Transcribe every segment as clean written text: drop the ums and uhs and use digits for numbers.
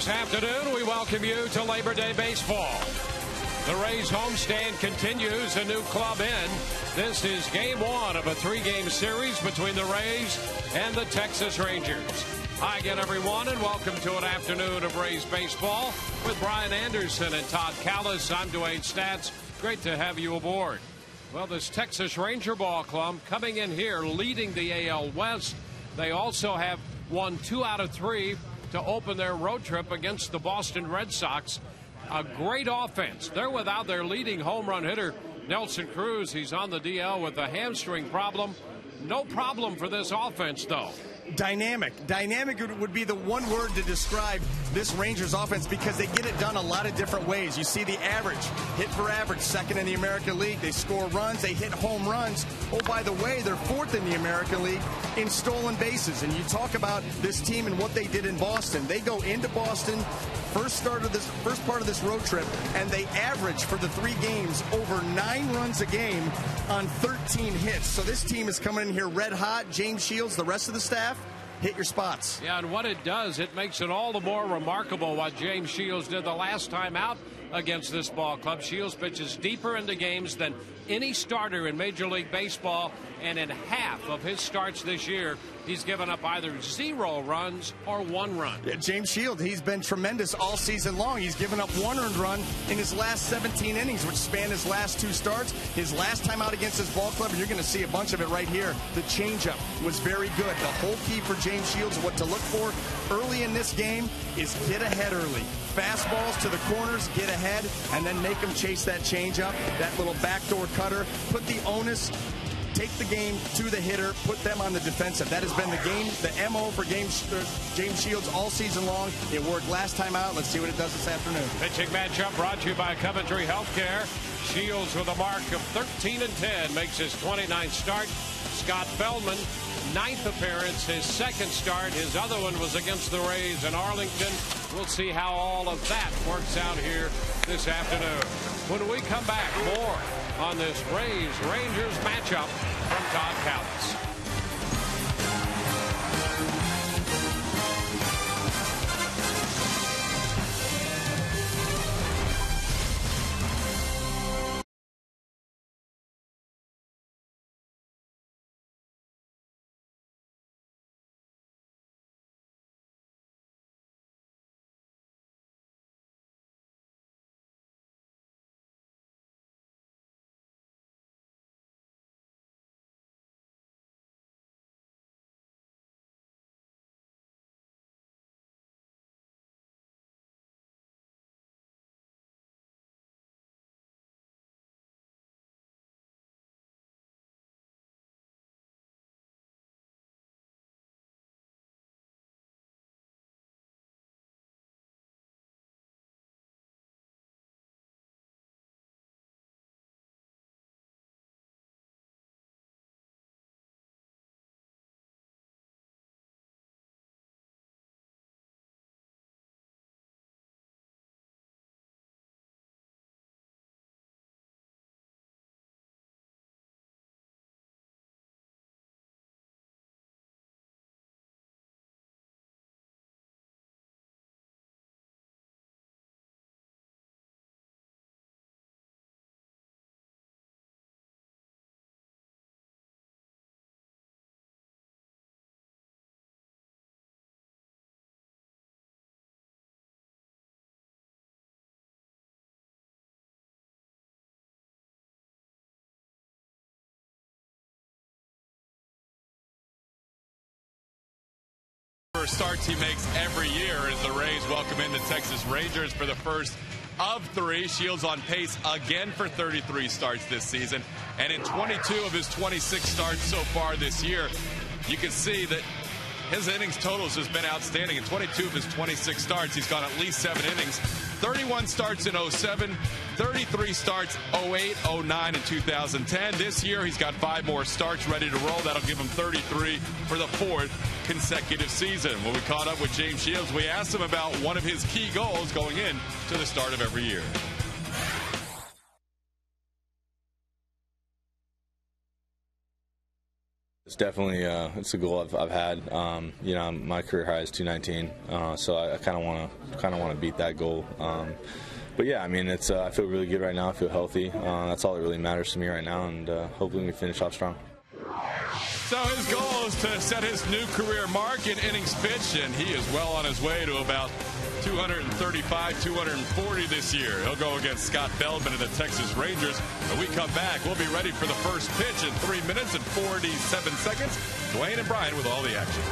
This afternoon, we welcome you to Labor Day Baseball. The Rays homestand continues, a new club in. This is game one of a three-game series between the Rays and the Texas Rangers. Hi again, everyone, and welcome to an afternoon of Rays baseball with Brian Anderson and Todd Callis. I'm Dwayne Statz. Great to have you aboard. Well, this Texas Ranger ball club coming in here leading the AL West. They also have won 2 out of 3 to open their road trip against the Boston Red Sox. A great offense. They're without their leading home run hitter, Nelson Cruz. He's on the DL with a hamstring problem. No problem for this offense, though. Dynamic. Dynamic would be the one word to describe this Rangers offense because they get it done a lot of different ways. You see the average, hit for average, second in the American League. They score runs, they hit home runs. Oh, by the way, they're fourth in the American League in stolen bases. And you talk about this team and what they did in Boston. They go into Boston, first part of this road trip, and they average for the 3 games over 9 runs a game on 13 hits. So this team is coming in here red hot. James Shields, the rest of the staff, hit your spots. Yeah, and what it does, it makes it all the more remarkable what James Shields did the last time out against this ball club. Shields pitches deeper into games than any starter in Major League Baseball, and in half of his starts this year, he's given up either 0 runs or 1 run. Yeah, James Shields, he's been tremendous all season long. He's given up 1 earned run in his last 17 innings, which span his last 2 starts. His last time out against this ball club, and you're going to see a bunch of it right here. The changeup was very good. The whole key for James Shields, what to look for early in this game, is get ahead early. Fastballs to the corners, get ahead, and then make them chase that changeup, that little backdoor cutter. Put the onus, take the game to the hitter, put them on the defensive. That has been the MO for James Shields all season long. It worked last time out. Let's see what it does this afternoon. Pitching matchup brought to you by Coventry Healthcare. Shields with a mark of 13-10 makes his 29th start. Scott Feldman, 9th appearance, his 2nd start. His other one was against the Rays in Arlington. We'll see how all of that works out here this afternoon. When we come back, more on this Rays-Rangers matchup from Todd Callis. First starts he makes every year as the Rays welcome in the Texas Rangers for the first of 3. Shields on pace again for 33 starts this season. And in 22 of his 26 starts so far this year, you can see that his innings totals has been outstanding. In 22 of his 26 starts, he's gone at least 7 innings. 31 starts in 07, 33 starts 08, 09, and 2010. This year, he's got 5 more starts ready to roll. That'll give him 33 for the 4th consecutive season. When we caught up with James Shields, we asked him about one of his key goals going in to the start of every year. It's definitely it's a goal I've had. You know, my career high is 219, so I kind of want to beat that goal. But yeah, I mean, I feel really good right now. I feel healthy. That's all that really matters to me right now, and hopefully we finish off strong. So his goal is to set his new career mark in innings pitched, and he is well on his way to about 235, 240 this year. He'll go against Scott Feldman and the Texas Rangers. When we come back, we'll be ready for the first pitch in 3 minutes and 47 seconds. Dwayne and Brian with all the action.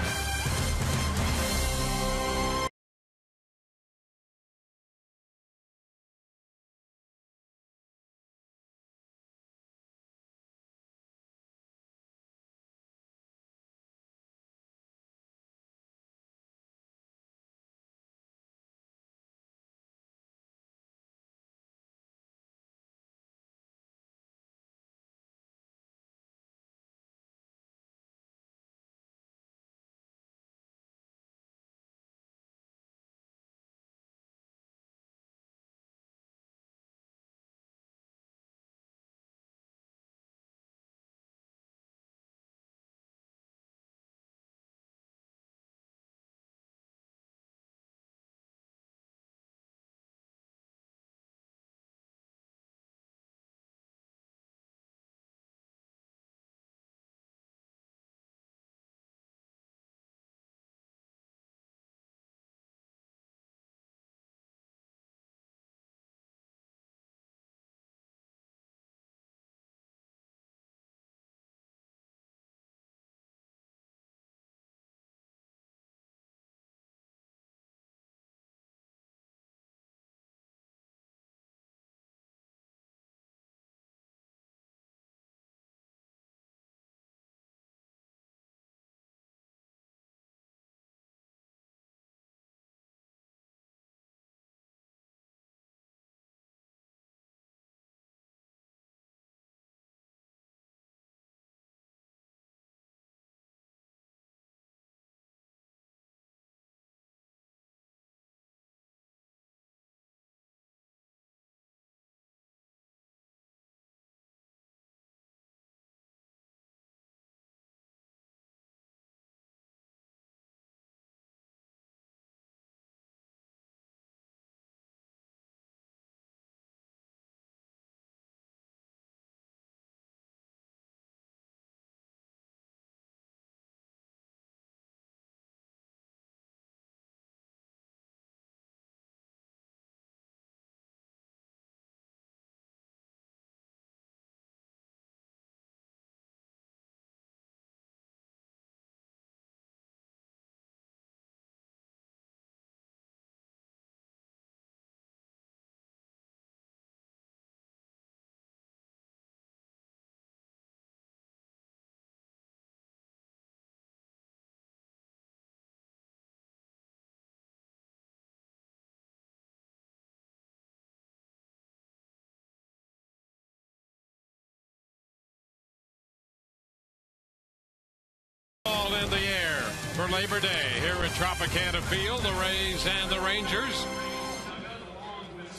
Ball in the air for Labor Day here at Tropicana Field, the Rays and the Rangers.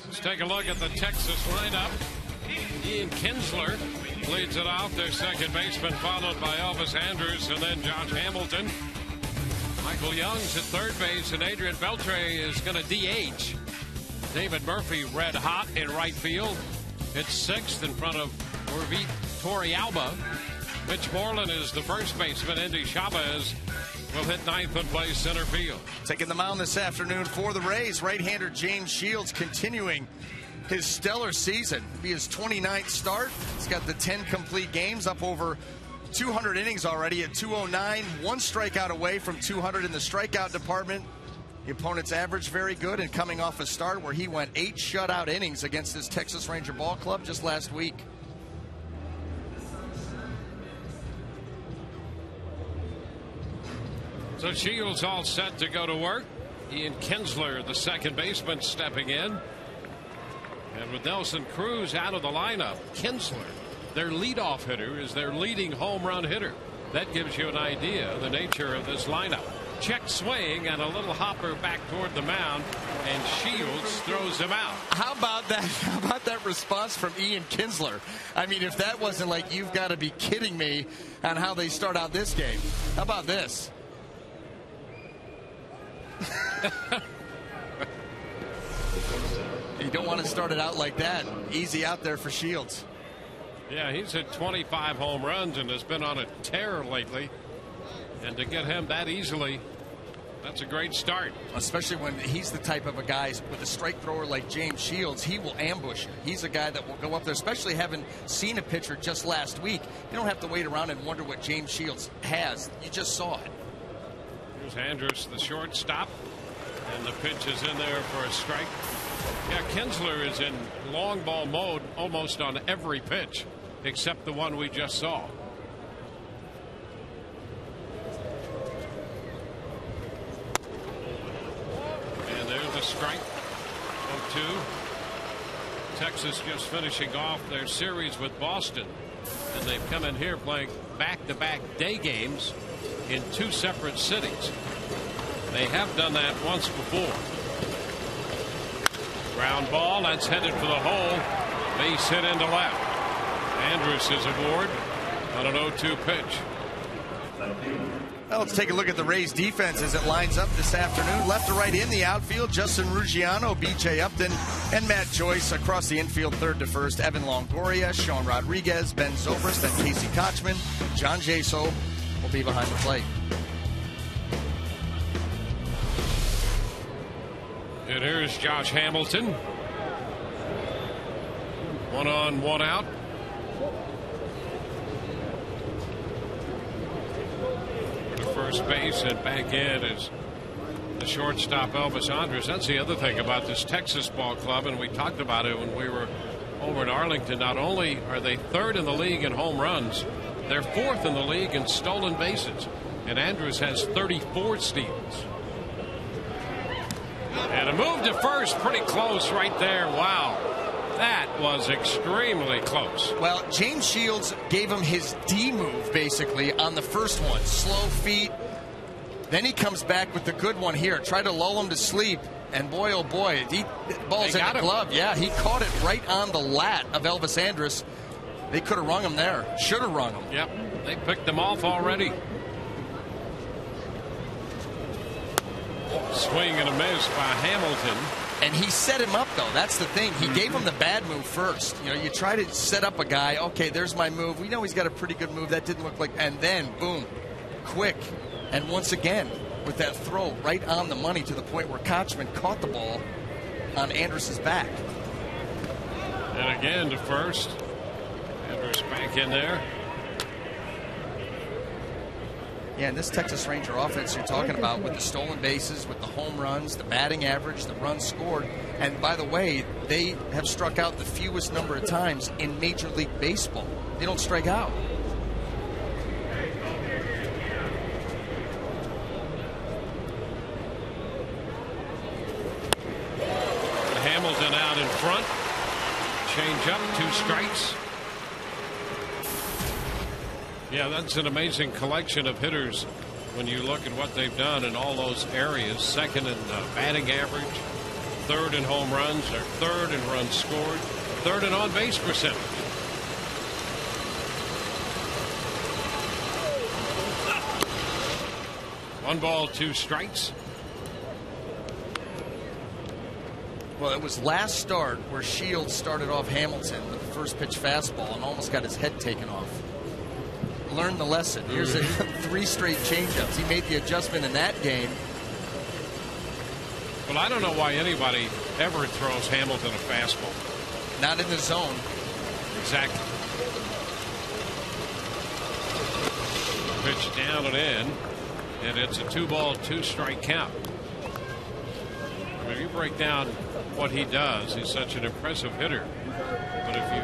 Let's take a look at the Texas lineup. Ian Kinsler leads it off, their second baseman, followed by Elvis Andrus and then Josh Hamilton. Michael Young's at third base, and Adrian Beltre is going to DH. David Murphy red hot in right field. It's sixth in front of Orvit Torrealba. Mitch Moreland is the first baseman. Indy Chavez will hit ninth and play center field. Taking the mound this afternoon for the Rays, right-hander James Shields continuing his stellar season. It'll be his 29th start. He's got the 10 complete games, up over 200 innings already at 209. One strikeout away from 200 in the strikeout department. The opponent's average very good, and coming off a start where he went 8 shutout innings against his Texas Ranger ball club just last week. So Shields all set to go to work. Ian Kinsler, the second baseman, stepping in. And with Nelson Cruz out of the lineup, Kinsler, their leadoff hitter, is their leading home run hitter. That gives you an idea of the nature of this lineup. check swing and a little hopper back toward the mound, and Shields throws him out. How about that? How about that response from Ian Kinsler? I mean, if that wasn't like, you've got to be kidding me on how they start out this game. How about this? You don't want to start it out like that. Easy out there for Shields. Yeah, he's hit 25 home runs and has been on a tear lately. And to get him that easily, that's a great start. Especially when he's the type of a guy with a strike thrower like James Shields. He will ambush you. He's a guy that will go up there, especially having seen a pitcher just last week. You don't have to wait around and wonder what James Shields has. You just saw it. Here's Andrus, the shortstop. And the pitch is in there for a strike. Yeah, Kinsler is in long ball mode almost on every pitch except the one we just saw. And there's a strike. 0-2. Texas just finishing off their series with Boston. And they've come in here playing back-to-back day games in 2 separate cities. They have done that once before. Ground ball, that's headed for the hole. Base hit into left. Andrus is aboard on an 0-2 pitch. Well, let's take a look at the Rays defense as it lines up this afternoon. Left to right in the outfield, Justin Ruggiano, B.J. Upton, and Matt Joyce. Across the infield, third to first, Evan Longoria, Sean Rodriguez, Ben Zobrist, and Casey Kochman. John Jaso will be behind the plate. And here's Josh Hamilton. 1 on, 1 out. To first base and back in is the shortstop Elvis Andrus. That's the other thing about this Texas ball club, and we talked about it when we were over in Arlington. Not only are they 3rd in the league in home runs, they're 4th in the league in stolen bases. And Andrus has 34 steals. And a move to first, pretty close right there. Wow. That was extremely close. Well, James Shields gave him his D move, basically, on the first one. Slow feet. Then he comes back with the good one here. Try to lull him to sleep. And boy, oh boy, the ball's in the glove. Yeah, he caught it right on the lat of Elvis Andrus. They could have rung him there. Should have rung him. Yep, they picked him off already. Swing and a miss by Hamilton. And he set him up, though. That's the thing. He gave him the bad move first. You know, you try to set up a guy. Okay, there's my move. We know he's got a pretty good move. That didn't look like. And then, boom, quick. And once again, with that throw right on the money to the point where Kochman caught the ball on Andrus's back. And again to first. Andrus back in there. Yeah, and this Texas Ranger offense you're talking about with the stolen bases, with the home runs, the batting average, the runs scored. And by the way, they have struck out the fewest number of times in Major League Baseball. They don't strike out. Hamilton out in front. Change up, 2 strikes. Yeah, that's an amazing collection of hitters when you look at what they've done in all those areas. 2nd in batting average, 3rd in home runs, or 3rd in runs scored, 3rd in on-base percentage. One ball, 2 strikes. Well, it was last start where Shields started off Hamilton with the first pitch fastball and almost got his head taken off. Learned the lesson. Here's 3 straight changeups. He made the adjustment in that game. Well, I don't know why anybody ever throws Hamilton a fastball. Not in the zone. Exactly. Pitch down and in, and it's a 2-ball, 2-strike count. When you break down what he does, he's such an impressive hitter. But if you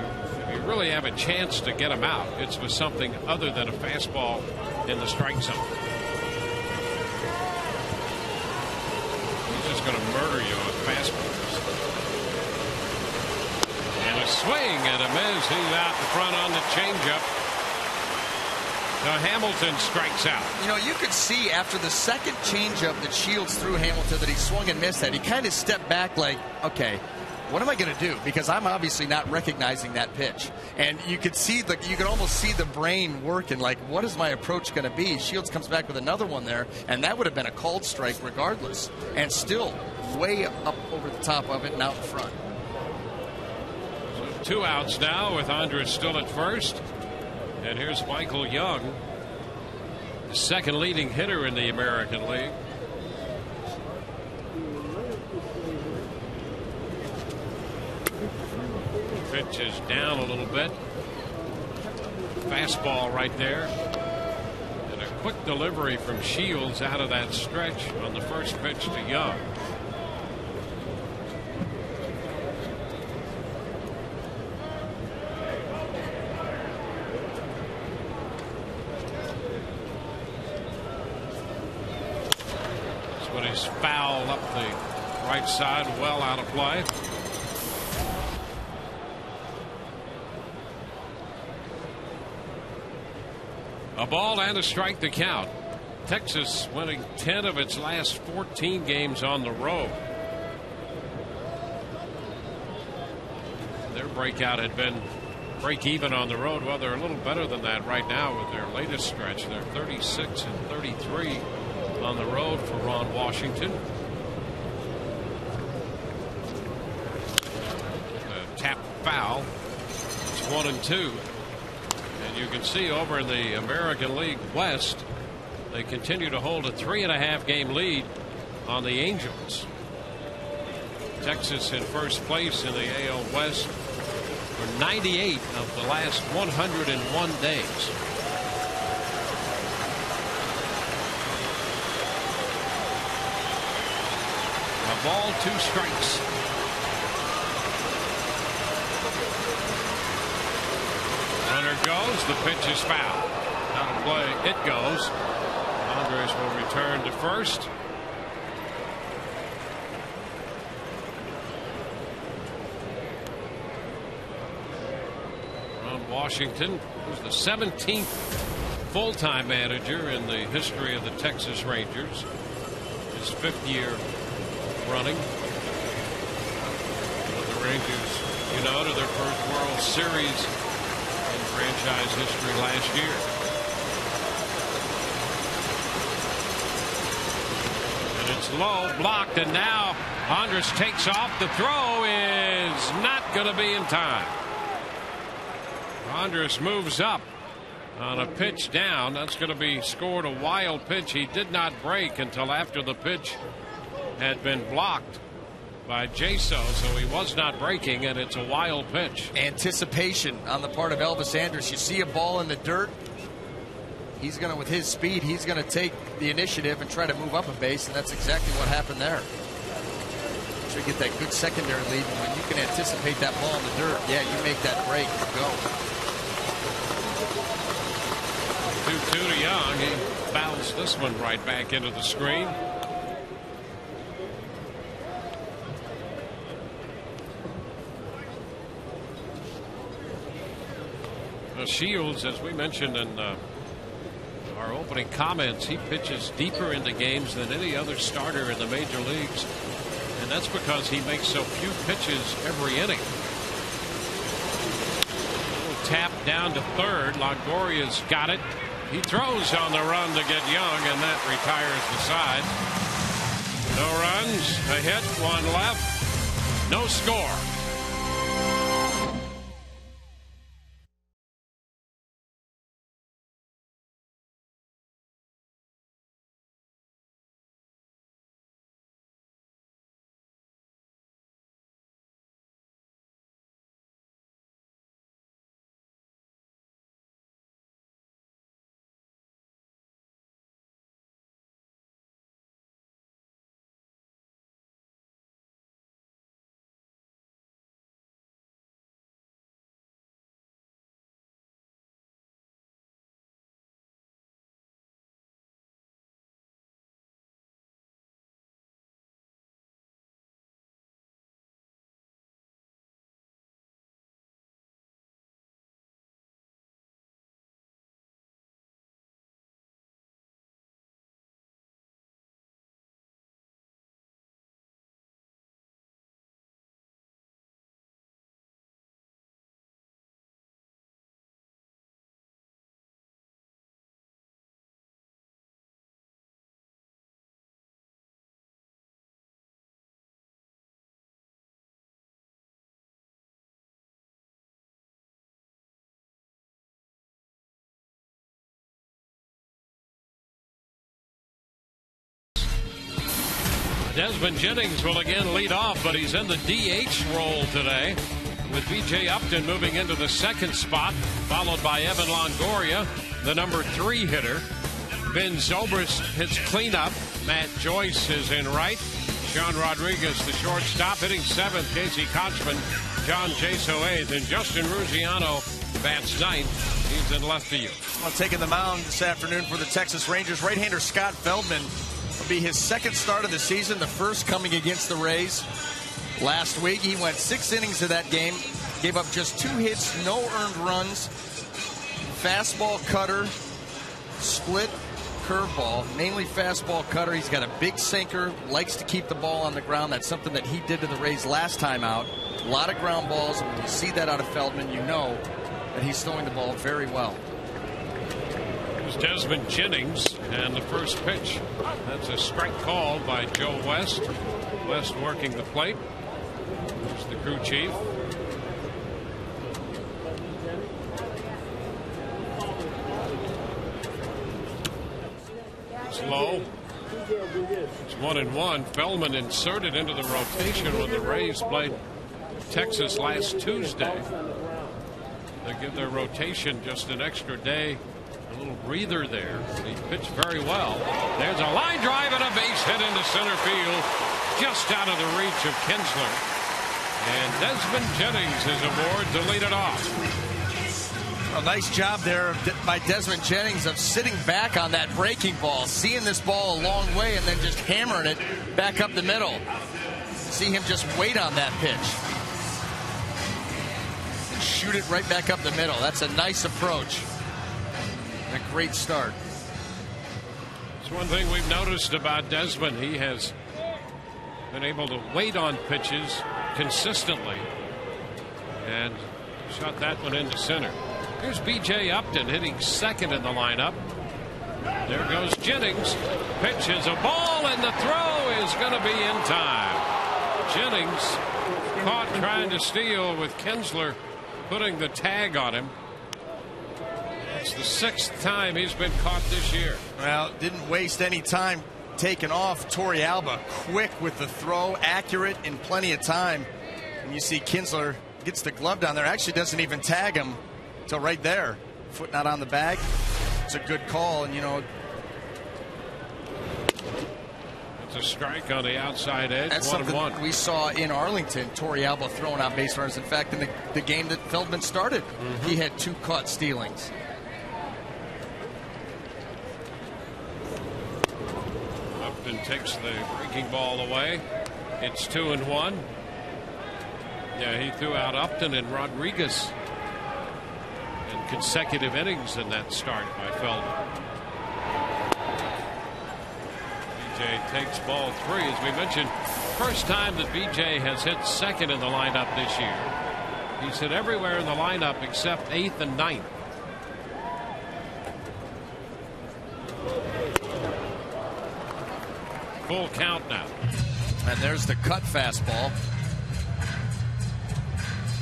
really have a chance to get him out, it's with something other than a fastball in the strike zone. He's just going to murder you with fastballs. And a swing and a miss. He's out in front on the changeup. So Hamilton strikes out. You know, you could see after the second changeup that Shields threw Hamilton that he swung and missed that. He kind of stepped back like, okay, what am I going to do? Because I'm obviously not recognizing that pitch. And you could see you could almost see the brain working like, what is my approach going to be? Shields comes back with another one there, and that would have been a called strike regardless. And still way up over the top of it and out in front. So 2 outs now with Andres still at first. And here's Michael Young, the second leading hitter in the American League. Pitch is down a little bit. Fastball right there. And a quick delivery from Shields out of that stretch on the first pitch to Young. This one is foul up the right side, well out of play. A ball and a strike to count. Texas winning 10 of its last 14 games on the road. Their breakout had been break even on the road. Well, they're a little better than that right now with their latest stretch. They're 36 and 33 on the road for Ron Washington. A tap foul. It's 1-2. And you can see over in the American League West, they continue to hold a 3.5 game lead on the Angels. Texas in first place in the AL West for 98 of the last 101 days. A ball, 2 strikes. Runner goes. The pitch is foul. Out of play. It goes. Andres will return to first. Ron Washington was the 17th full-time manager in the history of the Texas Rangers. His 5th year running. The Rangers, to their first World Series in franchise history last year. And it's low, blocked, and now Andres takes off. The throw is not going to be in time. Andres moves up on a pitch down. That's going to be scored a wild pitch. He did not break until after the pitch had been blocked by Jaso, so he was not breaking, and it's a wild pitch. Anticipation on the part of Elvis Andrus. You see a ball in the dirt, he's going to, with his speed, he's going to take the initiative and try to move up a base, and that's exactly what happened there. So you get that good secondary lead, and when you can anticipate that ball in the dirt, yeah, you make that break and go. 2-2 to Young. He bounced this one right back into the screen. Shields, as we mentioned in our opening comments, he pitches deeper into games than any other starter in the major leagues, and that's because he makes so few pitches every inning. A little tap down to third. Longoria's got it. He throws on the run to get Young, and that retires the side. No runs, a hit, 1 left, no score. Desmond Jennings will again lead off, but he's in the DH role today, with B.J. Upton moving into the second spot, followed by Evan Longoria, the number 3 hitter. Ben Zobrist hits cleanup. Matt Joyce is in right. Sean Rodriguez, the shortstop, hitting 7th. Casey Kochman, John Jaso 8th, and Justin Ruziano bats 9th. He's in left field. Well, taking the mound this afternoon for the Texas Rangers, right-hander Scott Feldman will be his second start of the season, the first coming against the Rays. Last week, he went 6 innings of that game, gave up just 2 hits, no earned runs, fastball, cutter, split, curveball, mainly fastball, cutter. He's got a big sinker, likes to keep the ball on the ground. That's something that he did to the Rays last time out. A lot of ground balls, and when you see that out of Feldman, you know that he's throwing the ball very well. Here's Desmond Jennings, and the first pitch. That's a strike called by Joe West. West working the plate. There's the crew chief. It's low. It's 1-1. Feldman inserted into the rotation when the Rays played Texas last Tuesday. They give their rotation just an extra day, a little breather there. He pitched very well. There's a line drive and a base hit into center field, just out of the reach of Kinsler. And Desmond Jennings is aboard to lead it off. A nice job there by Desmond Jennings of sitting back on that breaking ball, seeing this ball a long way, and then just hammering it back up the middle. See him just wait on that pitch and shoot it right back up the middle. That's a nice approach. And a great start. It's one thing we've noticed about Desmond. He has been able to wait on pitches consistently and shot that one into center. Here's B.J. Upton hitting second in the lineup. There goes Jennings. Pitch is a ball, and the throw is going to be in time. Jennings caught trying to steal with Kinsler putting the tag on him. It's the 6th time he's been caught this year. Well, didn't waste any time taking off. Torrealba quick with the throw, accurate in plenty of time. And you see Kinsler gets the glove down there, actually doesn't even tag him until right there. Foot not on the bag. It's a good call, and you know, it's a strike on the outside edge. That's something we saw in Arlington. Torrealba throwing out base runners. In fact, in the game that Feldman started, he had 2 caught stealings. Upton takes the breaking ball away. It's 2-1. Yeah, he threw out Upton and Rodriguez in consecutive innings in that start by Feldman. B.J. takes ball 3. As we mentioned, first time that B.J. has hit second in the lineup this year. He's hit everywhere in the lineup except 8th and 9th. Full count now. And there's the cut fastball.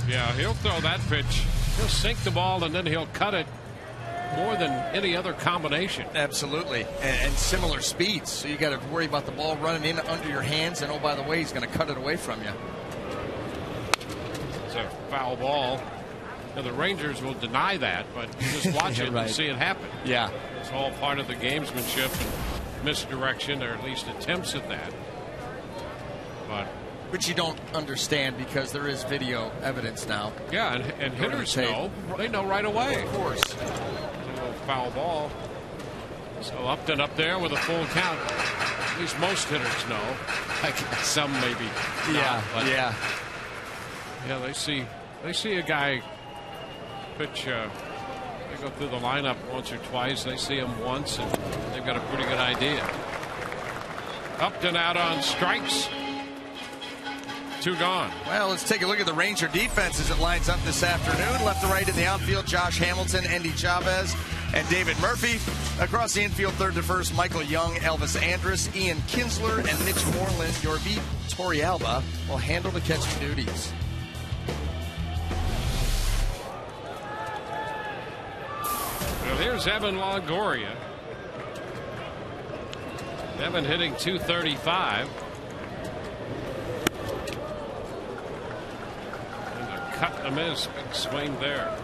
Yeah, he'll throw that pitch. He'll sink the ball and then he'll cut it more than any other combination. Absolutely. And similar speeds. So you got to worry about the ball running in under your hands. And oh, by the way, he's going to cut it away from you. It's a foul ball. Now, the Rangers will deny that, but you just watch it and see it happen. Yeah. It's all part of the gamesmanship and misdirection, or at least attempts at that. Which you don't understand because there is video evidence now. Yeah, and hitters know. They know right away. Of course. Foul ball. So Upton up there with a full count. At least most hitters know. Some maybe. Yeah, not, yeah. Yeah, they see a guy pitch. They go through the lineup once or twice. They see him once, and they've got a pretty good idea. Upton out on strikes. 2 gone. Well, let's take a look at the Ranger defense as it lines up this afternoon. Left to right in the outfield, Josh Hamilton, Andy Chavez, and David Murphy. Across the infield, third to first, Michael Young, Elvis Andrus, Ian Kinsler, and Mitch Moreland. Yorvit Torrealba will handle the catching duties. Well, here's Evan Longoria. Evan hitting .235. cut and a miss. Big swing there.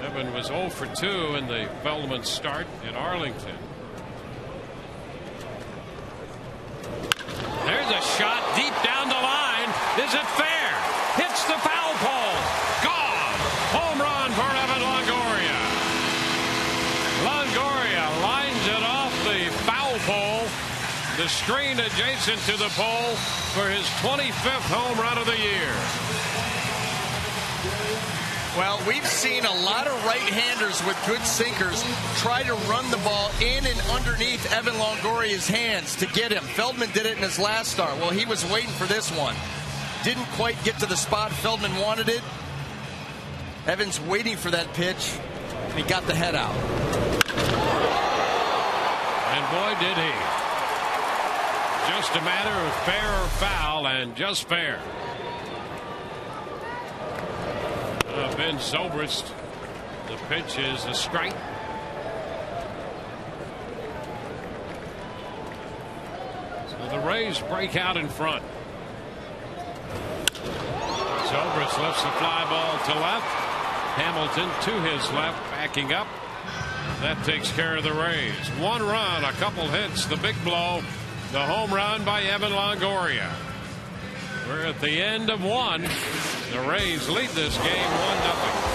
Evan was 0 for 2 in the Feldman start in Arlington. There's a shot deep down the line. Is it fair? Hits the foul pole. Gone. Home run for Evan Longoria. Longoria lines it off the foul pole. The screen adjacent to the pole for his 25th home run of the year. Well, we've seen a lot of right-handers with good sinkers try to run the ball in and underneath Evan Longoria's hands to get him. Feldman did it in his last start. Well, he was waiting for this one. Didn't quite get to the spot Feldman wanted it. Evan's waiting for that pitch, and he got the head out. And boy, did he. Just a matter of fair or foul, and just fair. Ben Zobrist. The pitch is a strike. So the Rays break out in front. Zobrist lifts the fly ball to left. Hamilton to his left, backing up. That takes care of the Rays. 1 run, a couple hits, the big blow. The home run by Evan Longoria. We're at the end of 1. The Rays lead this game 1-0.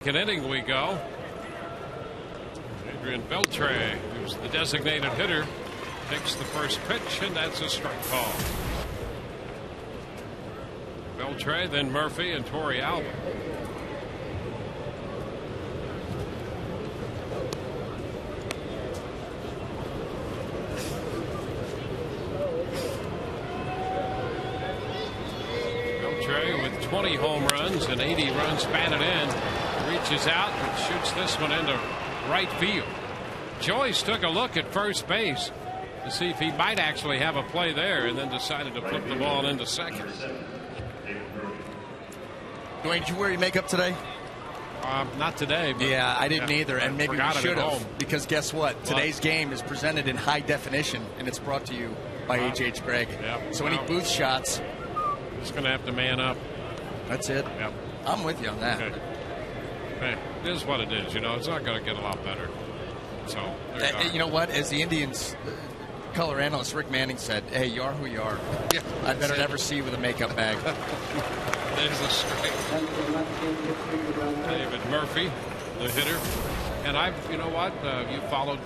Inning we go. Adrian Beltre, who's the designated hitter, takes the first pitch, and that's a strike call. Beltre, then Murphy, and Torrey Alba. Beltre with 20 home runs and 80 runs batted in. Reaches out and shoots this one into right field. Joyce took a look at first base to see if he might actually have a play there, and then decided to flip the ball into second. Dwayne, did you wear your makeup today? Not today. But yeah, I didn't either, and maybe we should have. Because guess what? Today's game is presented in high definition, and it's brought to you by H.H. Gregg. Yep. So any booth shots? Just going to have to man up. That's it. Yep. I'm with you on that. Okay. Hey, it is what it is. You know, it's not going to get a lot better. So, you know what? As the Indians color analyst Rick Manning said, hey, you are who you are. Yeah, I better never see you with a makeup bag. There's a strike. David Murphy, the hitter. And you know what? You followed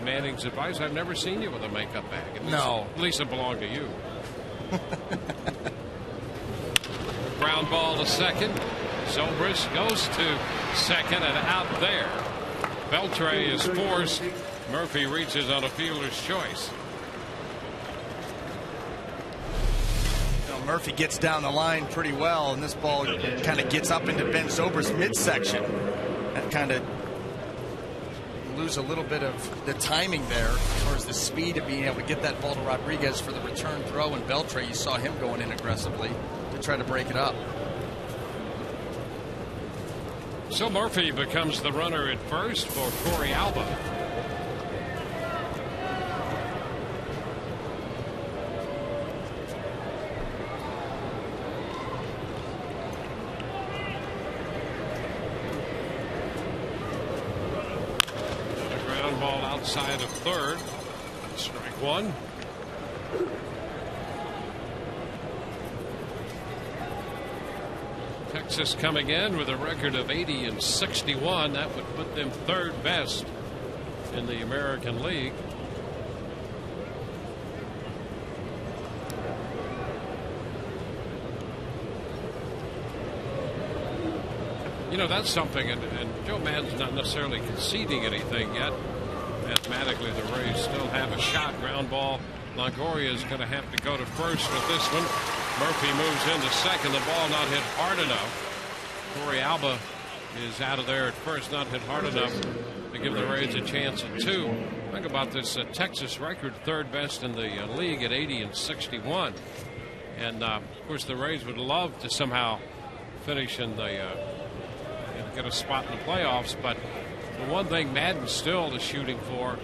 Manning's advice. I've never seen you with a makeup bag. At least it belonged to you. Ground ball to second. Zobrist goes to second and out there. Beltre is forced. Murphy reaches on a fielder's choice. Murphy gets down the line pretty well, and this ball kind of gets up into Ben Zobrist's midsection. That kind of lose a little bit of the timing there as far as the speed of being able to get that ball to Rodriguez for the return throw. And Beltre, you saw him going in aggressively to try to break it up. So Murphy becomes the runner at first for Corey Alba. A ground ball outside of third. Strike one. Texas coming in with a record of 80-61. That would put them third best in the American League. You know, that's something, and Joe Maddon's not necessarily conceding anything yet. Mathematically, the Rays still have a shot. Ground ball. Longoria is going to have to go to first with this one. Murphy moves into second. The ball not hit hard enough. Corey Alba is out of there at first, not hit hard enough to give the Rays a chance at two. Think about this Texas record, third best in the league at 80-61. And of course, the Rays would love to somehow finish in the get a spot in the playoffs. But the one thing Madden still is shooting for,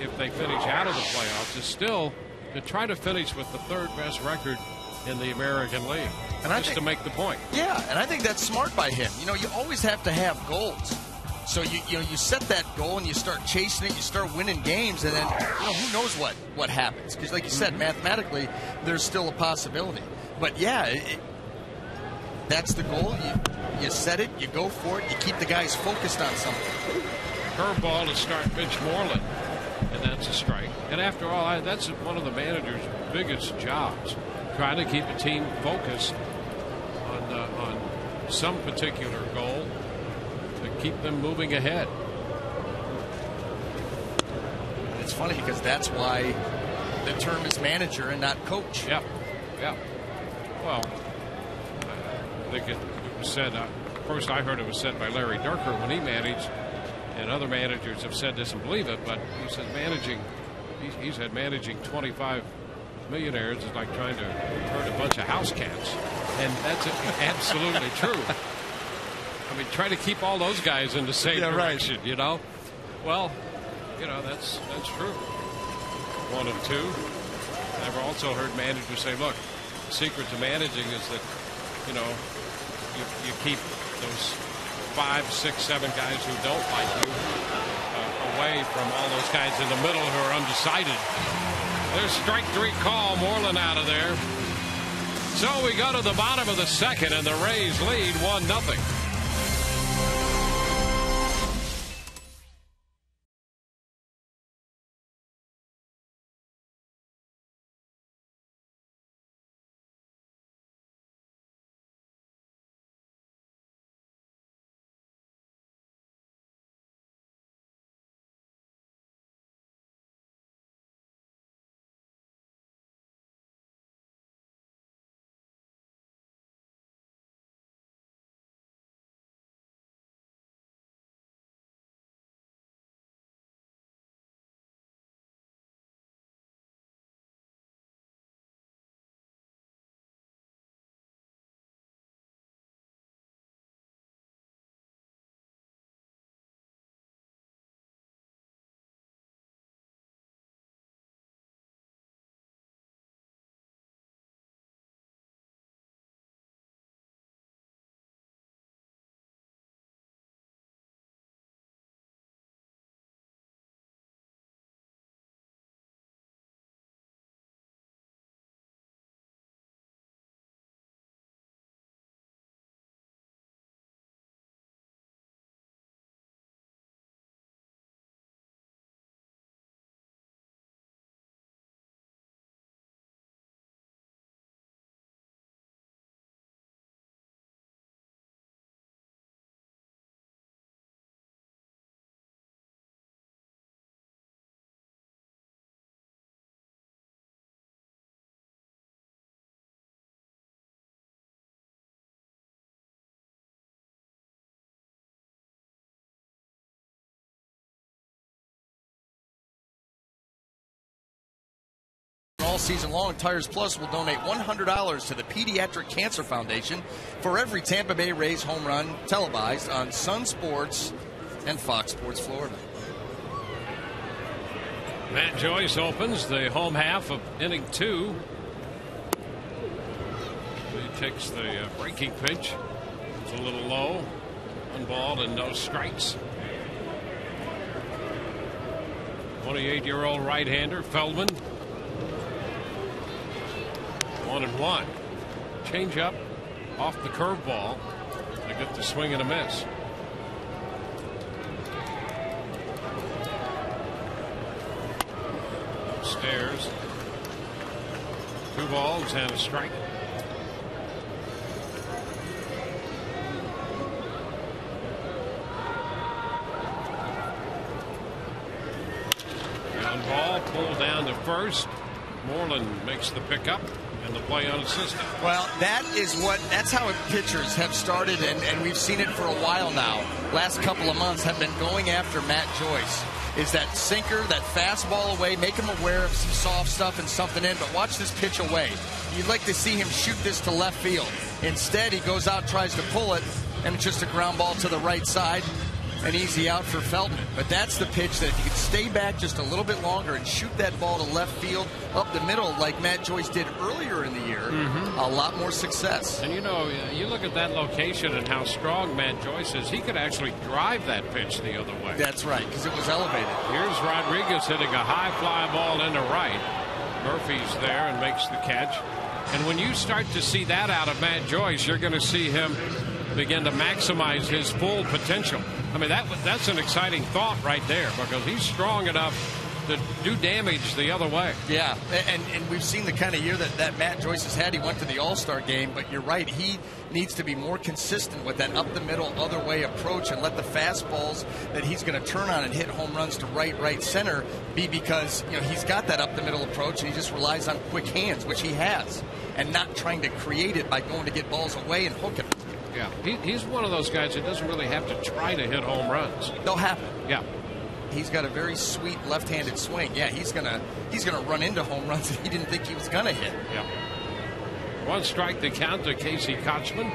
if they finish out of the playoffs, is still to try to finish with the third best record in the American League, and just to make the point. Yeah, and I think that's smart by him. You know, you always have to have goals. So you set that goal and you start chasing it, you start winning games, and then who knows what happens? Because like you said, mathematically, there's still a possibility. But yeah, that's the goal. You set it, you go for it, you keep the guys focused on something. Curveball to start Mitch Moreland, and that's a strike. And after all, that's one of the manager's biggest jobs, trying to keep a team focused on some particular goal to keep them moving ahead. And it's funny because that's why the term is manager and not coach. Yep. Well, I think it was said, first I heard it was said by Larry Durker when he managed, and other managers have said this and believe it, but he said he said managing 25 millionaires is like trying to herd a bunch of house cats, and that's absolutely true. I mean, try to keep all those guys in the same direction, right. You know. Well, that's true. One of two. I've also heard managers say, look, the secret to managing is that you keep those 5, 6, 7 guys who don't like you away from all those guys in the middle who are undecided. There's strike 3 call. Moreland out of there. So we go to the bottom of the second, and the Rays lead 1-0. all season long, Tires Plus will donate $100 to the Pediatric Cancer Foundation for every Tampa Bay Rays home run televised on Sun Sports and Fox Sports Florida. Matt Joyce opens the home half of inning 2. He takes the breaking pitch. It's a little low. 1 ball and no strikes. 28-year-old right-hander Feldman. 1-1. Change up off the curveball to get the swing and a miss. Upstairs. 2 balls and a strike. Ground ball pulled down to first. Moreland makes the pickup and the play unassisted. Well, that's how pitchers have started, and we've seen it for a while now. Last couple of months have been going after Matt Joyce. Is that sinker, that fastball away, make him aware of some soft stuff and something in, but watch this pitch away. You'd like to see him shoot this to left field. Instead, he goes out, tries to pull it, and it's just a ground ball to the right side. An easy out for Feldman. But that's the pitch that if you could stay back just a little bit longer and shoot that ball to left field up the middle like Matt Joyce did earlier in the year, a lot more success. And you look at that location and how strong Matt Joyce is. He could actually drive that pitch the other way. That's right, because it was elevated. Here's Rodriguez hitting a high fly ball into right. Murphy's there and makes the catch. And when you start to see that out of Matt Joyce, you're going to see him begin to maximize his full potential. I mean, that's an exciting thought right there, because he's strong enough to do damage the other way. Yeah, and we've seen the kind of year that Matt Joyce has had. He went to the All-Star game, but you're right. He needs to be more consistent with that up-the-middle, other-way approach and let the fastballs that he's going to turn on and hit home runs to right, center be because he's got that up-the-middle approach, and he just relies on quick hands, which he has, and not trying to create it by going to get balls away and hooking them. Yeah, he's one of those guys that doesn't really have to try to hit home runs. They'll happen. Yeah. He's got a very sweet left-handed swing. Yeah, he's gonna run into home runs that he didn't think he was gonna hit. Yeah. 1 strike to count to Casey Kochman.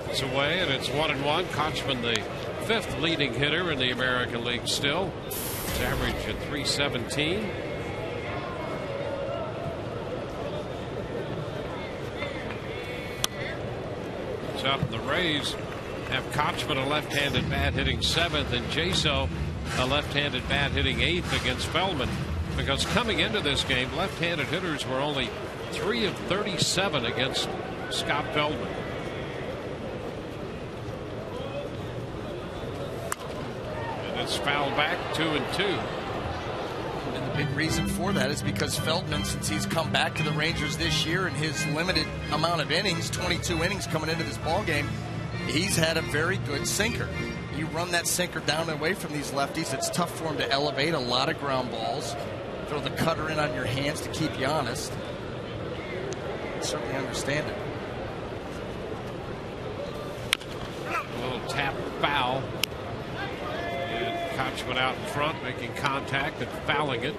It's away, and it's 1-1. Kochman, the 5th leading hitter in the American League still. His average at .317. Up in the Rays have Kochman, a left-handed bat, hitting 7th, and Jaso, a left-handed bat, hitting 8th against Feldman. Because coming into this game, left-handed hitters were only 3 of 37 against Scott Feldman. And it's fouled back, 2-2. And the big reason for that is because Feldman, since he's come back to the Rangers this year in his limited amount of innings, 22 innings coming into this ball game, he's had a very good sinker. You run that sinker down and away from these lefties, it's tough for him to elevate. A lot of ground balls. Throw the cutter in on your hands to keep you honest. I certainly understand it. A little tap foul. Kochman out in front, making contact and fouling it.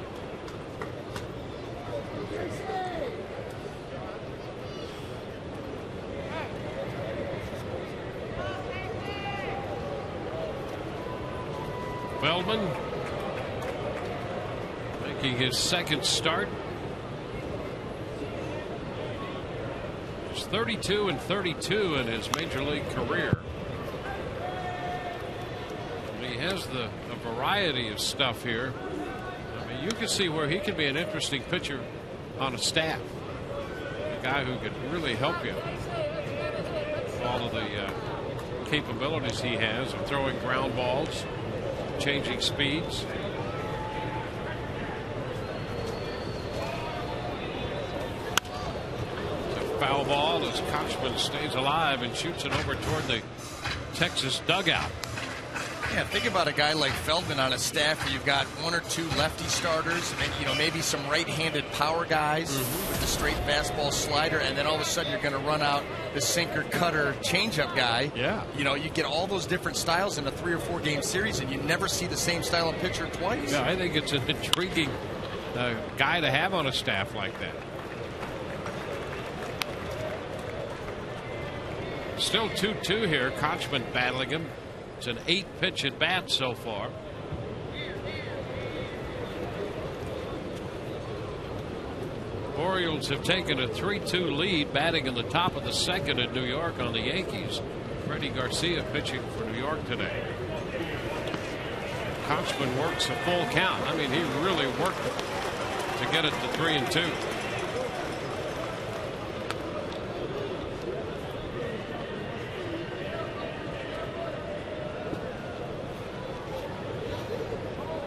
Feldman making his 2nd start. He's 32-32 in his major league career. He has a variety of stuff here. I mean, you can see where he could be an interesting pitcher on a staff. A guy who could really help you. All of the capabilities he has of throwing ground balls, changing speeds. It's a foul ball as Kochman stays alive and shoots it over toward the Texas dugout. Yeah, think about a guy like Feldman on a staff where you've got 1 or 2 lefty starters, and maybe some right-handed power guys with the straight fastball slider, and then all of a sudden you're going to run out the sinker, cutter, changeup guy. Yeah. You get all those different styles in a 3 or 4 game series, and you never see the same style of pitcher twice. Yeah, I think it's an intriguing guy to have on a staff like that. Still 2-2 here. Kochman battling him. It's an 8-pitch at bat so far. Orioles have taken a 3-2 lead, batting in the top of the second in New York on the Yankees. Freddie Garcia pitching for New York today. Kochman works a full count. I mean, he really worked to get it to 3-2.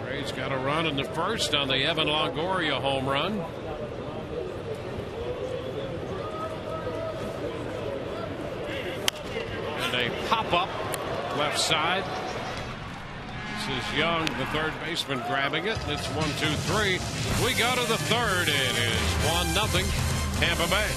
Ray's got a run in the first on the Evan Longoria home run. And a pop-up left side. This is Young, the third baseman, grabbing it. It's 1-2-3. We go to the third. It is 1-0 Tampa Bay.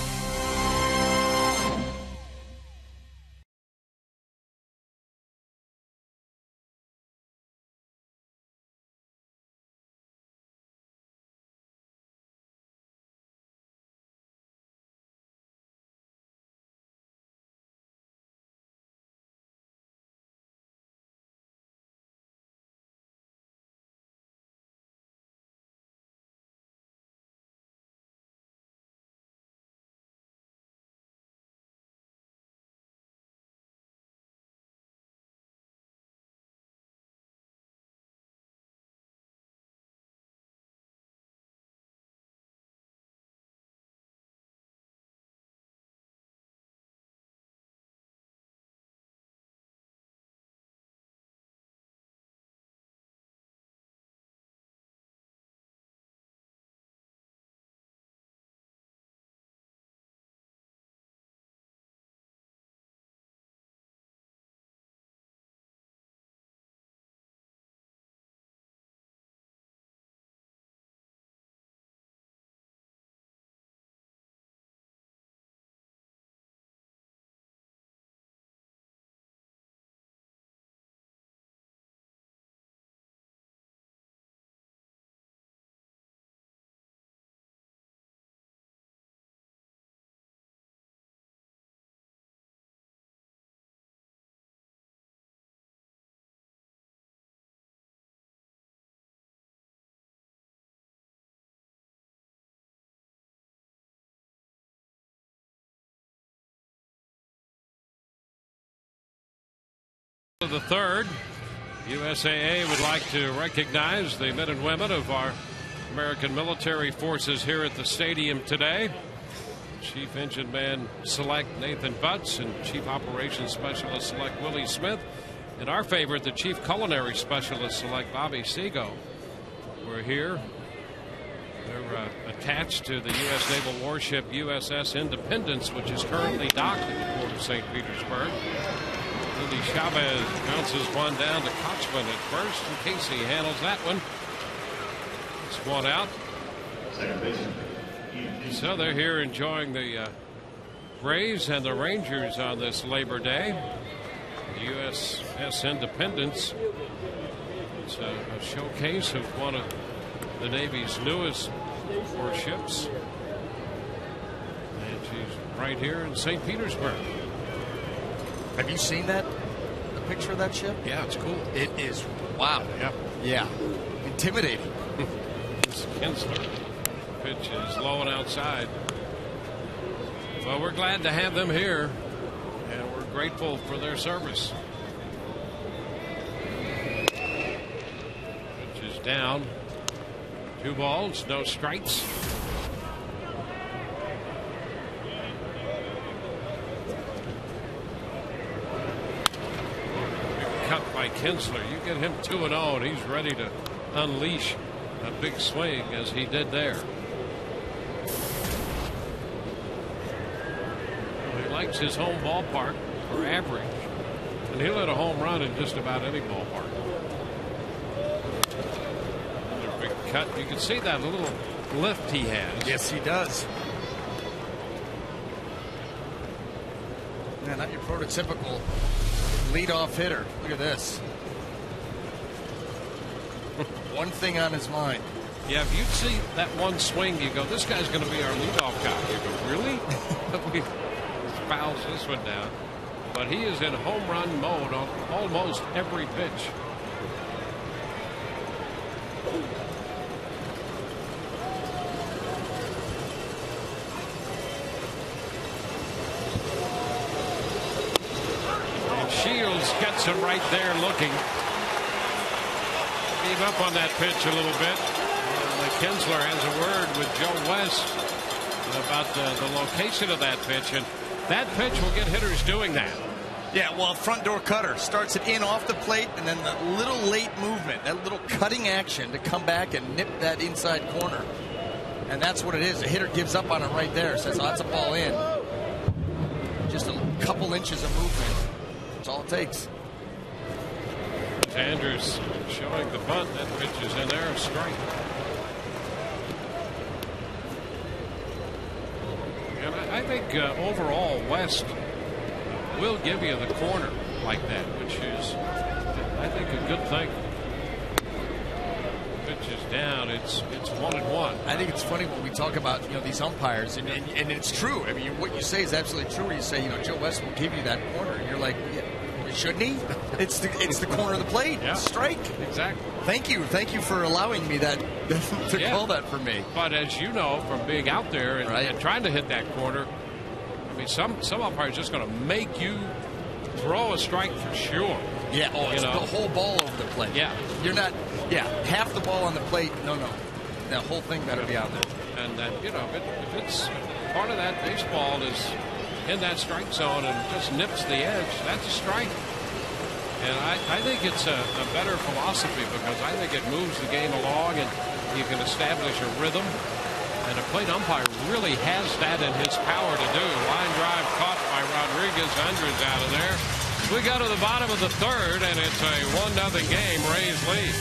The third. USAA would like to recognize the men and women of our American military forces here at the stadium today. Chief Engine Man Select Nathan Butts and Chief Operations Specialist Select Willie Smith. And our favorite, the Chief Culinary Specialist Select Bobby Seago. We're here. They're attached to the U.S. Naval warship USS Independence, which is currently docked at the port of St. Petersburg. Rudy Chavez bounces one down to Kochman at first, and Casey handles that one. It's one out. So they're here enjoying the Braves and the Rangers on this Labor Day. The USS Independence. It's a showcase of one of the Navy's newest warships. And she's right here in St. Petersburg. Have you seen that? The picture of that ship? Yeah, it's cool. It is. Wow. Yep. Yeah. Intimidating. This Kinsler pitch is low and outside. Well, we're glad to have them here, and we're grateful for their service. Pitch is down. 2 balls, no strikes. Cut by Kinsler. You get him 2-0, and he's ready to unleash a big swing as he did there. Well, he likes his home ballpark for average, and he'll hit a home run in just about any ballpark. cut. You can see that little lift he has. Yes, he does. Yeah, not your prototypical leadoff hitter. Look at this. One thing on his mind. Yeah, if you'd see that one swing, you go, this guy's going to be our leadoff guy. You go, really? He fouls this one down. But he is in home run mode on almost every pitch. And Shields gets him right there looking. Gave up on that pitch a little bit. Kinsler has a word with Joe West about the location of that pitch, and that pitch will get hitters doing that. Yeah, well, front door cutter starts it in off the plate, and then the little late movement, that little cutting action to come back and nip that inside corner. And that's what it is. The hitter gives up on it right there. Says, oh, that's a ball in. Just a couple inches of movement. That's all it takes. Andrews showing the bunt. That pitch is in there. Strike. And I think overall West will give you the corner like that, which is, I think, a good thing. Pitch is down. It's 1-1. I think it's funny when we talk about these umpires, and it's true. I mean, what you say is absolutely true. Where you say Joe West will give you that corner, and you're like, yeah, shouldn't he? It's the corner of the plate. Yeah. Strike. Exactly. Thank you for allowing me that to call that for me. But as you know from being out there and trying to hit that corner, I mean, some umpires are just going to make you throw a strike for sure. Yeah, it's the whole ball over the plate. Yeah. You're not, half the ball on the plate. No. The whole thing better be out there. And that, if it's part of that baseball is in that strike zone and just nips the edge, that's a strike. And I think it's a better philosophy because I think it moves the game along and you can establish a rhythm. And a plate umpire really has that in his power to do. Line drive caught by Rodriguez. Andrews out of there. We go to the bottom of the third, and it's a 1-0 game. Rays lead.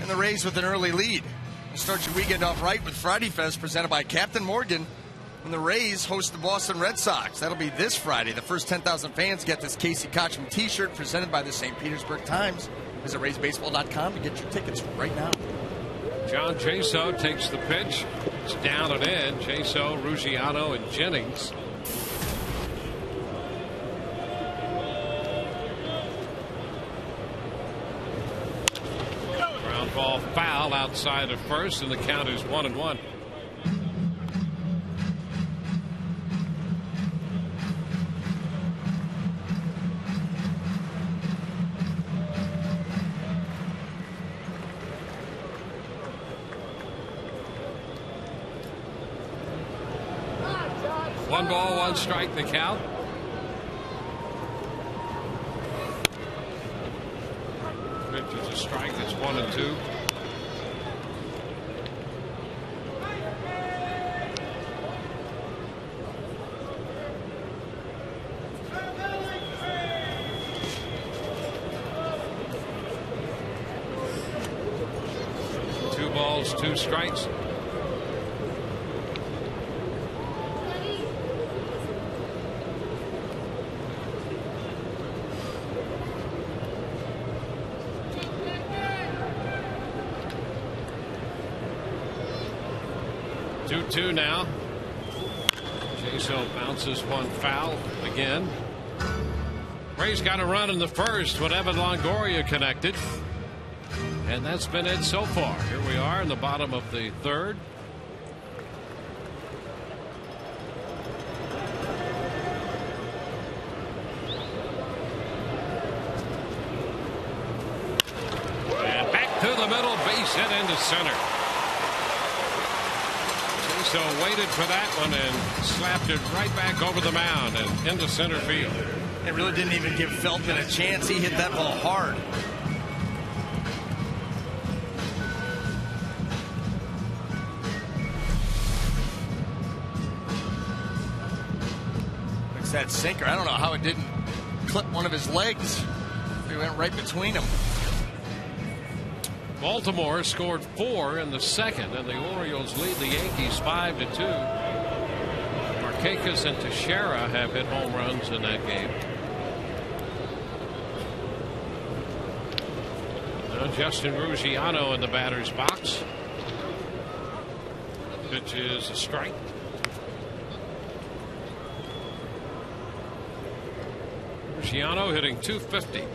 And the Rays with an early lead. Start your weekend off right with Friday Fest presented by Captain Morgan. And the Rays host the Boston Red Sox. That'll be this Friday. The first 10,000 fans get this Casey Kochman t-shirt presented by the St. Petersburg Times. Visit RaysBaseball.com to get your tickets right now. John Jaso takes the pitch. It's down and in. Jaso, Ruggiano, and Jennings. Ground ball foul outside of first, and the count is 1-1. 1 ball, 1 strike the count. Pitch is a strike. It's 1-2. Balls, 2 strikes. Two now. Jaso bounces one foul again. Rays got a run in the first when Evan Longoria connected. And that's been it so far. Here we are in the bottom of the third. And back to the middle, base hit into center. Jaso waited for that one and slapped it right back over the mound and into center field. It really didn't even give Feldman a chance. He hit that ball hard. That sinker, I don't know how it didn't clip one of his legs. It went right between them. Baltimore scored 4 in the second, and the Orioles lead the Yankees 5-2. Markakis and Teixeira have hit home runs in that game. Now Justin Ruggiano in the batter's box. Pitch is a strike. Ruggiano hitting .250.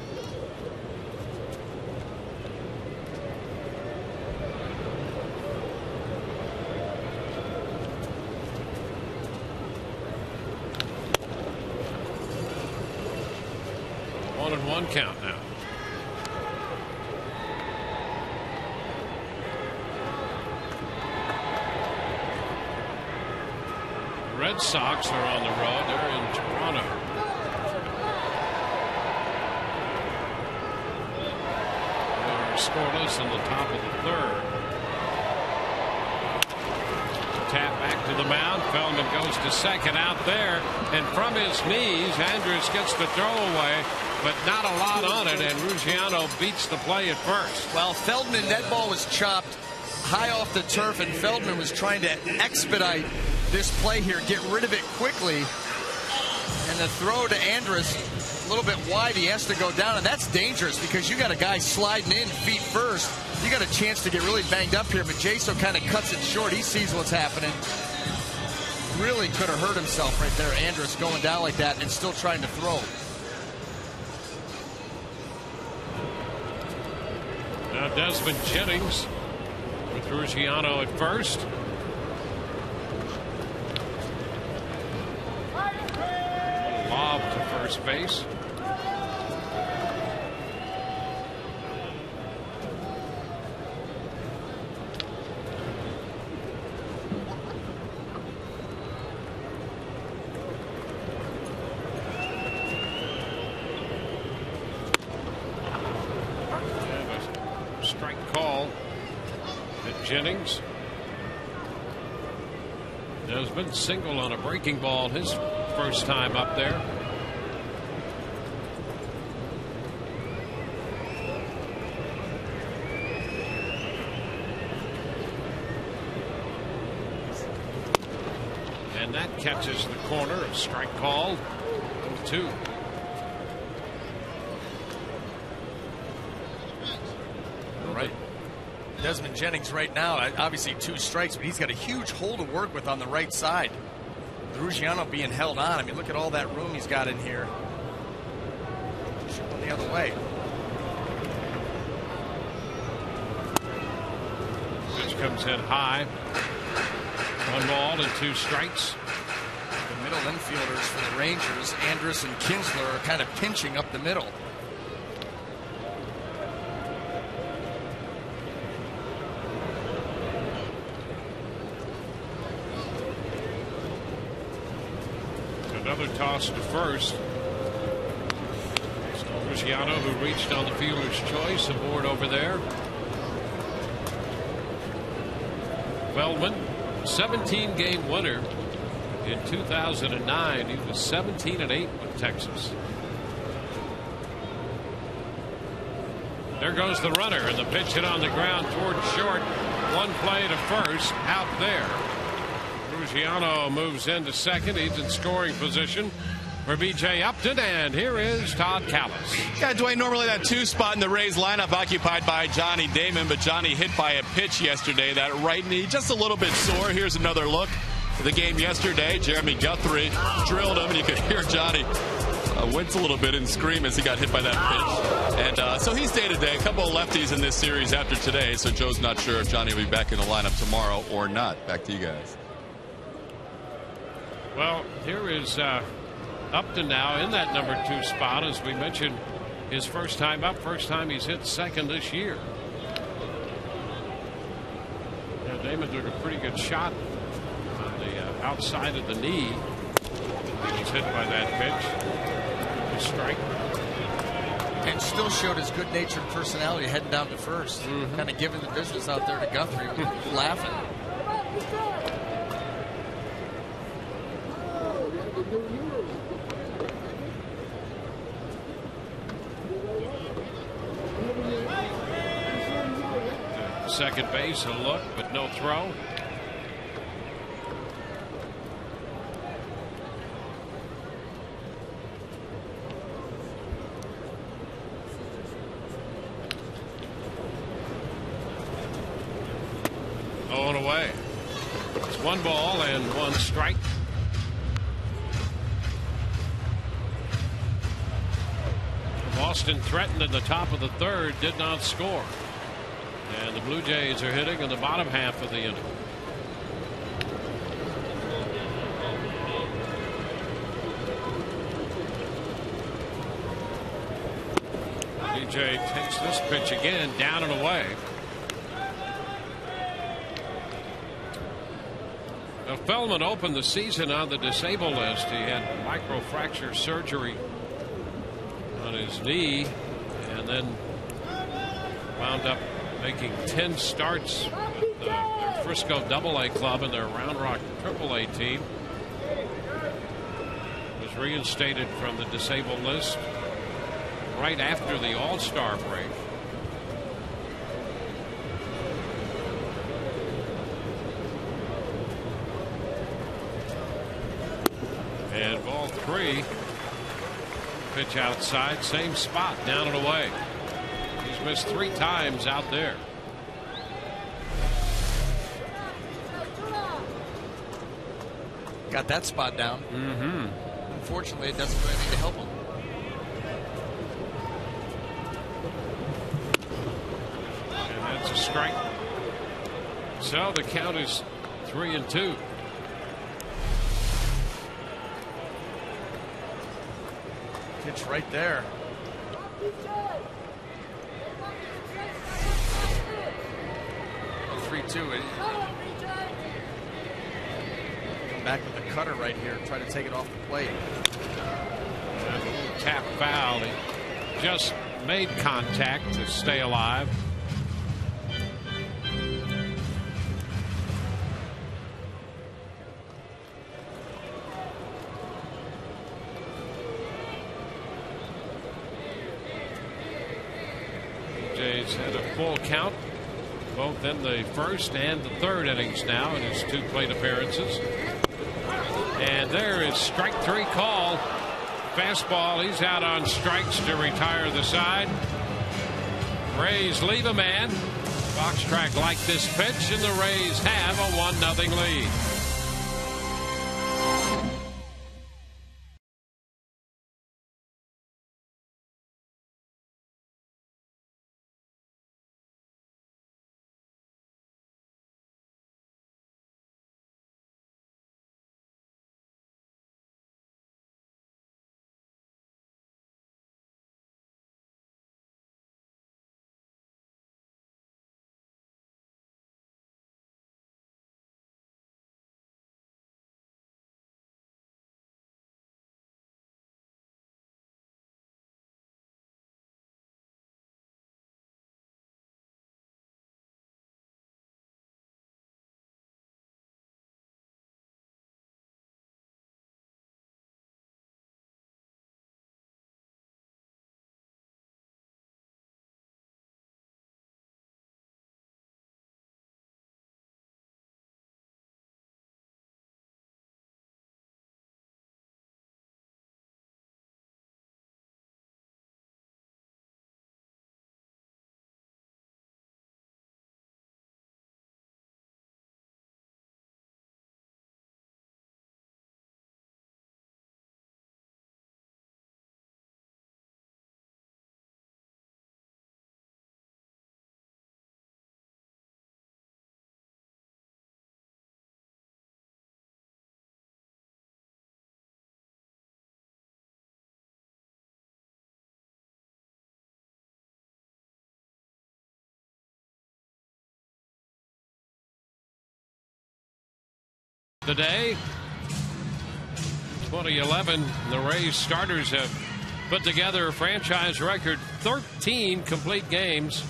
One and one count now. The Red Sox are on the road. They're in Toronto. Scoreless in the top of the third. Tap back to the mound. Feldman goes to second out there, and from his knees Andrus gets the throw away, but not a lot on it, and Ruggiano beats the play at first. Well, Feldman, that ball was chopped high off the turf, and Feldman was trying to expedite this play here, get rid of it quickly, and the throw to Andrus a little bit wide. He has to go down, and that's dangerous because you got a guy sliding in feet first. You got a chance to get really banged up here, but Jaso kind of cuts it short. He sees what's happening. Really could have hurt himself right there. Andrus going down like that and still trying to throw. Now Desmond Jennings with Ruggiano at first. Lob to first base. Strike call at Jennings. Desmond single on a breaking ball his first time up there. And that catches the corner. A strike called. 2. Right. Desmond Jennings right now, obviously 2 strikes, but he's got a huge hole to work with on the right side. Ruggiano being held on. I mean, look at all that room he's got in here. Should go the other way. Pitch comes in high. 1 ball and 2 strikes. The middle infielders for the Rangers, Andrus and Kinsler, are kind of pinching up the middle. Another toss to first. So Luciano, who reached on the fielder's choice, aboard over there. Feldman, 17-game winner in 2009. He was 17-8 with Texas. There goes the runner, and the pitch hit on the ground toward short. One play to first, out there. Luciano moves into second. He's in scoring position for B.J. Upton, and here is Todd Callis. Yeah, Dwayne, normally that 2 spot in the Rays lineup occupied by Johnny Damon, but Johnny hit by a pitch yesterday. That right knee just a little bit sore. Here's another look at the game yesterday. Jeremy Guthrie drilled him, and you could hear Johnny wince a little bit and scream as he got hit by that pitch. And so he's day-to-day. A couple of lefties in this series after today, so Joe's not sure if Johnny will be back in the lineup tomorrow or not. Back to you guys. Well, here is Upton now in that number 2 spot. As we mentioned, his first time up, first time he's hit second this year. Now, Damon took a pretty good shot on the outside of the knee. He was hit by that pitch. A strike. And still showed his good-natured personality heading down to first. Kind of giving the business out there to Guthrie, laughing. Second base, a look, but no throw. Oh, and away. It's 1 ball and 1 strike. Boston threatened in the top of the third, did not score. And the Blue Jays are hitting in the bottom half of the inning. DJ takes this pitch again, down and away. Now, Feldman opened the season on the disabled list. He had microfracture surgery on his knee, and then wound up making 10 starts with their Frisco AA club and their Round Rock AAA team. Was reinstated from the disabled list right after the All-Star break. And ball 3. Pitch outside, same spot, down and away. He's missed 3 times out there. Got that spot down. Unfortunately, it doesn't do anything to help him. And that's a strike. So the count is 3-2. Pitch right there. Oh, 3-2. Come back with the cutter right here. Try to take it off the plate. And a little tap foul. He just made contact to stay alive. Jays had a full count both in the first and the third innings now in his 2 plate appearances. And there is strike 3 call. Fastball. He's out on strikes to retire the side. Rays leave a man. Fox Track like this pitch, and the Rays have a 1-0 lead. the day. 2011, the Rays starters have put together a franchise record 13 complete games.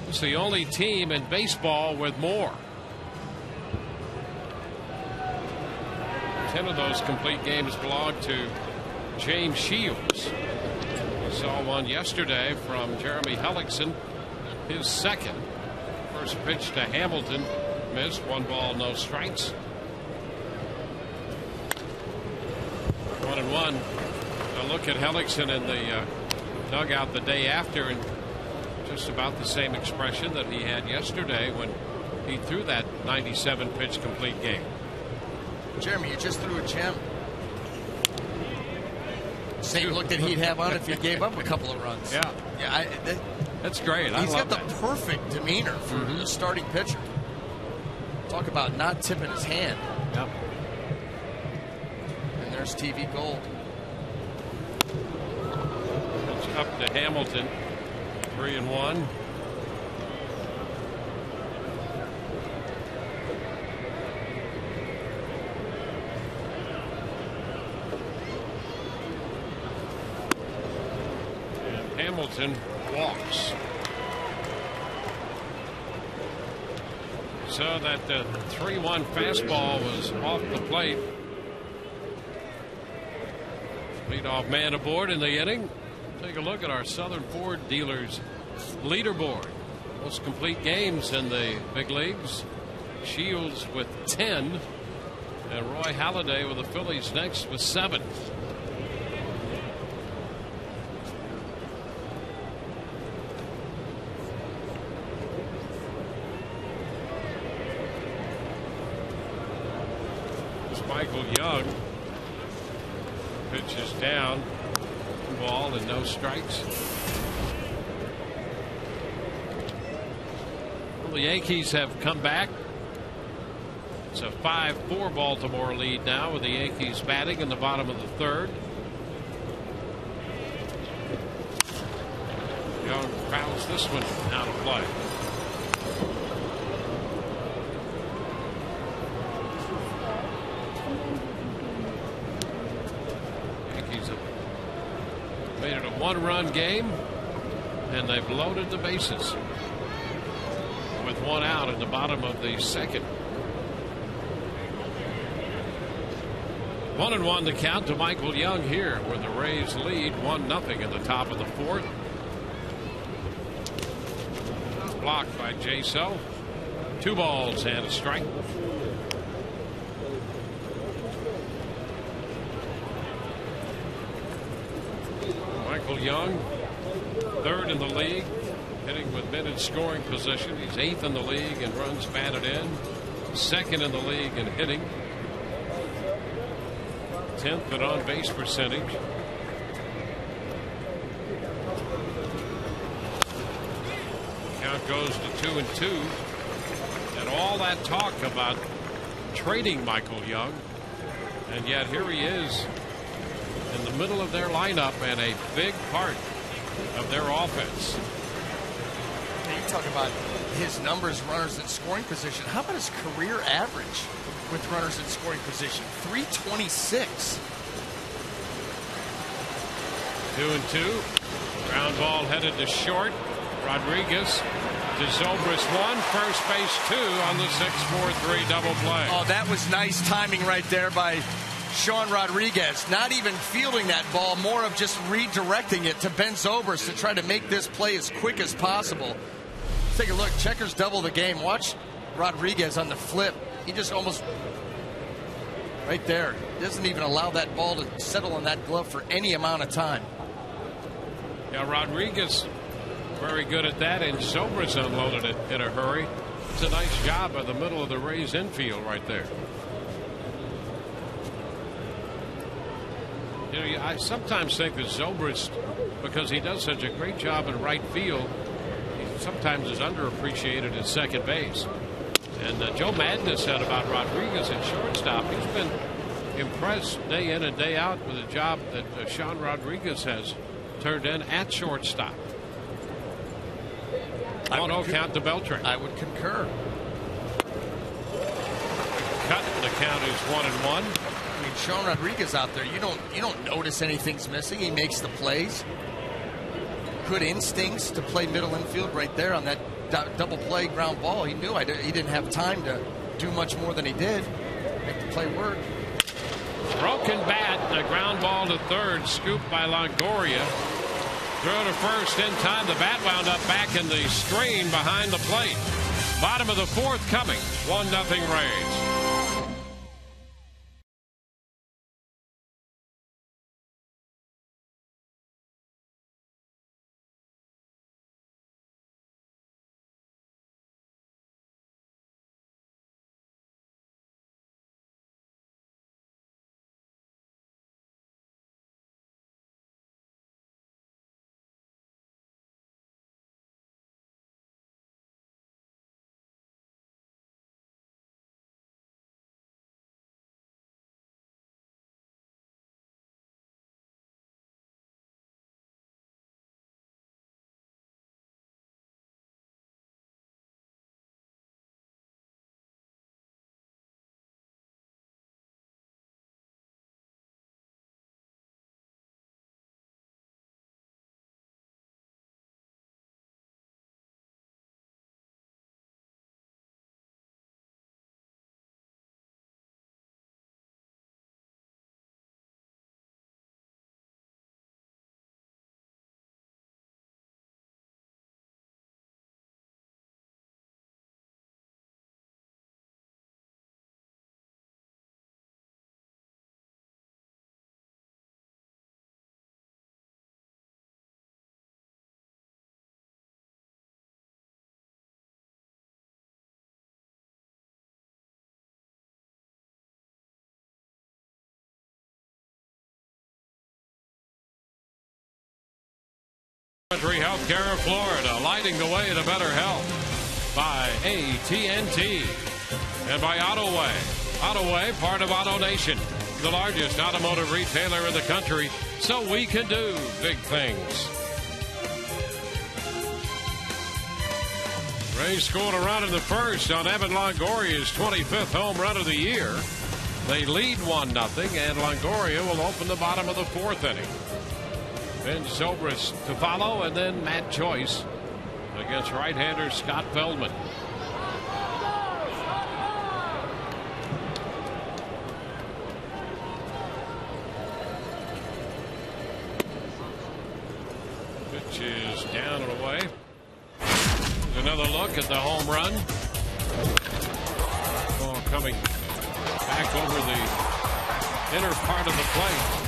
It's the only team in baseball with more. 10 of those complete games belong to James Shields. We saw one yesterday from Jeremy Hellickson, his second. First pitch to Hamilton, missed. 1 ball, no strikes. 1-1. A look at Hellickson in the dugout the day after, and just about the same expression that he had yesterday when he threw that 97 pitch complete game. Jeremy, you just threw a gem. Same look that he'd have on if he gave up a couple of runs. Yeah, that's great. He's got the perfect demeanor for a starting pitcher. Talk about not tipping his hand. Yep. And there's TV gold. It's up to Hamilton. 3-1. And Hamilton walks. So that the 3-1 fastball was off the plate. Leadoff man aboard in the inning. Take a look at our Southern Ford dealers leaderboard. Most complete games in the big leagues. Shields with 10, and Roy Halladay with the Phillies next with 7. It's Michael Young. Pitch is down. 1 ball and no strikes. Well, the Yankees have come back. It's a 5-4 Baltimore lead now with the Yankees batting in the bottom of the 3rd. Young fouls this one out of play. Yankees have made it a 1-run game, and they've loaded the bases with 1 out in the bottom of the 2nd. 1-1 the count to Michael Young here, where the Rays lead 1-0 in the top of the 4th. Blocked by Jaso. 2 balls and a strike. Michael Young, 3rd in the league, hitting with men in scoring position. He's 8th in the league in runs batted in, 2nd in the league in hitting, 10th in on base percentage. Count goes to 2-2, and all that talk about trading Michael Young, and yet here he is in the middle of their lineup and a big part of their offense. You talk about his numbers, runners in scoring position. How about his career average with runners in scoring position? 326. 2-2. Ground ball headed to short. Rodriguez to Zobrist 1, first base 2 on the 6-4-3 double play. Oh, that was nice timing right there by Sean Rodriguez. Not even fielding that ball, more of just redirecting it to Ben Zobrist to try to make this play as quick as possible. Take a look. Checkers double the game. Watch Rodriguez on the flip. He just almost right there doesn't even allow that ball to settle on that glove for any amount of time. Yeah, Rodriguez very good at that, and Zobrist unloaded it in a hurry. It's a nice job by the middle of the Rays infield right there. You know, I sometimes think that Zobrist, because he does such a great job in right field, he sometimes is underappreciated at second base. And Joe Madden said about Rodriguez at shortstop, he's been impressed day in and day out with the job that Sean Rodriguez has turned in at shortstop. 1-0 count to Beltran. I would concur. Cut, the count is 1-1. I mean, Sean Rodriguez out there, you don't notice anything's missing. He makes the plays. Good instincts to play middle infield right there on that double play ground ball. He knew he didn't have time to do much more than he did. Make the play work. Broken bat, a ground ball to third, scooped by Longoria. Throw to first in time. The bat wound up back in the screen behind the plate. Bottom of the fourth coming. 1-0 Rays. Country Healthcare of Florida, lighting the way to better health by AT&T and by Autoway. Autoway, part of Auto Nation, the largest automotive retailer in the country, so we can do big things. Rays scored a run in the first on Evan Longoria's 25th home run of the year. They lead 1-0, and Longoria will open the bottom of the fourth inning. Ben Zobrist to follow, and then Matt Joyce against right-hander Scott Feldman. Pitch is down and away. There's another look at the home run. Ball coming back over the inner part of the plate.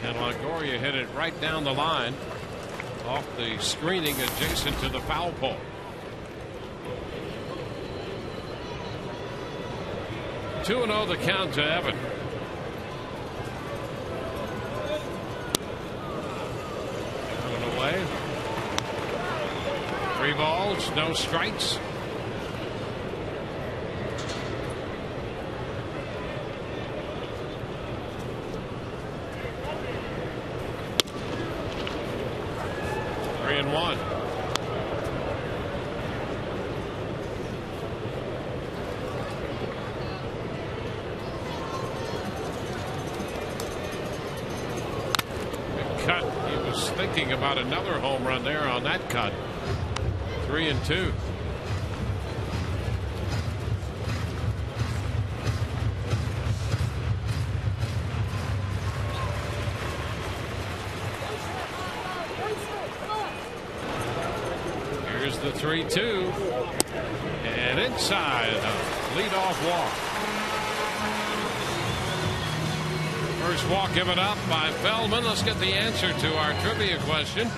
And Longoria hit it right down the line off the screening adjacent to the foul pole. Two 2-0 the count to Evan. Down and away. 3 balls, no strikes. And 1. Good cut. He was thinking about another home run there on that cut. 3-2. Here's the 3-2. And inside, a leadoff walk. First walk given up by Feldman. Let's get the answer to our trivia question.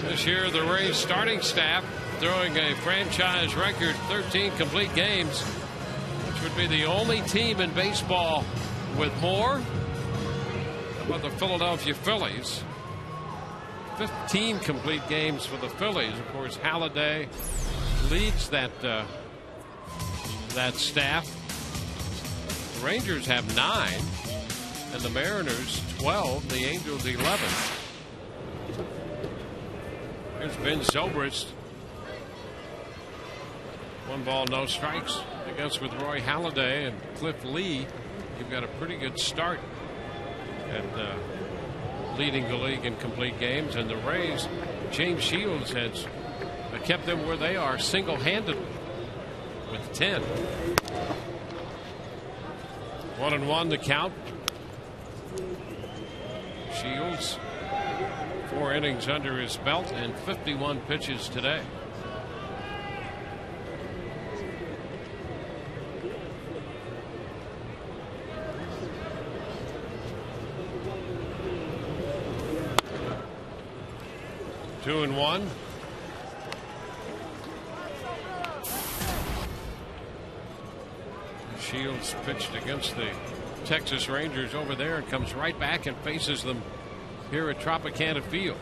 This year, the Rays starting staff throwing a franchise record 13 complete games, which would be the only team in baseball with more. How about the Philadelphia Phillies? 15 complete games for the Phillies. Of course, Halladay leads that staff. The Rangers have 9, and the Mariners 12. The Angels 11. Here's Ben Zobrist. 1 ball, no strikes against with Roy Halladay and Cliff Lee. You've got a pretty good start at leading the league in complete games. And the Rays, James Shields has kept them where they are single-handed with 10. 1-1 the count. Shields, 4 innings under his belt and 51 pitches today. Two and one. Shields pitched against the Texas Rangers over there and comes right back and faces them here at Tropicana Field.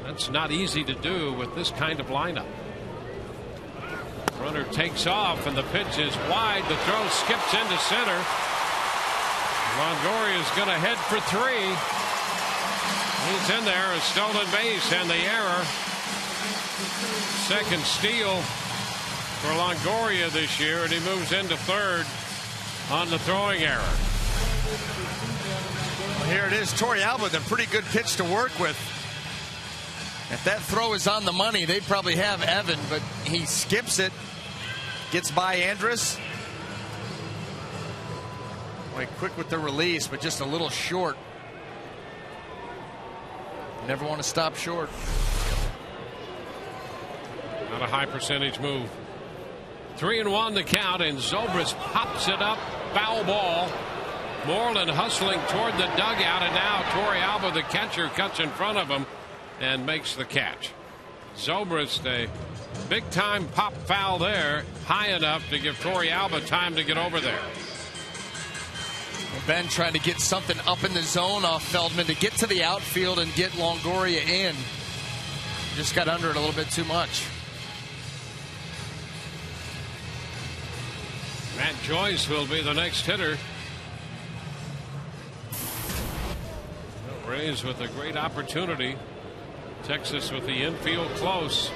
That's not easy to do with this kind of lineup. Runner takes off and the pitch is wide. The throw skips into center. Longoria is going to head for 3. He's in there, a stolen base and the error. Second steal for Longoria this year, and he moves into third on the throwing error. Well, here it is. Torrealba with a pretty good pitch to work with. If that throw is on the money, they'd probably have Evan, but he skips it. Gets by Andrus. Boy, quick with the release, but just a little short. Never want to stop short. Not a high percentage move. 3-1 the count, and Zobrist pops it up. Foul ball. Moreland hustling toward the dugout, and now Torrealba, the catcher, cuts in front of him and makes the catch. Zobrist, a big time pop foul there, high enough to give Torrealba time to get over there. Ben trying to get something up in the zone off Feldman to get to the outfield and get Longoria in. Just got under it a little bit too much. Matt Joyce will be the next hitter. The Rays with a great opportunity. Texas with the infield close.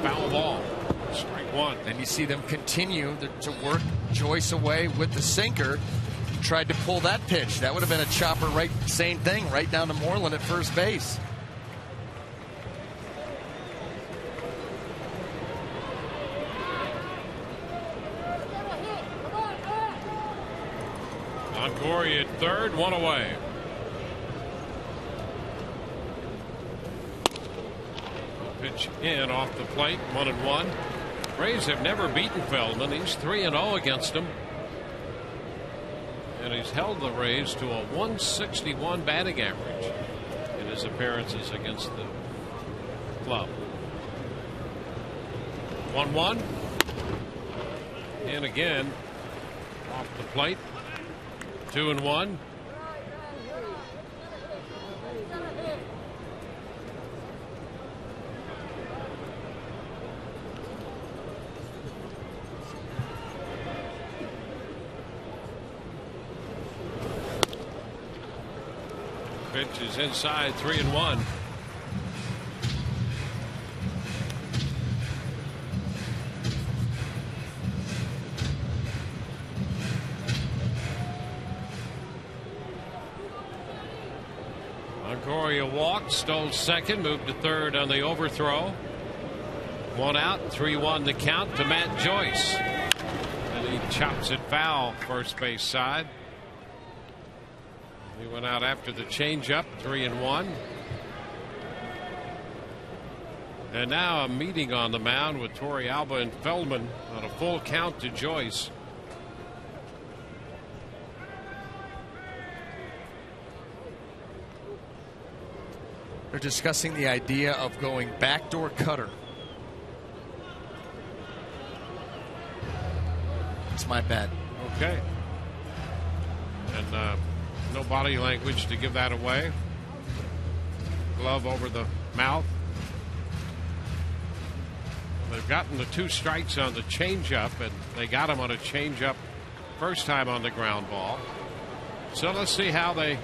Foul ball. Strike one. And you see them continue to work Joyce away with the sinker. Tried to pull that pitch. That would have been a chopper, right? Same thing, right down to Moreland at first base. Longoria at third, 1 away. Pitch in off the plate, 1-1. Rays have never beaten Feldman. He's 3-0 against him. And he's held the Rays to a 161 batting average in his appearances against the club. 1-1. And again, off the plate. 2-1. Pitch is inside, 3-1. Longoria walked, stole second, moved to third on the overthrow. 1 out, 3-1 the count to Matt Joyce. And he chops it foul, first base side. He went out after the changeup, 3-1. And now a meeting on the mound with Torrealba and Feldman on a full count to Joyce. They're discussing the idea of going backdoor cutter. That's my bet. Okay. And no body language to give that away. Glove over the mouth. They They've gotten the 2 strikes on the changeup, and they got him on a changeup first time on the ground ball. So let's see how they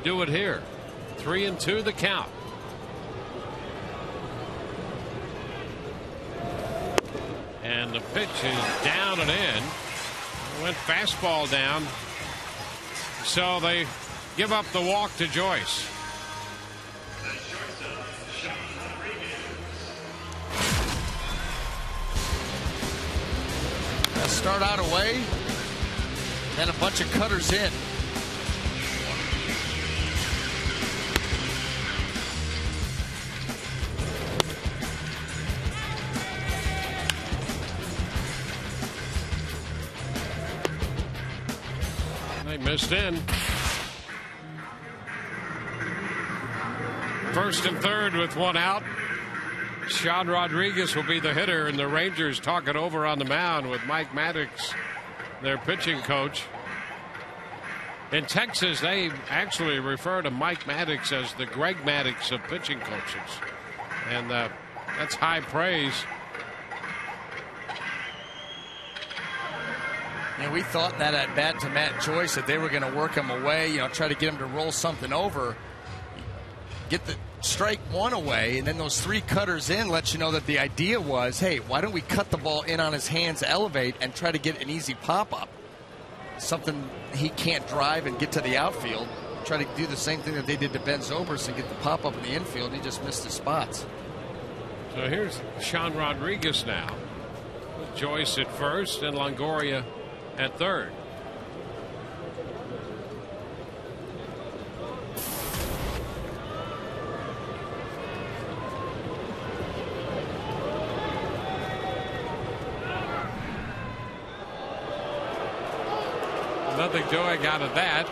do it here. 3-2 the count. And the pitch is down and in. Went fastball down. So they give up the walk to Joyce. Start out away, then a bunch of cutters in. They missed in. First and third with 1 out. Sean Rodriguez will be the hitter, and the Rangers talk it over on the mound with Mike Maddox, their pitching coach. In Texas, they actually refer to Mike Maddox as the Greg Maddox of pitching coaches, and that's high praise. Yeah, we thought that at bat to Matt Joyce that they were going to work him away, try to get him to roll something over, get the strike 1 away, and then those 3 cutters in let you know that the idea was, hey, why don't we cut the ball in on his hands, elevate, and try to get an easy pop-up. Something he can't drive and get to the outfield. Try to do the same thing that they did to Ben Zobrist and get the pop-up in the infield. He just missed his spots. So here's Sean Rodriguez now. Joyce at first and Longoria at third. Nothing doing out of that.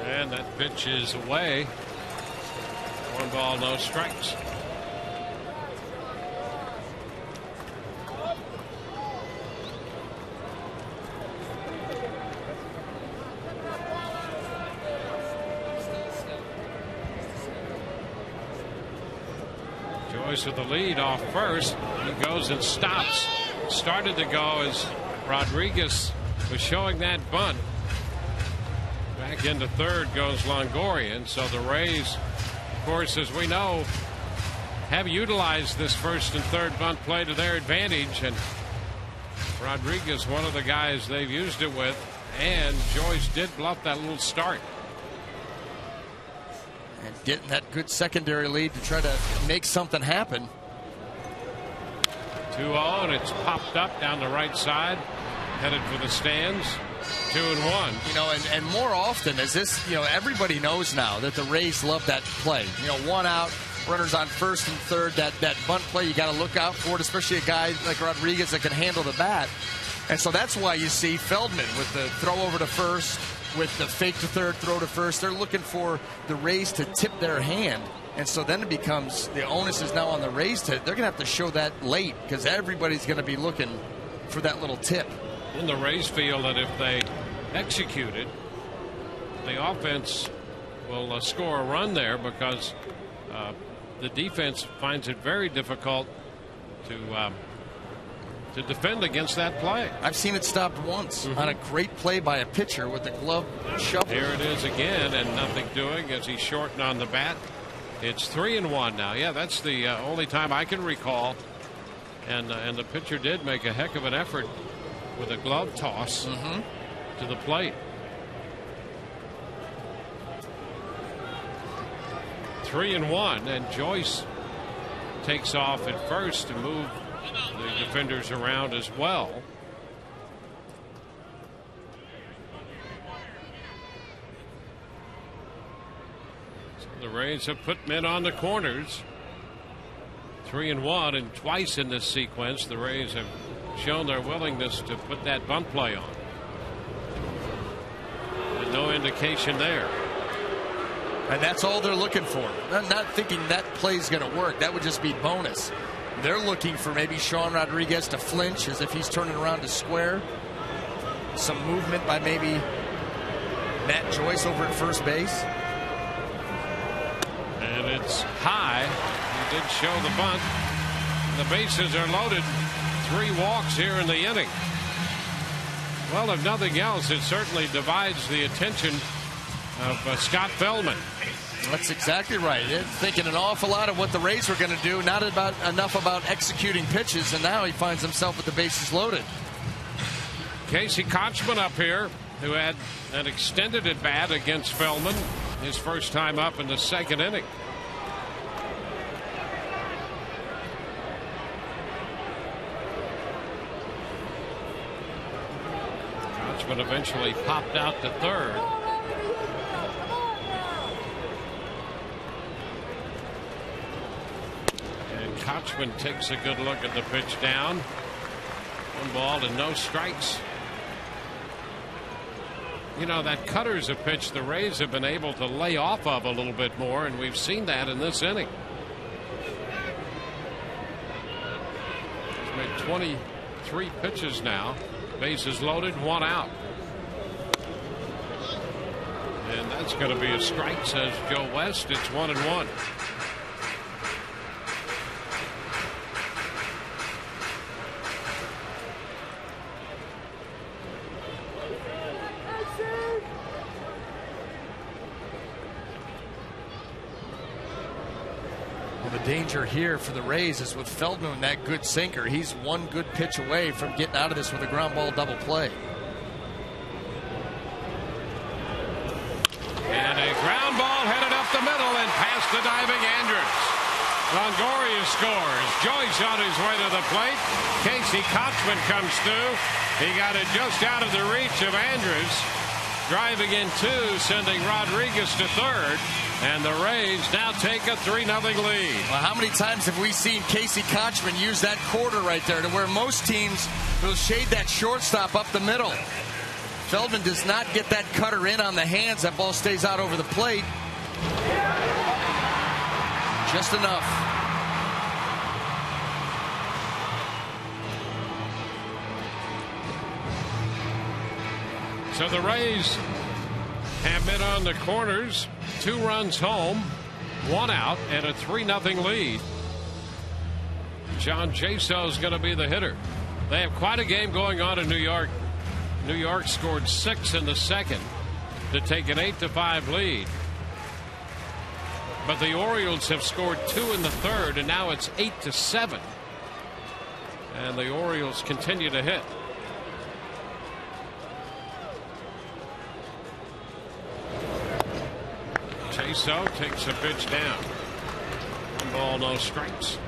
And that pitch is away. 1 ball, no strikes. Joyce with the lead off first. He goes and stops. Started to go as Rodriguez was showing that bunt. Back into third goes Longoria. And so the Rays, of course, as we know, have utilized this first and third bunt play to their advantage. And Rodriguez, one of the guys they've used it with. And Joyce did bluff that little start. And getting that good secondary lead to try to make something happen. 2-0, and it's popped up down the right side, headed for the stands. 2-1. And more often as this, everybody knows now that the Rays love that play. 1 out, runners on first and third. That bunt play, you got to look out for it, especially a guy like Rodriguez that can handle the bat. And so that's why you see Feldman with the throw over to first, with the fake to third, throw to first. They're looking for the Rays to tip their hand. And so then it becomes, the onus is now on the Rays they're going to have to show that late because everybody's going to be looking for that little tip. And the Rays feel that if they execute it, the offense will score a run there because the defense finds it very difficult to defend against that play. I've seen it stopped once on a great play by a pitcher with the glove shuffle. Here it is again, and nothing doing as he's shortened on the bat. It's 3-1 now. Yeah, that's the only time I can recall. And the pitcher did make a heck of an effort with a glove toss to the plate. 3-1, and Joyce takes off at first to move the defenders around as well. So the Rays have put men on the corners. 3-1, and twice in this sequence the Rays have shown their willingness to put that bunt play on. And no indication there. And that's all they're looking for. I'm not thinking that play's going to work. That would just be bonus. They're looking for maybe Sean Rodriguez to flinch as if he's turning around to square. Some movement by maybe Matt Joyce over at first base. And it's high. He did show the bunt. The bases are loaded. 3 walks here in the inning. Well, if nothing else, it certainly divides the attention of Scott Feldman. That's exactly right. Thinking an awful lot of what the Rays were going to do, not enough about executing pitches, and now he finds himself with the bases loaded. Casey Kochman up here, who had an extended at bat against Feldman, his first time up in the 2nd inning. Kochman eventually popped out to 3rd. Kochman takes a good look at the pitch down. 1 ball and no strikes. You know, that cutter's a pitch the Rays have been able to lay off of a little bit more, and we've seen that in this inning. He's made 23 pitches now. Bases loaded, 1 out. And that's going to be a strike, says Joe West. It's 1-1. Danger here for the Rays is with Feldman, that good sinker. He's 1 good pitch away from getting out of this with a ground ball double play. And a ground ball headed up the middle and past the diving Andrews. Longoria scores. Joyce on his way to the plate. Casey Kochman comes through. He got it just out of the reach of Andrews. Driving in 2, sending Rodriguez to 3rd. And the Rays now take a 3-0 lead. Well, how many times have we seen Casey Kochman use that quarter right there to where most teams will shade that shortstop up the middle? Feldman does not get that cutter in on the hands. That ball stays out over the plate. Just enough. So the Rays have been on the corners. 2 runs home, 1 out, and a 3-0 lead. John Jaso is going to be the hitter. They have quite a game going on in New York. New York scored 6 in the 2nd to take an 8-5 lead. But the Orioles have scored 2 in the 3rd, and now it's 8-7. And the Orioles continue to hit. Jaso takes a pitch down. 1 ball, no strikes.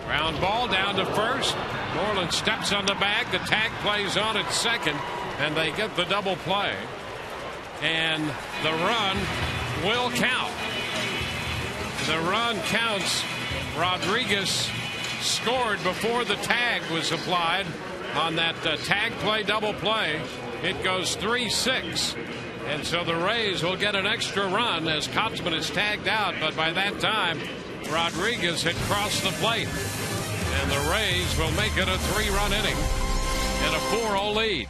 Ground ball down to 1st. Moreland steps on the bag. The tag plays on at 2nd, and they get the double play. And the run will count. The run counts. Rodriguez scored before the tag was applied on that tag play, double play. It goes 3-6. And so the Rays will get an extra run as Kochman is tagged out. But by that time, Rodriguez had crossed the plate. And the Rays will make it a 3-run inning and a 4-0 lead.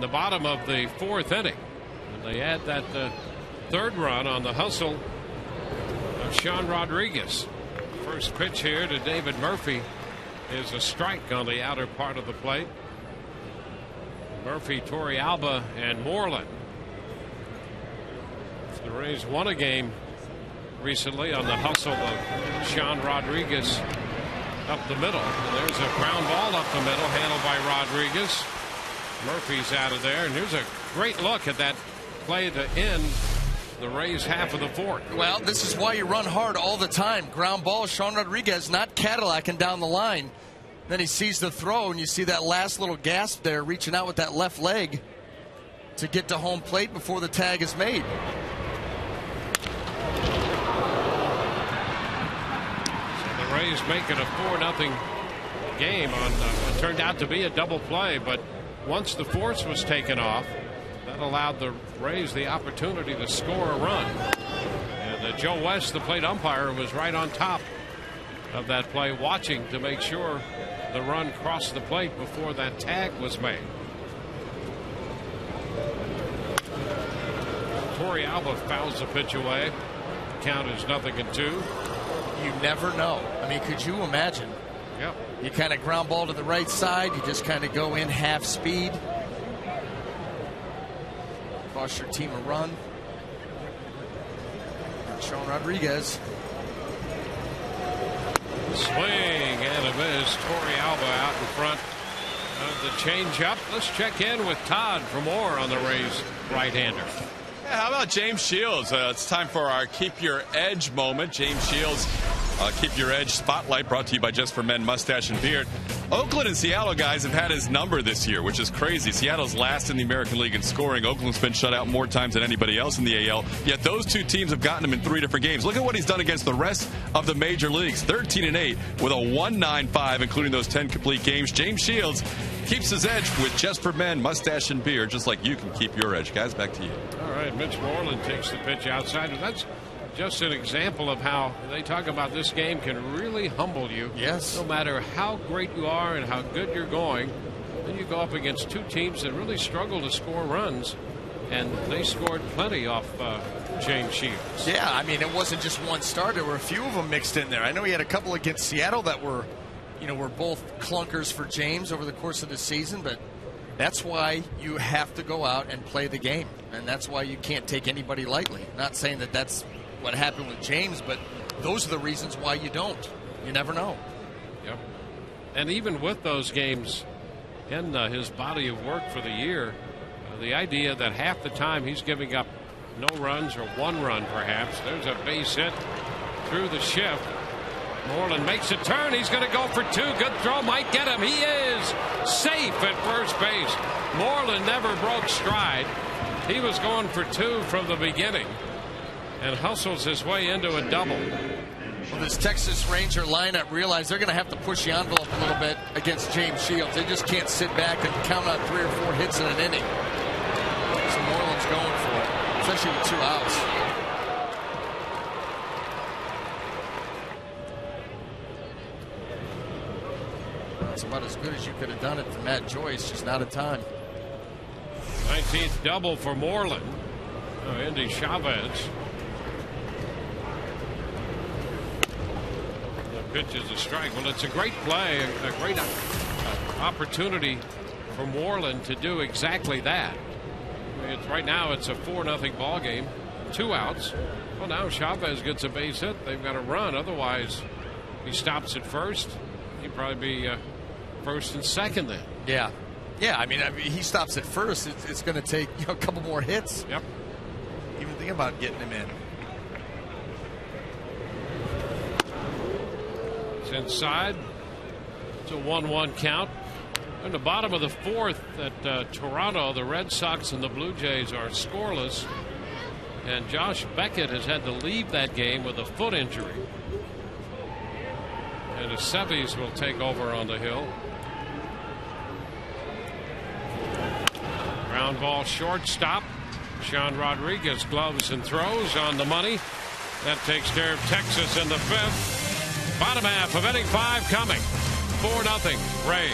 The bottom of the 4th inning. And they add that third run on the hustle of Sean Rodriguez. First pitch here to David Murphy is a strike on the outer part of the plate. Murphy, Torrealba, and Moreland. The Rays won a game recently on the hustle of Sean Rodriguez up the middle. And there's a ground ball up the middle handled by Rodriguez. Murphy's out of there, and here's a great look at that play to end the Rays half of the 4th. Well, this is why you run hard all the time. Ground ball, Sean Rodriguez not Cadillacing down the line. Then he sees the throw, and you see that last little gasp there, reaching out with that left leg to get to home plate before the tag is made. So the Rays make it a 4-0 game on what turned out to be a double play, but once the force was taken off, that allowed the Rays the opportunity to score a run. And Joe West, the plate umpire, was right on top of that play, watching to make sure the run crossed the plate before that tag was made. Torrealba fouls the pitch away. Count is 0-2. You never know. I mean, could you imagine? Yep. You kind of ground ball to the right side. You just kind of go in half speed. Cost your team a run. Sean Rodriguez. Swing and a miss. Torrealba out in front of the changeup. Let's check in with Todd for more on the Rays right-hander. Yeah, how about James Shields? It's time for our Keep Your Edge moment. James Shields, Keep Your Edge Spotlight, brought to you by Just for Men Mustache and Beard. Oakland and Seattle guys have had his number this year, which is crazy. Seattle's last in the American League in scoring. Oakland's been shut out more times than anybody else in the AL, yet those two teams have gotten him in 3 different games. Look at what he's done against the rest of the major leagues. 13-8 with a 1.95, including those 10 complete games. James Shields keeps his edge with Just for Men Mustache and Beard, just like you can keep your edge. Guys, back to you. All right, Mitch Moreland takes the pitch outside. That's just an example of how they talk about this game can really humble you. Yes. No matter how great you are and how good you're going, then you go up against two teams that really struggle to score runs, and they scored plenty off James Shields. Yeah, I mean, it wasn't just one start. There were a few of them mixed in there. I know he had a couple against Seattle that were both clunkers for James over the course of the season, but that's why you have to go out and play the game, and that's why you can't take anybody lightly. Not saying that that's what happened with James, but those are the reasons why you don't. You never know. Yep. And even with those games in his body of work for the year, the idea that half the time he's giving up no runs or 1 run perhaps. There's a base hit through the shift. Moreland makes a turn. He's going to go for 2. Good throw. Might get him. He is safe at first base. Moreland never broke stride. He was going for 2 from the beginning and hustles his way into a double. Well, this Texas Ranger lineup realized they're going to have to push the envelope a little bit against James Shields. They just can't sit back and count on 3 or 4 hits in an inning. So Moreland's going for it, especially with 2 outs. It's about as good as you could have done it for Matt Joyce, just not a time. 19th double for Moreland. Andy Chavez. Pitch is a strike. Well, it's a great play, a great opportunity for Moreland to do exactly that. Right now it's a 4-0 ball game, 2 outs. Well, now Chavez gets a base hit. They've got a run. Otherwise, he stops at first. He'd probably be first and second then. Yeah. I mean, he stops at first. It's going to take a couple more hits. Yep. Even think about getting him in. Inside. It's a 1-1 count. In the bottom of the 4th at Toronto, the Red Sox and the Blue Jays are scoreless, and Josh Beckett has had to leave that game with a foot injury, and the Sevies will take over on the hill. Ground ball shortstop. Sean Rodriguez gloves and throws on the money. That takes care of Texas in the 5th. Bottom half of inning 5 coming. 4-0 Rays.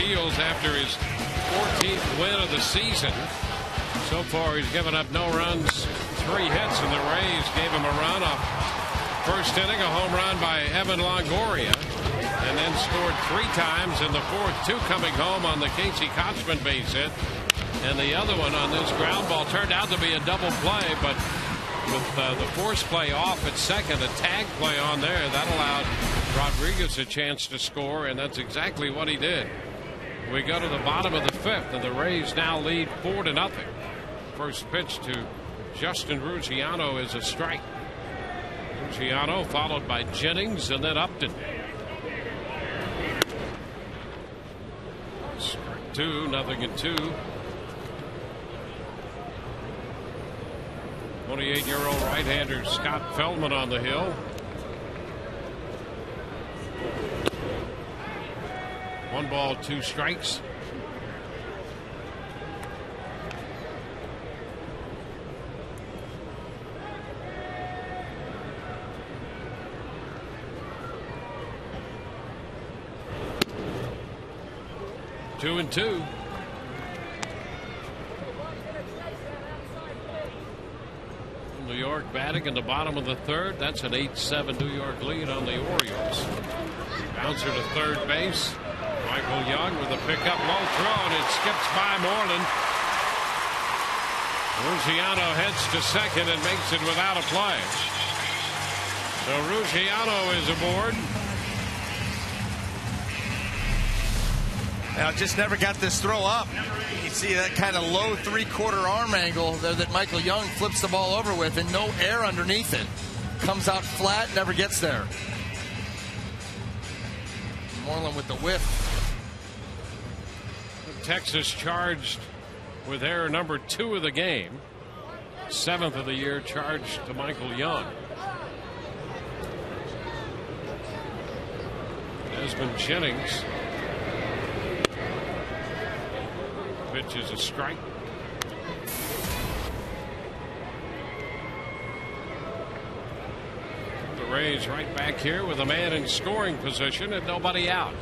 heels after his 14th win of the season. So far, he's given up no runs, 3 hits, and the Rays gave him a run off first inning, a home run by Evan Longoria, and then scored 3 times in the 4th, 2 coming home on the Casey Kochman base hit, and the other one on this ground ball turned out to be a double play, but with the force play off at second, a tag play on there, that allowed Rodriguez a chance to score, and that's exactly what he did. We go to the bottom of the 5th, and the Rays now lead 4-0. First pitch to Justin Ruggiano is a strike. Ruggiano followed by Jennings and then Upton. Strike 2, 0-2. 28-year-old right-hander Scott Feldman on the hill. One ball, 2 strikes. Two and 2. New York batting in the bottom of the 3rd. That's an 8-7 New York lead on the Orioles. Bouncer to third base. Michael Young with a pickup, low throw, and it skips by Moreland. Ruggiano heads to second and makes it without a play. So Ruggiano is aboard. Now, just never got this throw up. You see that kind of low 3/4 arm angle there that Michael Young flips the ball over with, and no air underneath it. Comes out flat, never gets there. Moreland with the whiff. Texas charged with error number 2 of the game. 7th of the year charged to Michael Young. Desmond Jennings. Pitch is a strike. The Rays right back here with a man in scoring position and nobody out.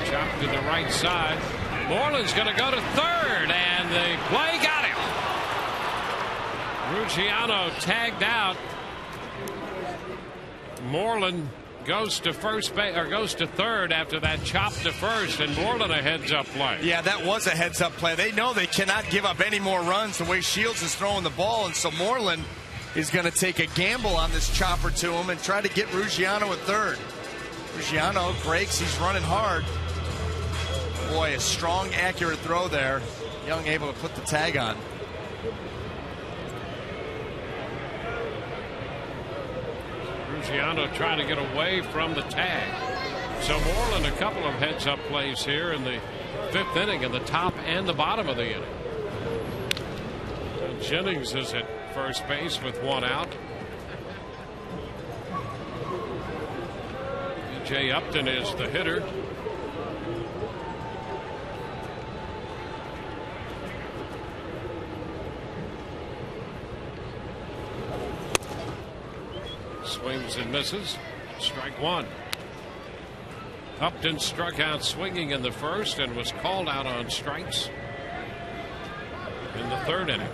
Chopped to the right side. Moreland's going to go to third, and the play got him. Ruggiano tagged out. Moreland goes to first base, or goes to third after that chop to first, and Moreland a heads-up play. Yeah, that was a heads-up play. They know they cannot give up any more runs the way Shields is throwing the ball, and so Moreland is going to take a gamble on this chopper to him and try to get Ruggiano at third. Ruggiano breaks. He's running hard. Boy, a strong, accurate throw there. Young able to put the tag on. Ruggiano trying to get away from the tag. So Moreland a couple of heads-up plays here in the 5th inning, in the top and the bottom of the inning. And Jennings is at first base with 1 out. E.J. Upton is the hitter. Swings and misses. Strike 1. Upton struck out swinging in the 1st and was called out on strikes in the 3rd inning.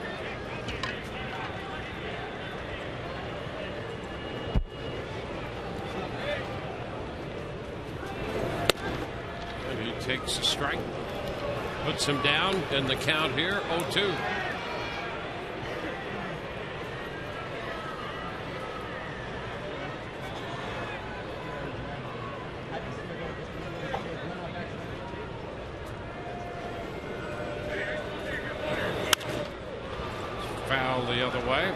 And he takes a strike, puts him down, and the count here 0-2. Foul the other way.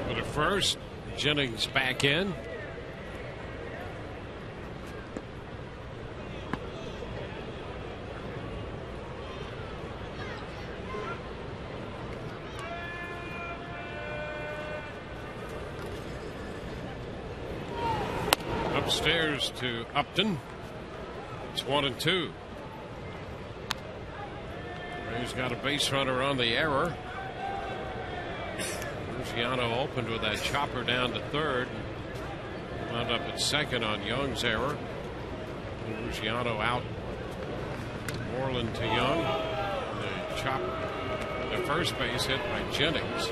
But at first, Jennings back in. Upstairs to Upton. It's 1-2. He's got a base runner on the error. Luciano opened with that chopper down to third. Wound up at second on Young's error. Luciano out. Moreland to Young. The chop to first base hit by Jennings.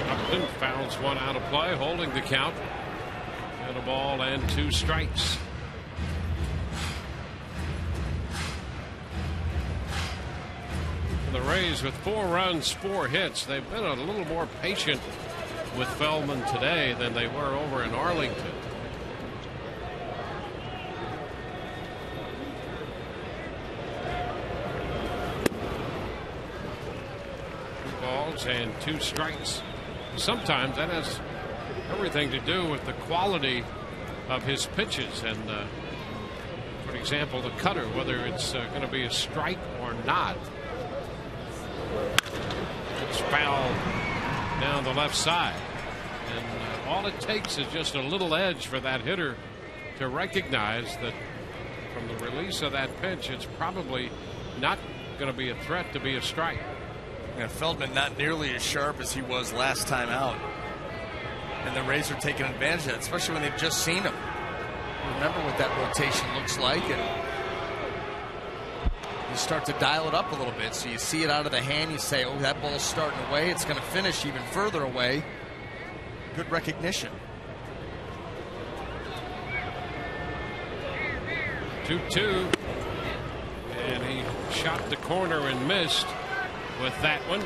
Upton fouls one out of play, holding the count. And a ball and 2 strikes. The Rays with 4 runs, 4 hits. They've been a little more patient with Feldman today than they were over in Arlington. 2 balls and 2 strikes. Sometimes that has everything to do with the quality of his pitches and, for example, the cutter, whether it's going to be a strike or not. It's foul down the left side, and all it takes is just a little edge for that hitter to recognize that from the release of that pitch, it's probably not going to be a threat to be a strike. Yeah, Feldman not nearly as sharp as he was last time out, and the Rays are taking advantage of that, especially when they've just seen him. Remember what that rotation looks like, and you start to dial it up a little bit. So you see it out of the hand, you say, oh, that ball's starting away, it's going to finish even further away. Good recognition. 2-2, and he shot the corner and missed with that one.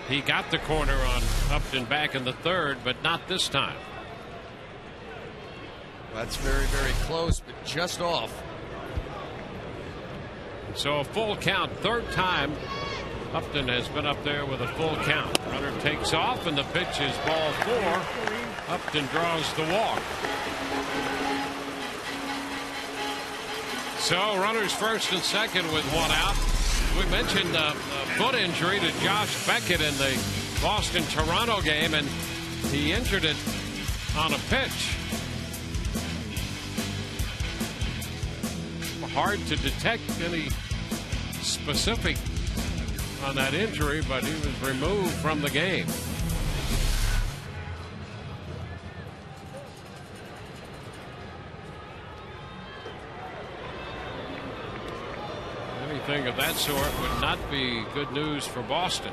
He got the corner on Upton back in the third, but not this time. That's very, very close, but just off. So a full count, third time Upton has been up there with a full count. Runner takes off, and the pitch is ball 4. Upton draws the walk. So runners first and second with 1 out. We mentioned a foot injury to Josh Beckett in the Boston-Toronto game, and he injured it on a pitch. Hard to detect any specific on that injury, but he was removed from the game. Anything of that sort would not be good news for Boston.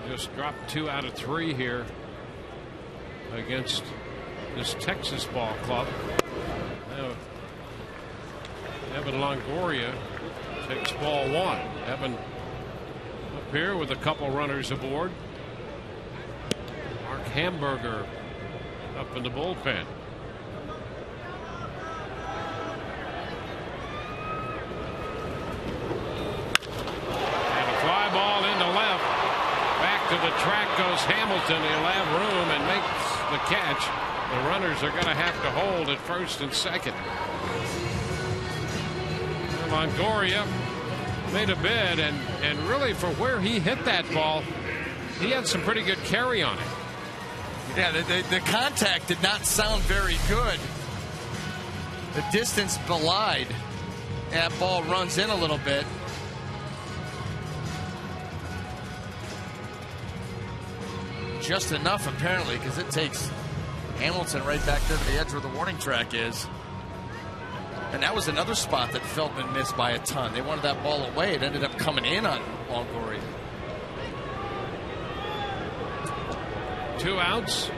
They just dropped 2 out of 3 here against this Texas ball club. Now, Evan Longoria takes ball 1. Evan up here with a couple runners aboard. Mark Hamburger up in the bullpen. And a fly ball into left. Back to the track goes Hamilton. He'll have room and makes the catch. The runners are going to have to hold at first and second. Longoria made a bid, and really for where he hit that ball, he had some pretty good carry on it. Yeah, the contact did not sound very good. The distance belied. That ball runs in a little bit. Just enough, apparently, because it takes Hamilton right back there to the edge where the warning track is. And that was another spot that Feldman missed by a ton. They wanted that ball away. It ended up coming in on Longoria. 2 outs.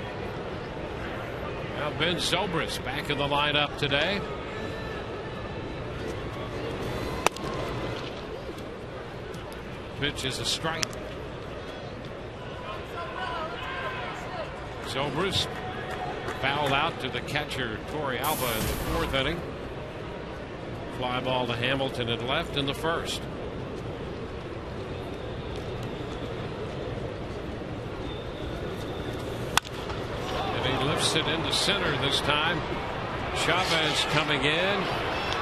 Now Ben Zobrist back in the lineup today. Pitch is a strike. Zobrist fouled out to the catcher Torey Alba in the 4th inning. Fly ball to Hamilton at left in the 1st. And he lifts it into center this time. Chavez coming in,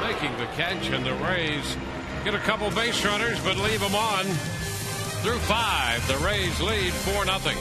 making the catch, and the Rays get a couple base runners, but leave them on. Through 5, the Rays lead 4-0.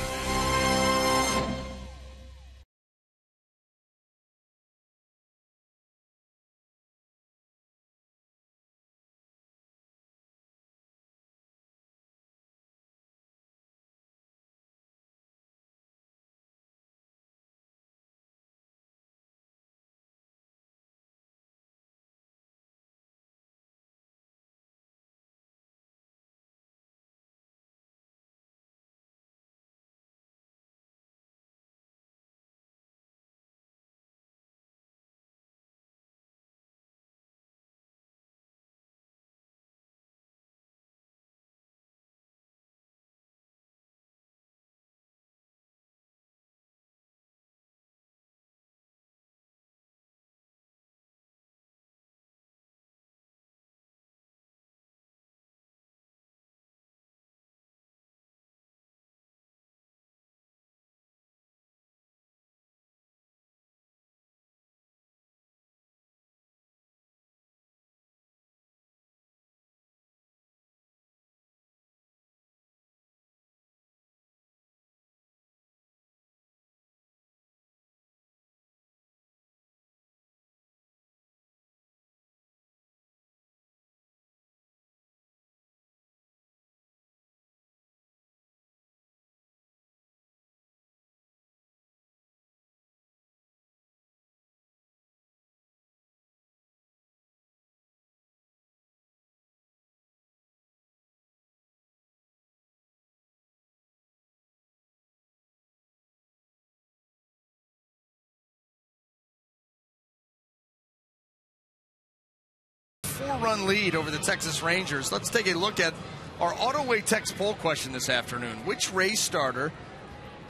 Four-run lead over the Texas Rangers. Let's take a look at our Autoway text poll question this afternoon. Which Rays starter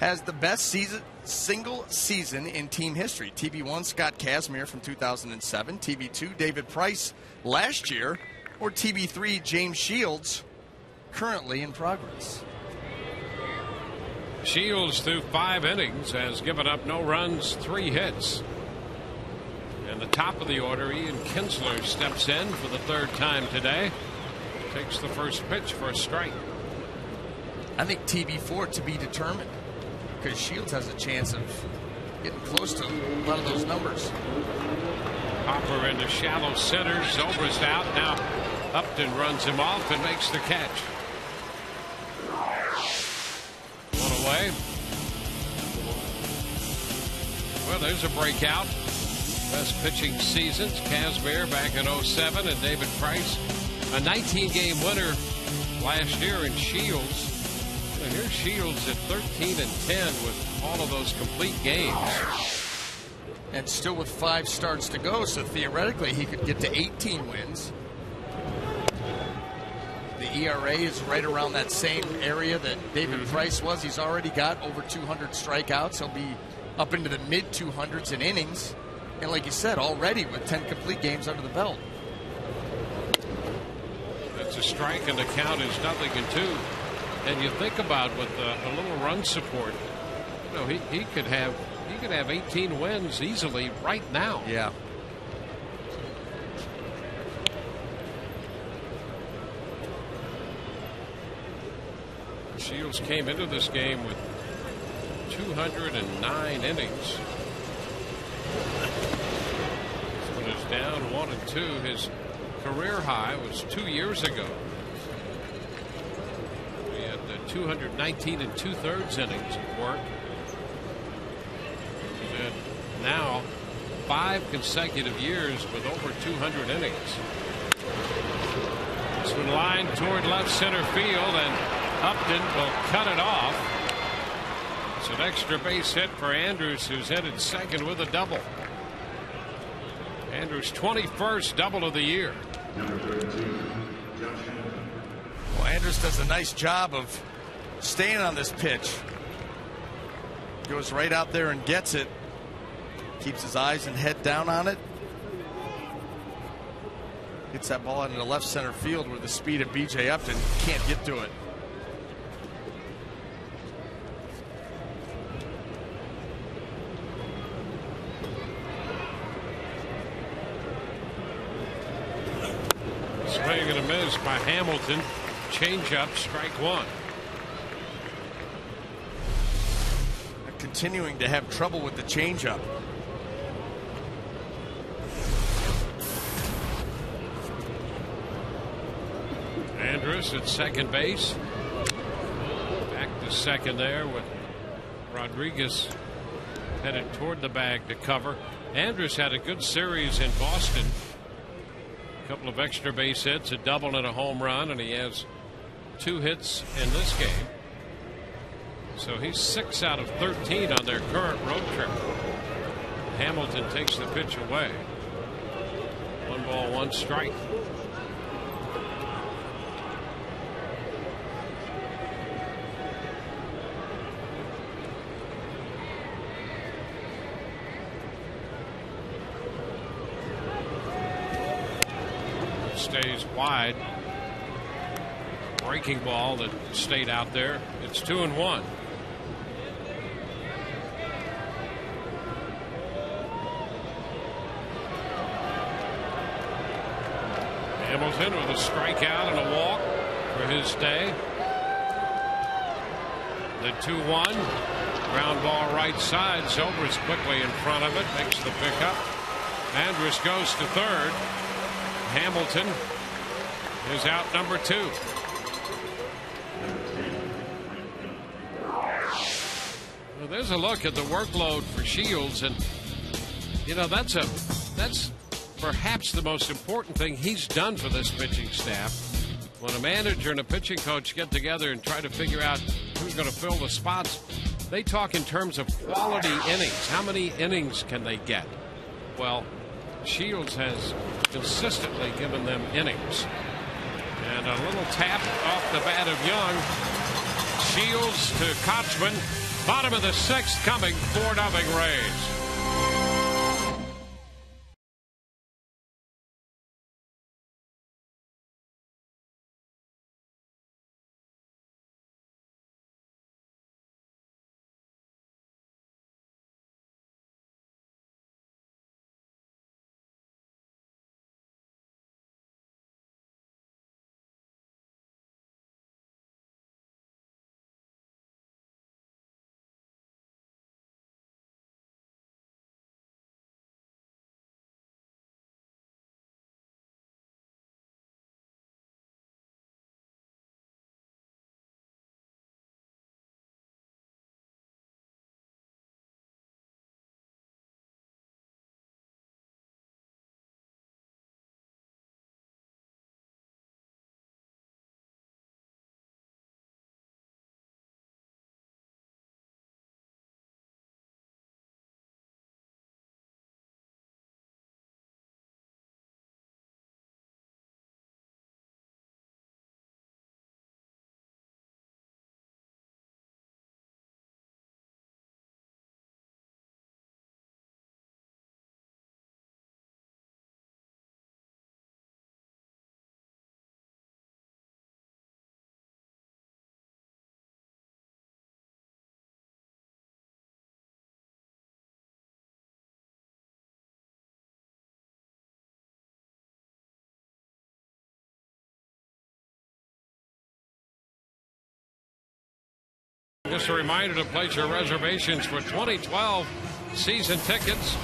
has the best single season in team history? TB1, Scott Kazmir from 2007. TB2, David Price last year. Or TB3, James Shields, currently in progress. Shields through 5 innings has given up no runs, 3 hits. And the top of the order, Ian Kinsler steps in for the 3rd time today. Takes the first pitch for a strike. I think TB4 to be determined, because Shields has a chance of getting close to a lot of those numbers. Hopper into shallow center. Zobrist out. Now Upton runs him off and makes the catch. 1 away. Well, there's a breakout. Best pitching seasons. Kazmir back in 07 and David Price a 19-game winner last year. And Shields, here's Shields at 13-10 with all of those complete games. And still with 5 starts to go, so theoretically he could get to 18 wins. The ERA is right around that same area that David Price was. He's already got over 200 strikeouts. He'll be up into the mid-200s in innings. And like you said, already with 10 complete games under the belt. That's a strike, and the count is 0-2. And you think about with a little run support, you know, he could have 18 wins easily right now. Yeah. Shields came into this game with 209 innings. This one is down 1-2. His career high was 2 years ago. He had 219 2/3 innings of work. And now 5 consecutive years with over 200 innings. This one lined toward left center field, and Upton will cut it off. It's an extra base hit for Andrews, who's headed second with a double. Andrews' 21st double of the year. Well, Andrews does a nice job of staying on this pitch. Goes right out there and gets it. Keeps his eyes and head down on it. Gets that ball into the left center field where the speed of B.J. Upton can't get to it. swing and a miss by Hamilton. Changeup, strike one. Continuing to have trouble with the changeup. Andrus at second base. Back to second there with Rodriguez headed toward the bag to cover. Andrus had a good series in Boston. A couple of extra base hits, a double and a home run, and he has 2 hits in this game. So he's 6 out of 13 on their current road trip. Hamilton takes the pitch away. 1 ball, 1 strike. Stays wide. Breaking ball that stayed out there. It's 2-1. Hamilton with a strikeout and a walk for his day. The 2-1. Ground ball right side. Zobrist quickly in front of it. Makes the pickup. Andrus goes to third. Hamilton is out number 2. Well, there's a look at the workload for Shields, and you know that's perhaps the most important thing he's done for this pitching staff. When a manager and a pitching coach get together and try to figure out who's going to fill the spots, they talk in terms of quality innings. How many innings can they get? Well, Shields has consistently given them innings. And a little tap off the bat of Young. Shields to Kochman. Bottom of the 6th coming. 4-0 Rays. Just a reminder to place your reservations for 2012 season tickets.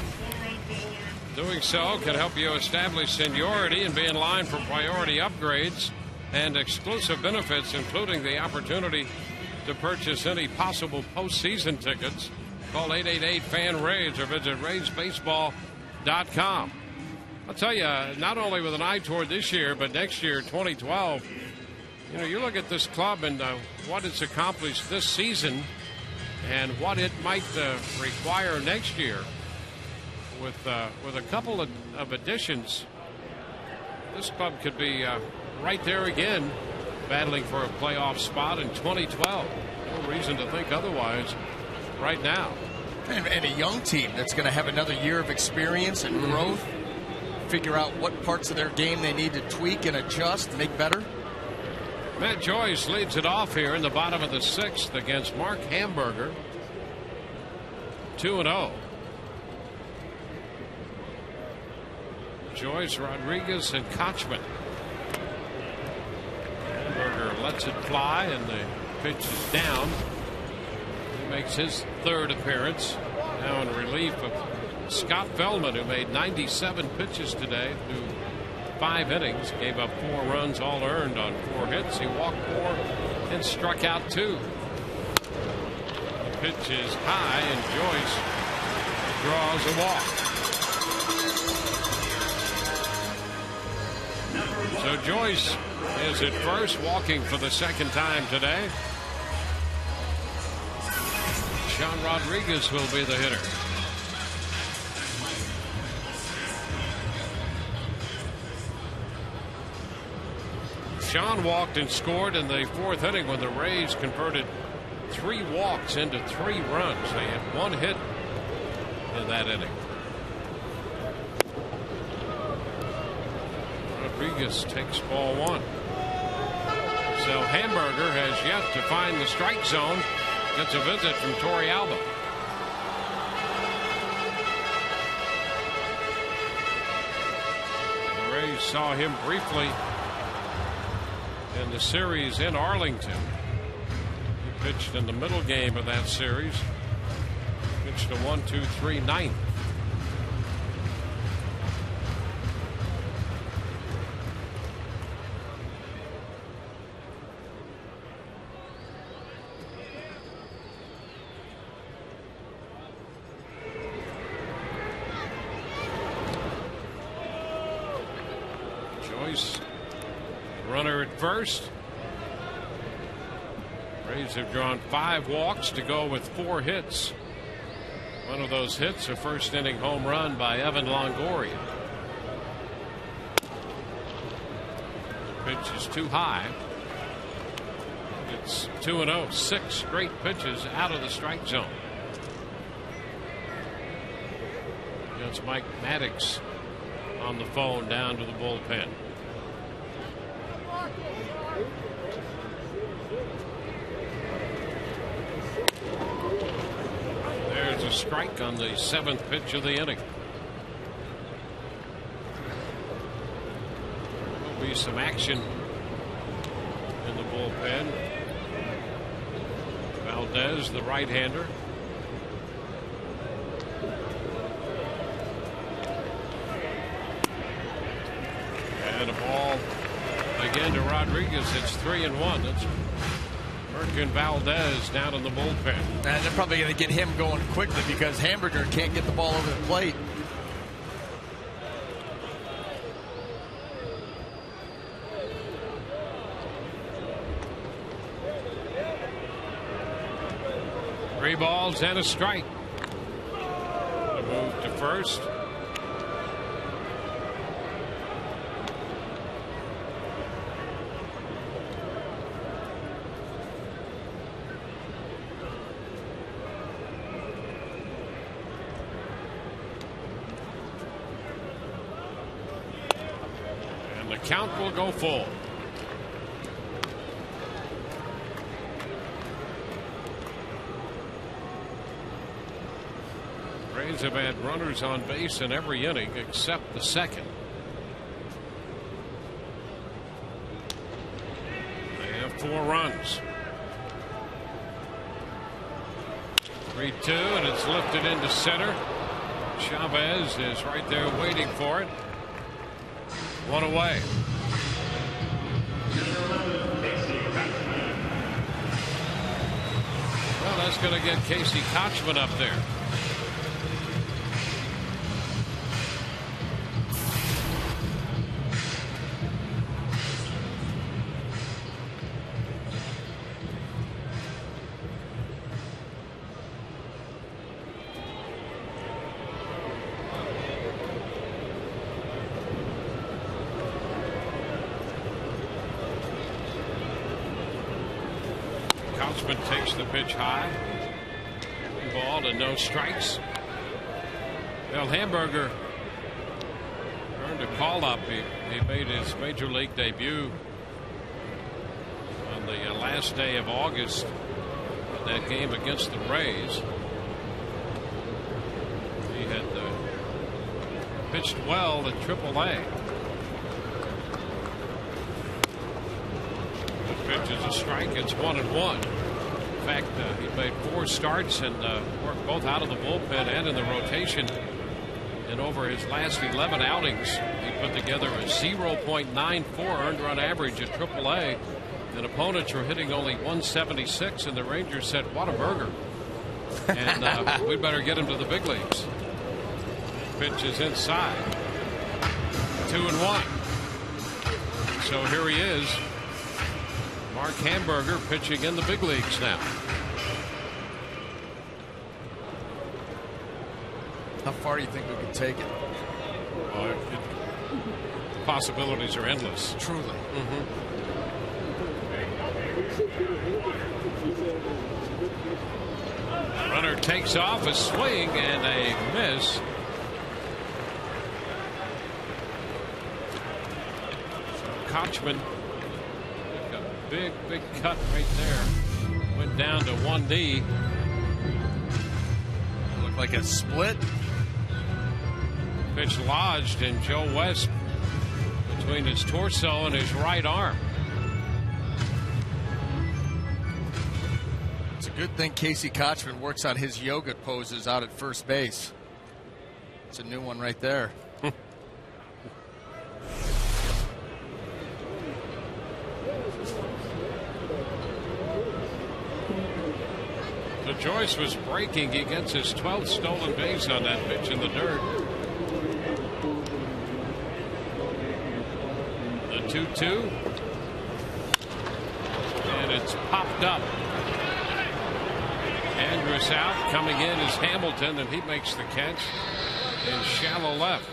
Doing so can help you establish seniority and be in line for priority upgrades and exclusive benefits, including the opportunity to purchase any possible postseason tickets. Call 888-FAN-RAYS or visit RaysBaseball.com. I'll tell you, not only with an eye toward this year, but next year, 2012, you know, you look at this club and what it's accomplished this season and what it might require next year with a couple of additions. This club could be right there again, battling for a playoff spot in 2012. No reason to think otherwise right now. And a young team that's going to have another year of experience and growth, figure out what parts of their game they need to tweak and adjust, make better. Matt Joyce leads it off here in the bottom of the 6th against Mark Hamburger. 2-0. Joyce, Rodriguez, and Kochman. lets it fly, and the pitch is down. He makes his third appearance now in relief of Scott Feldman, who made 97 pitches today through 5 innings, gave up 4 runs, all earned on 4 hits. He walked 4 and struck out 2. The pitch is high, and Joyce draws a walk. So Joyce is at first, walking for the second time today. Sean Rodriguez will be the hitter. Sean walked and scored in the 4th inning when the Rays converted 3 walks into 3 runs. They had 1 hit in that inning. Rodriguez takes ball 1. So Hamburger has yet to find the strike zone. Gets a visit from Torey Alba. The Rays saw him briefly in the series in Arlington. He pitched in the middle game of that series. Pitched a 1-2-3 ninth. Joyce, runner at first. Rays have drawn 5 walks to go with 4 hits. One of those hits, a first inning home run by Evan Longoria. The pitch is too high. It's 2-0, 6 straight pitches out of the strike zone. That's Mike Maddox on the phone down to the bullpen. There's a strike on the 7th pitch of the inning. There'll be some action in the bullpen. Valdez, the right-hander. And a ball again to Rodriguez. It's 3-1. That's Merkin Valdez down in the bullpen. And they're probably going to get him going quickly because Hamburger can't get the ball over the plate. Three balls and a strike. A move to first. And the count will go full. Rays have had runners on base in every inning except the second. They have 4 runs. 3-2, and it's lifted into center. Chavez is right there waiting for it. 1 away. Well, that's going to get Casey Kochman up there. Takes the pitch high. 1 ball and no strikes. Well, Hamburger earned a call up. He made his major league debut on the last day of August in that game against the Rays. He had pitched well at AAA. The Pitch is a strike. It's 1-1. In fact, he made 4 starts and worked both out of the bullpen and in the rotation. And over his last 11 outings, he put together a 0.94 earned run average at AAA. And opponents were hitting only 176, and the Rangers said, "What a burger!" And we better get him to the big leagues. Pitch is inside. 2-1. So here he is, Mark Hamburger, pitching in the big leagues now. How far do you think we could take it? The possibilities are endless. Truly. Runner takes off, a swing and a miss. Kochman, a big cut right there. Went down to one knee. Looked like a split. Pitch lodged in Joe West between his torso and his right arm. It's a good thing Casey Kochman works on his yoga poses out at first base. It's a new one right there. So Joyce was breaking. He gets his 12th stolen base on that pitch in the dirt. The 2-2. And it's popped up. Andrus out. Coming in is Hamilton, and he makes the catch in shallow left.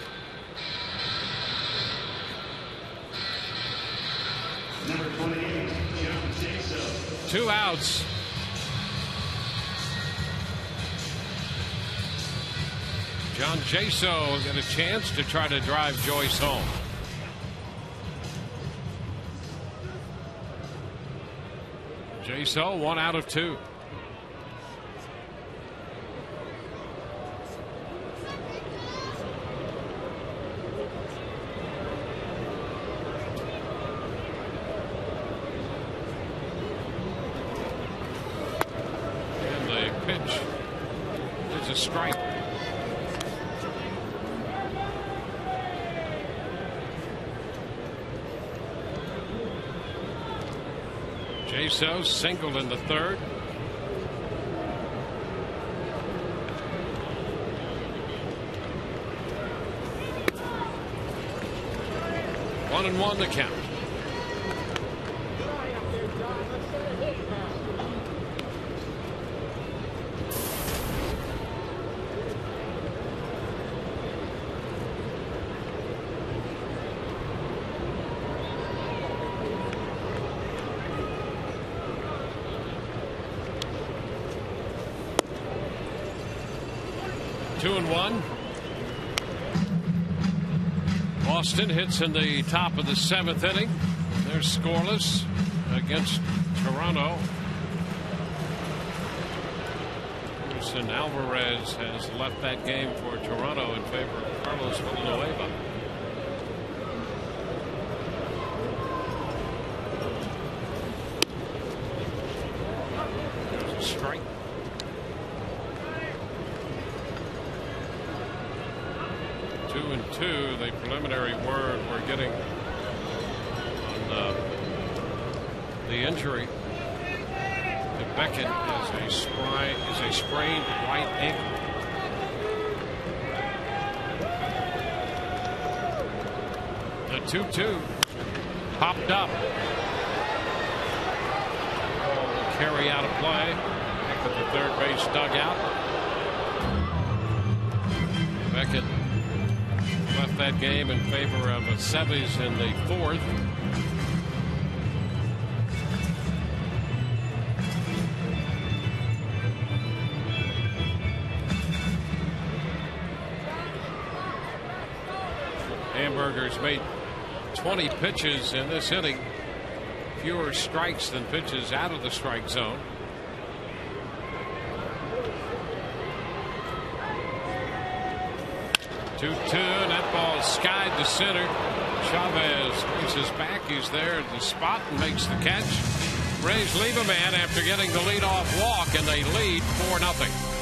Number 28, John Jaso. 2 outs. John Jaso got a chance to try to drive Joyce home. Jaso 1 out of 2. And the pitch is a strike. Jaso singled in the third. One and one to count. Two and one. Boston hits in the top of the 7th inning. They're scoreless against Toronto. Anderson Alvarez has left that game for Toronto in favor of Carlos Villanueva. There's a strike. 2-2, the preliminary word we're getting on the injury to Beckett is a sprained right ankle. The 2-2 popped up. Carry out of play. Back at the third base dugout. Beckett left that game in favor of Seves in the 4th. Hamburger's made 20 pitches in this inning. Fewer strikes than pitches out of the strike zone. 2-2, and that ball is skied to center. Chavez brings his back. He's there at the spot and makes the catch. Rays leave a man after getting the leadoff walk, and they lead 4-0.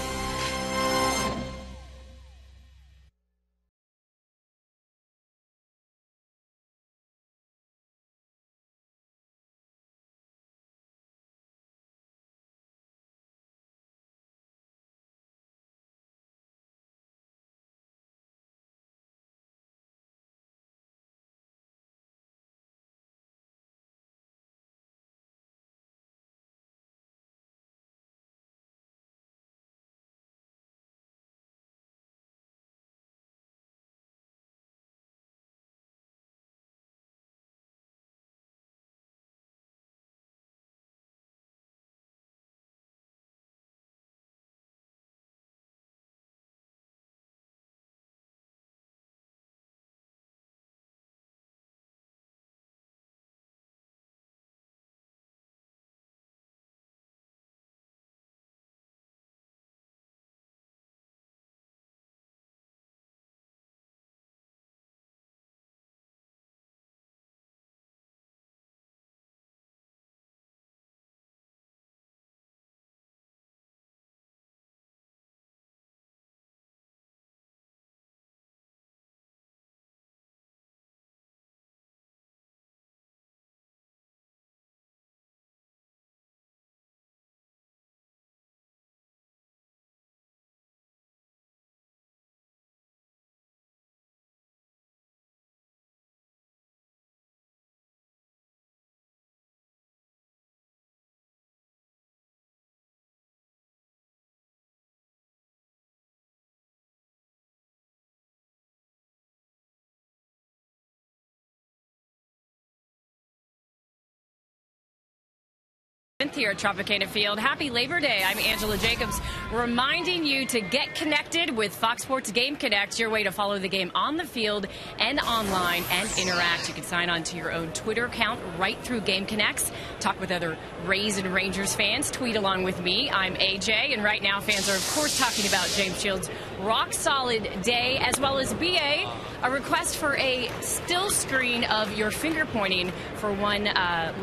Here at Tropicana Field. Happy Labor Day. I'm Angela Jacobs, reminding you to get connected with Fox Sports Game Connect, your way to follow the game on the field and online and interact. You can sign on to your own Twitter account right through Game Connects. Talk with other Rays and Rangers fans. Tweet along with me. I'm AJ, and right now fans are, of course, talking about James Shields' rock-solid day, as well as BA, a request for a still screen of your finger pointing for one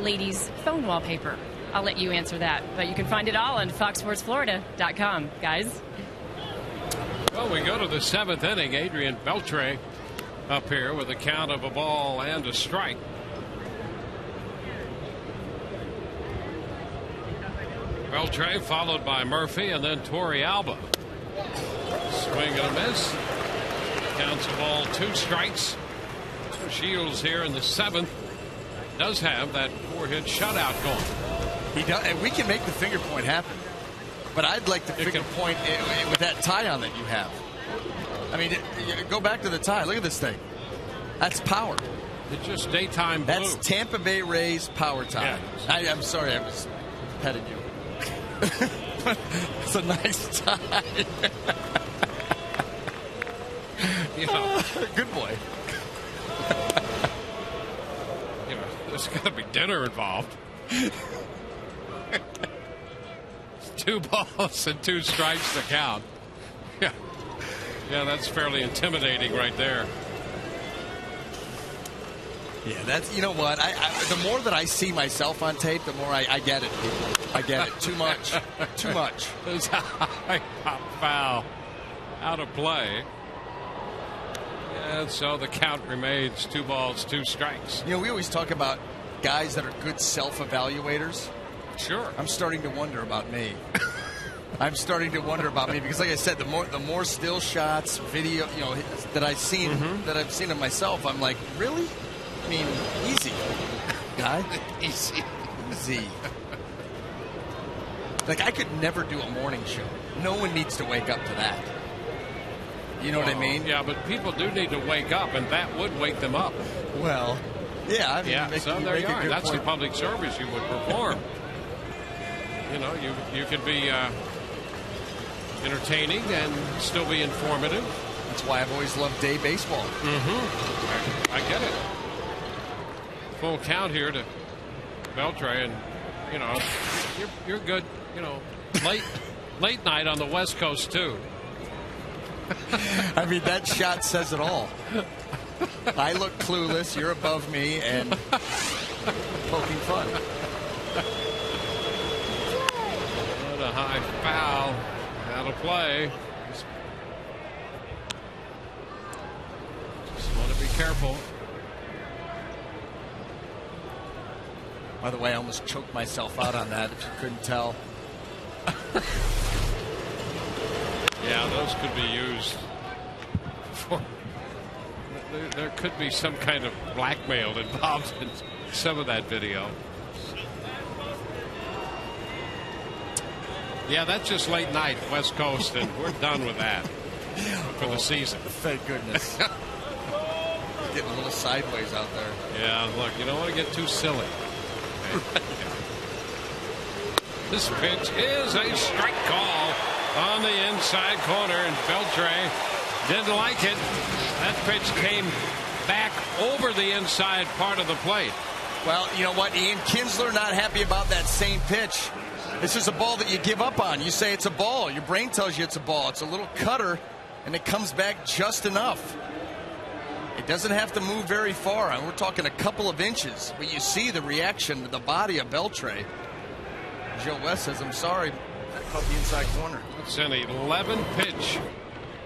lady's phone wallpaper. I'll let you answer that, but you can find it all on foxsportsflorida.com, guys. Well, we go to the 7th inning. Adrian Beltre up here with a count of a ball and a strike. Beltre followed by Murphy and then Torrey Alba. Swing and a miss. Counts a ball, 2 strikes. Shields here in the 7th does have that 4-hit shutout going. He does, and we can make the finger point happen. But I'd like the finger point with that tie on that you have. I mean, go back to the tie. Look at this thing. That's power. It's just daytime blue. That's Tampa Bay Rays power tie. Yeah. I'm sorry, I was petting you. It's a nice tie. You know, good boy. You know, there's got to be dinner involved. 2 balls and 2 strikes to count. Yeah, that's fairly intimidating right there. Yeah, that's, you know what? The more that I see myself on tape, the more I get it. I get it. Too much. Too much. There's a high pop foul out of play. And so the count remains 2 balls, 2 strikes. You know, we always talk about guys that are good self-evaluators. Sure. I'm starting to wonder about me. I'm starting to wonder about me because, like I said, the more still shots, video, you know, that I've seen of myself, I'm like, really? I mean, easy, guy. Easy. Like, I could never do a morning show. No one needs to wake up to that. You know what I mean? Yeah, but people do need to wake up, and that would wake them up. Well, yeah. I mean, so there you are. That's the public service you would perform. You know, you could be entertaining and still be informative. That's why I've always loved day baseball. I get it. Full count here to Beltre, and you know, you're good. You know, late night on the West Coast too. I mean, that shot says it all. I look clueless, you're above me, and poking fun. What a high foul. Out of play. Just want to be careful. By the way, I almost choked myself out on that, if you couldn't tell. Yeah, those could be used for. There could be some kind of blackmail involved in some of that video. Yeah, that's just late night, West Coast, and we're done with that for the season. Thank goodness. Getting a little sideways out there. Yeah, look, you don't want to get too silly. Okay. This pitch is a strike call on the inside corner, and Beltre didn't like it. That pitch came back over the inside part of the plate. Well, you know what? Ian Kinsler not happy about that same pitch. This is a ball that you give up on. You say it's a ball. Your brain tells you it's a ball. It's a little cutter, and it comes back just enough. It doesn't have to move very far. And we're talking a couple of inches. But you see the reaction to the body of Beltre. Joe West says, I'm sorry, I caught the inside corner. It's an 11 pitch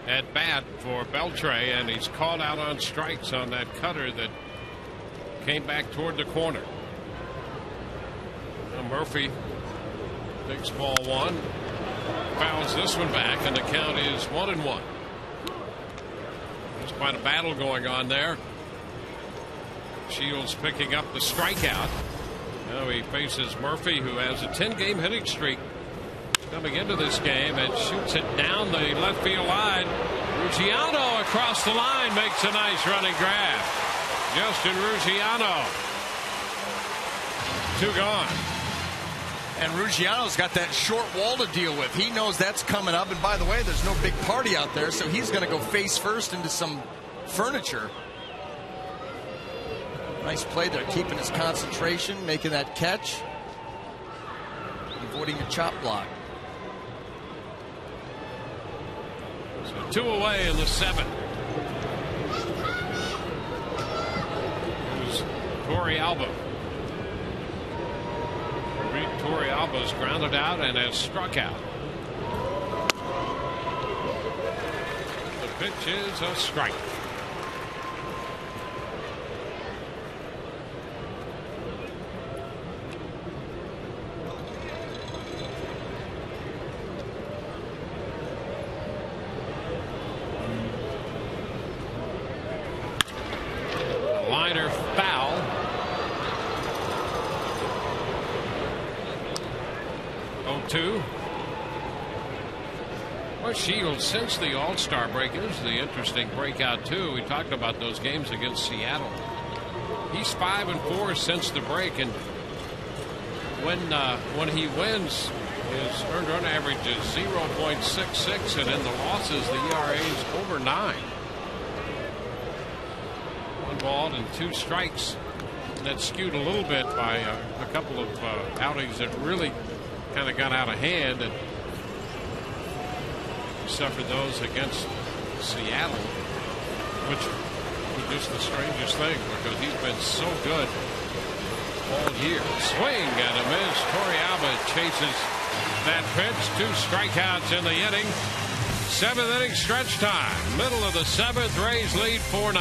at bat for Beltre, and he's called out on strikes on that cutter that came back toward the corner. Now Murphy takes ball one, fouls this one back, and the count is 1-1. There's quite a battle going on there. Shields picking up the strikeout. Now he faces Murphy, who has a 10-game hitting streak coming into this game, and shoots it down the left field line. Ruggiano across the line makes a nice running grab. Justin Ruggiano. 2 gone. And Ruggiano's got that short wall to deal with. He knows that's coming up. And by the way, there's no big party out there, so he's going to go face first into some furniture. Nice play there, keeping his concentration, making that catch, avoiding a chop block. So 2 away in the 7th. Here's Torey Alba. Torey Alba's grounded out and has struck out. The pitch is a strike. Liner foul. 0-2. Well, Shields, since the All-Star break, it was the interesting breakout too. We talked about those games against Seattle. He's 5-4 since the break, and when he wins, his earned run average is 0.66, and in the losses, the ERA is over 9. 1 ball and 2 strikes. That's skewed a little bit by a couple of outings that really kind of got out of hand, and he suffered those against Seattle, which was just the strangest thing because he's been so good all year. Swing and a miss. Torey Alba chases that pitch. 2 strikeouts in the inning. 7th inning stretch time. Middle of the 7th. Rays lead 4-0.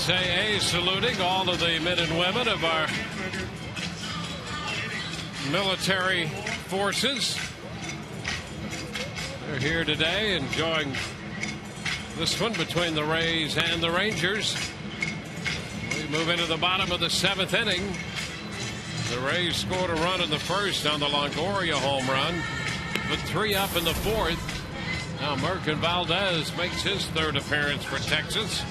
TEX saluting all of the men and women of our military forces. They're here today enjoying this one between the Rays and the Rangers. We move into the bottom of the 7th inning. The Rays scored a run in the first on the Longoria home run, but 3 up in the 4th. Now Merkin Valdez makes his 3rd appearance for Texas.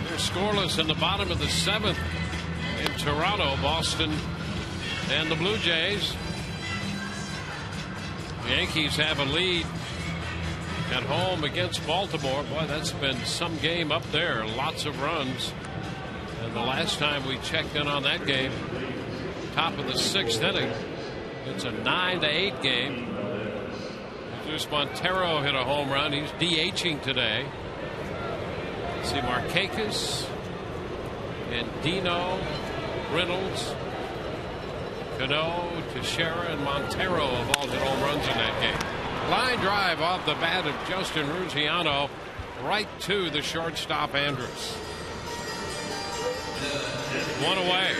They're scoreless in the bottom of the 7th in Toronto, Boston, and the Blue Jays. The Yankees have a lead at home against Baltimore. Boy, that's been some game up there. Lots of runs. And the last time we checked in on that game, top of the 6th inning, it's a 9-8 game. Jesus Montero hit a home run. He's DHing today. Let's see, Markakis and Dino, Reynolds, Cano, Teixeira, and Montero have all hit home runs in that game. Line drive off the bat of Justin Ruggiano right to the shortstop Andrus. 1 away.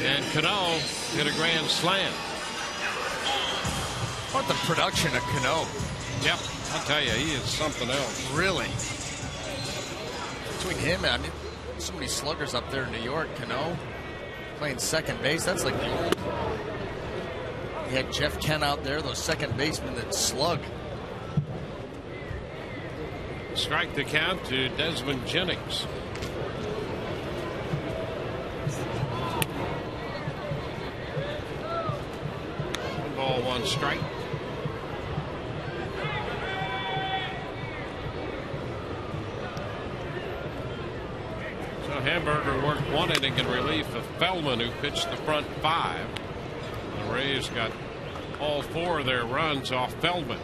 And Cano hit a grand slam. What the production of Cano. Yep, I'll tell you, he is something else. Really. Between him and, I mean, so many sluggers up there in New York. Cano playing second base. That's like the old. You had Jeff Kent out there, those second basemen that slug. Strike the count to Desmond Jennings. 1 ball, 1 strike. So Hamburger worked 1 inning in relief of Feldman, who pitched the front 5. The Rays got all 4 of their runs off Feldman.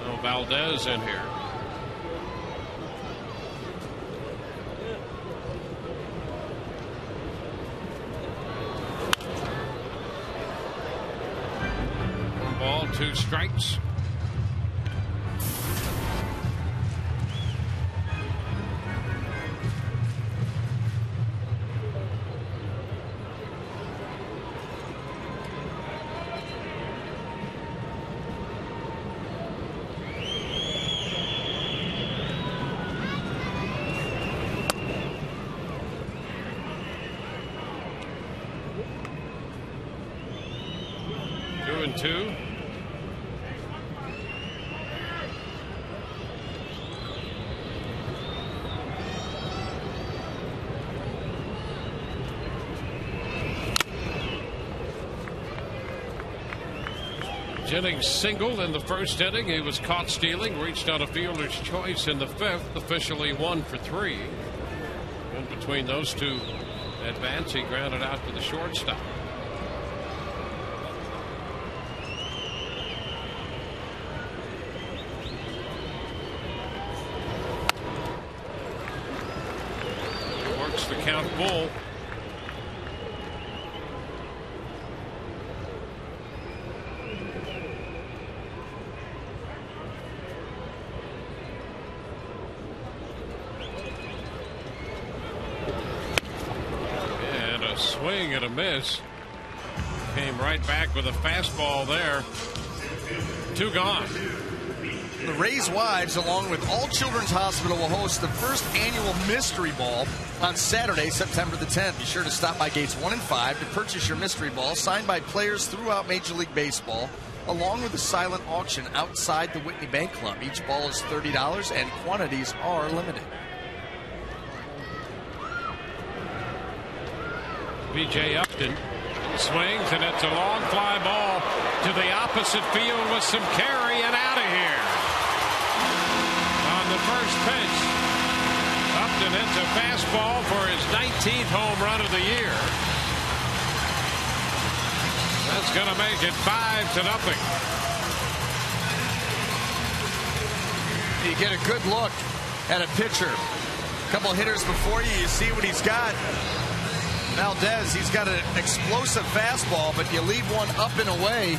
Now Valdez in here. Ball, 2 strikes. Two. Jennings singled in the first inning. He was caught stealing, reached on a fielder's choice in the 5th, officially 1 for 3. And between those 2 at-bats, he grounded out to the shortstop. The count full. And a swing and a miss. Came right back with a fastball there. 2 gone. The Rays Wives, along with All Children's Hospital, will host the first annual Mystery Ball on Saturday, September the 10th. Be sure to stop by gates 1 and 5 to purchase your Mystery Ball, signed by players throughout Major League Baseball, along with a silent auction outside the Whitney Bank Club. Each ball is $30 and quantities are limited. B.J. Upton swings, and it's a long fly ball to the opposite field with some carry and out of here. On the first pitch, Upton hits a fastball for his 19th home run of the year. That's going to make it 5-0. You get a good look at a pitcher. A couple hitters before you, you see what he's got. Valdez, he's got an explosive fastball, but you leave one up and away.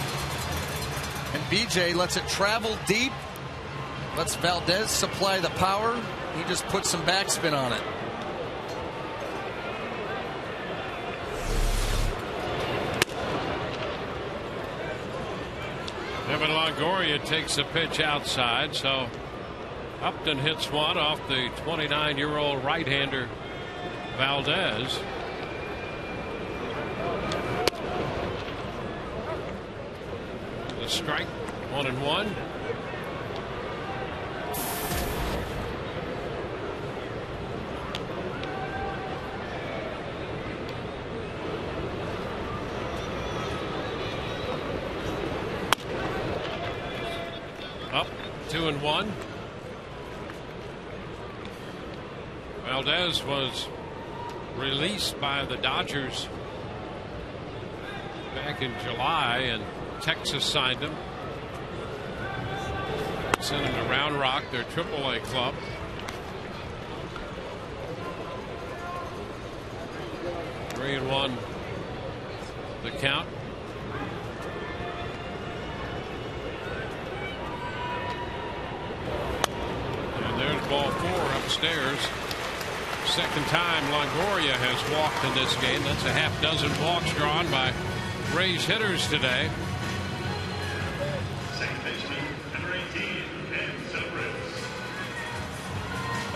And BJ lets it travel deep. Lets Valdez supply the power. He just puts some backspin on it. Evan Longoria takes a pitch outside, so Upton hits one off the 29-year-old right-hander Valdez. The strike, 1-1. Up 2-1. Valdez was released by the Dodgers back in July, and Texas signed him. Sent him to Round Rock, their AAA club. Three and one, the count. And there's ball four upstairs. Second time Longoria has walked in this game. That's a half dozen walks drawn by Rays hitters today. Second baseman, number 18, Ben Zobrist.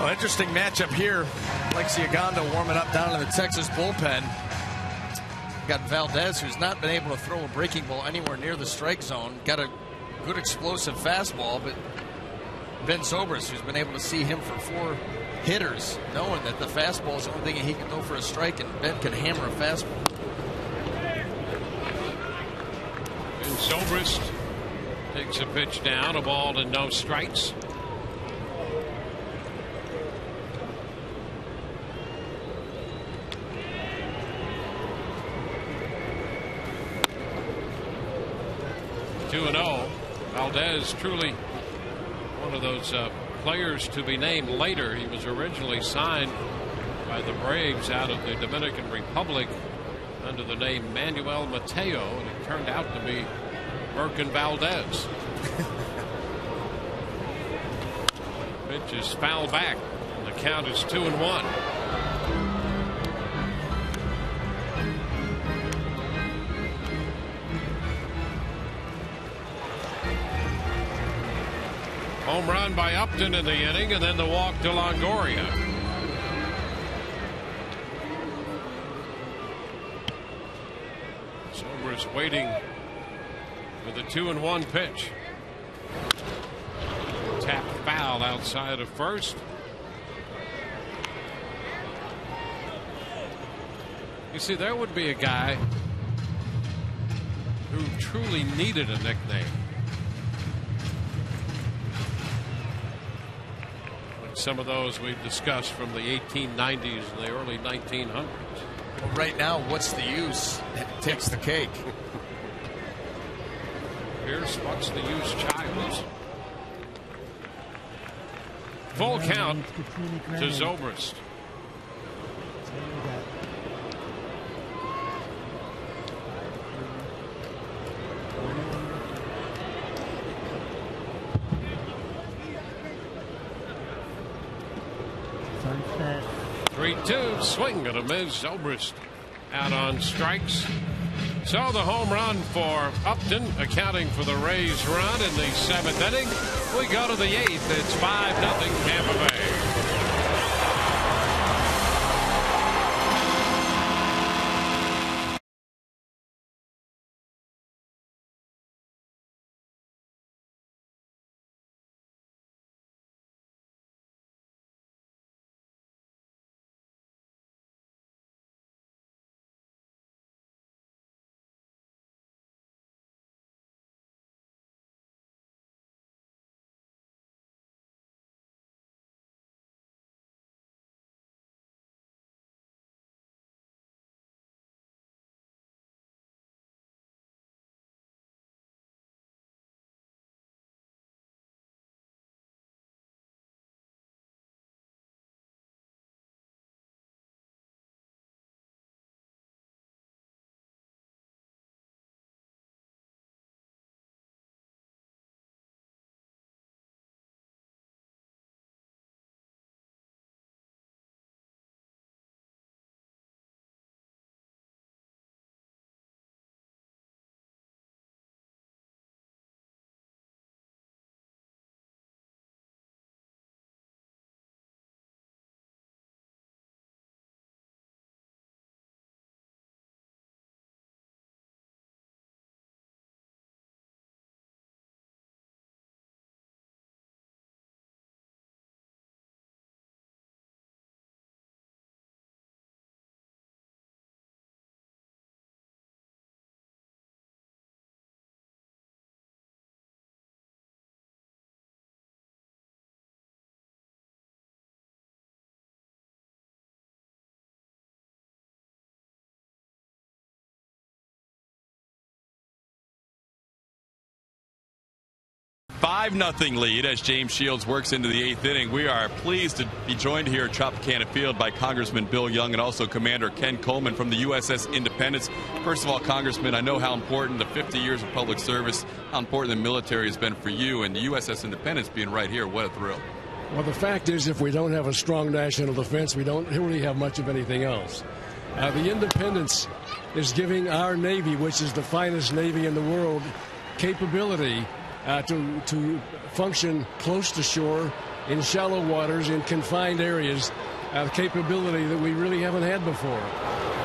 Oh, interesting matchup here. Alexi Ogando warming up down in the Texas bullpen. Got Valdez, who's not been able to throw a breaking ball anywhere near the strike zone. Got a good explosive fastball, but Ben Zobrist, who's been able to see him for four hitters, knowing that the fastball is the only thing he can throw for a strike, and Ben can hammer a fastball. And Zobrist takes a pitch down, a ball and no strikes. Two and 0. Valdez truly one of those players to be named later. He was originally signed by the Braves out of the Dominican Republic under the name Manuel Mateo, and it turned out to be Merkin Valdez. Pitch is foul back, and the count is 2-1. Home run by Upton in the inning, and then the walk to Longoria. Zobrist waiting for the 2-1 pitch. Tap foul outside of first. You see, there would be a guy who truly needed a nickname. Some of those we've discussed from the 1890s and the early 1900s. Well, right now, what's the use? It takes the cake. Here's what's the use, Childs. Full count to Zobrist. 3-2, swing and a miss. Zobrist out on strikes. So the home run for Upton, accounting for the Rays' run in the 7th inning. We go to the 8th. It's 5-0 Tampa Bay. 5-0 lead as James Shields works into the 8th inning. We are pleased to be joined here at Tropicana Field by Congressman Bill Young and also Commander Ken Coleman from the USS Independence. First of all, Congressman, I know how important the 50 years of public service, how important the military has been for you, and the USS Independence being right here. What a thrill. Well, the fact is, if we don't have a strong national defense, we don't really have much of anything else. The Independence is giving our Navy, which is the finest Navy in the world, capability to function close to shore, in shallow waters, in confined areas, capability that we really haven't had before.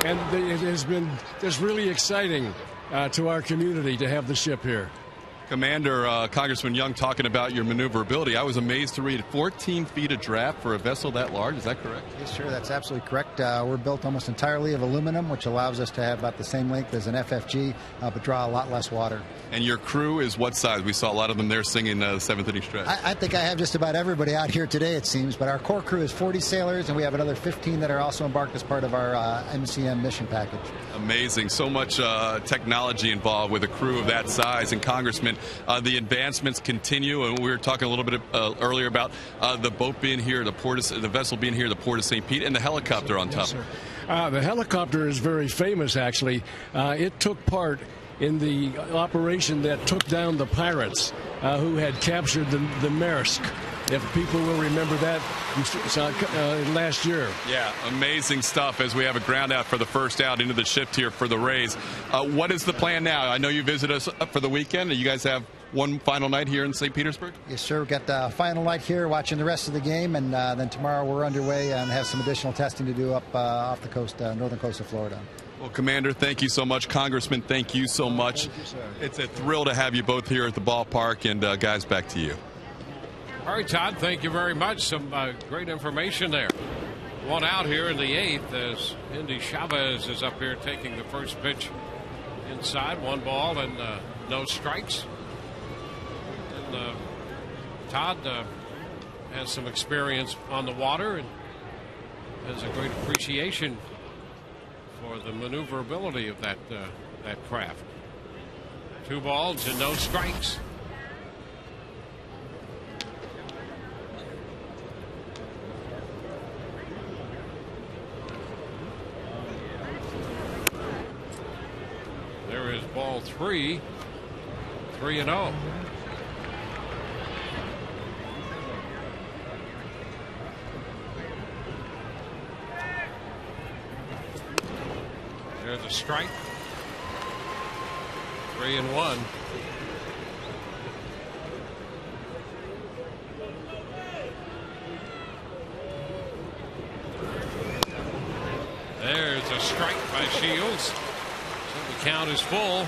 And it has been just really exciting to our community to have the ship here. Commander, Congressman Young talking about your maneuverability. I was amazed to read 14 feet of draft for a vessel that large. Is that correct? Yes, sir. That's absolutely correct. We're built almost entirely of aluminum, which allows us to have about the same length as an FFG, but draw a lot less water. And your crew is what size? We saw a lot of them there singing the 7th inning stretch. I think I have just about everybody out here today, it seems, but our core crew is 40 sailors, and we have another 15 that are also embarked as part of our MCM mission package. Amazing. So much technology involved with a crew of that size. And Congressman, the advancements continue, and we were talking a little bit earlier about the boat being here, the vessel being here, the Port of St. Pete, and the helicopter on top. Yes, the helicopter is very famous, actually. It took part in the operation that took down the pirates who had captured the Maersk. If people will remember that last year. Yeah, amazing stuff as we have a ground out for the first out into the shift here for the Rays. What is the plan now? I know you visit us for the weekend. You guys have one final night here in St. Petersburg? Yes, sir. We've got the final night here, watching the rest of the game, and then tomorrow we're underway and have some additional testing to do up off the coast, northern coast of Florida. Well, Commander, thank you so much. Congressman, thank you so much. Thank you, sir. It's a thrill to have you both here at the ballpark, and guys, back to you. All right, Todd, thank you very much. Some great information there. One out here in the 8th as Indy Chavez is up here taking the first pitch inside. 1 ball and no strikes. And Todd has some experience on the water and has a great appreciation for the maneuverability of that craft. 2 balls and no strikes. There is ball 3. 3-0. There's a strike. 3-1. There's a strike by Shields. So the count is full.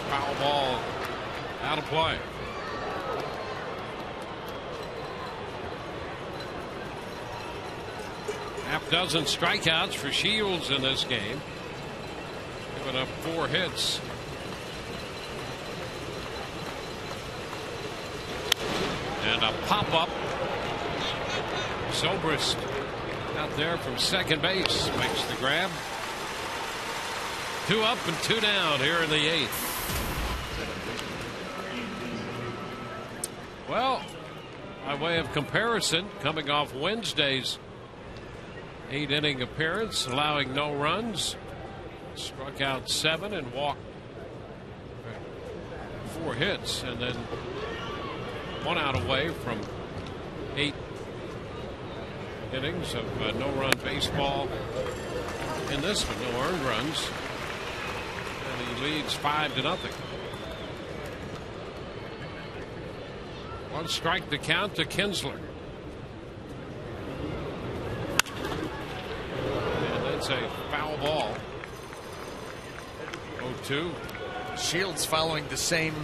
Foul ball out of play. Half-dozen strikeouts for Shields in this game. Giving up 4 hits. And a pop-up. Zobrist out there from second base makes the grab. 2 up and 2 down here in the 8th. Well, by way of comparison, coming off Wednesday's 8-inning appearance, allowing no runs, struck out 7 and walked 4 hits, and then 1 out away from 8 innings of no-run baseball. In this one, no earned runs, and he leads 5-0. 1 strike to count to Kinsler. And that's a foul ball. 0-2. Shields following the same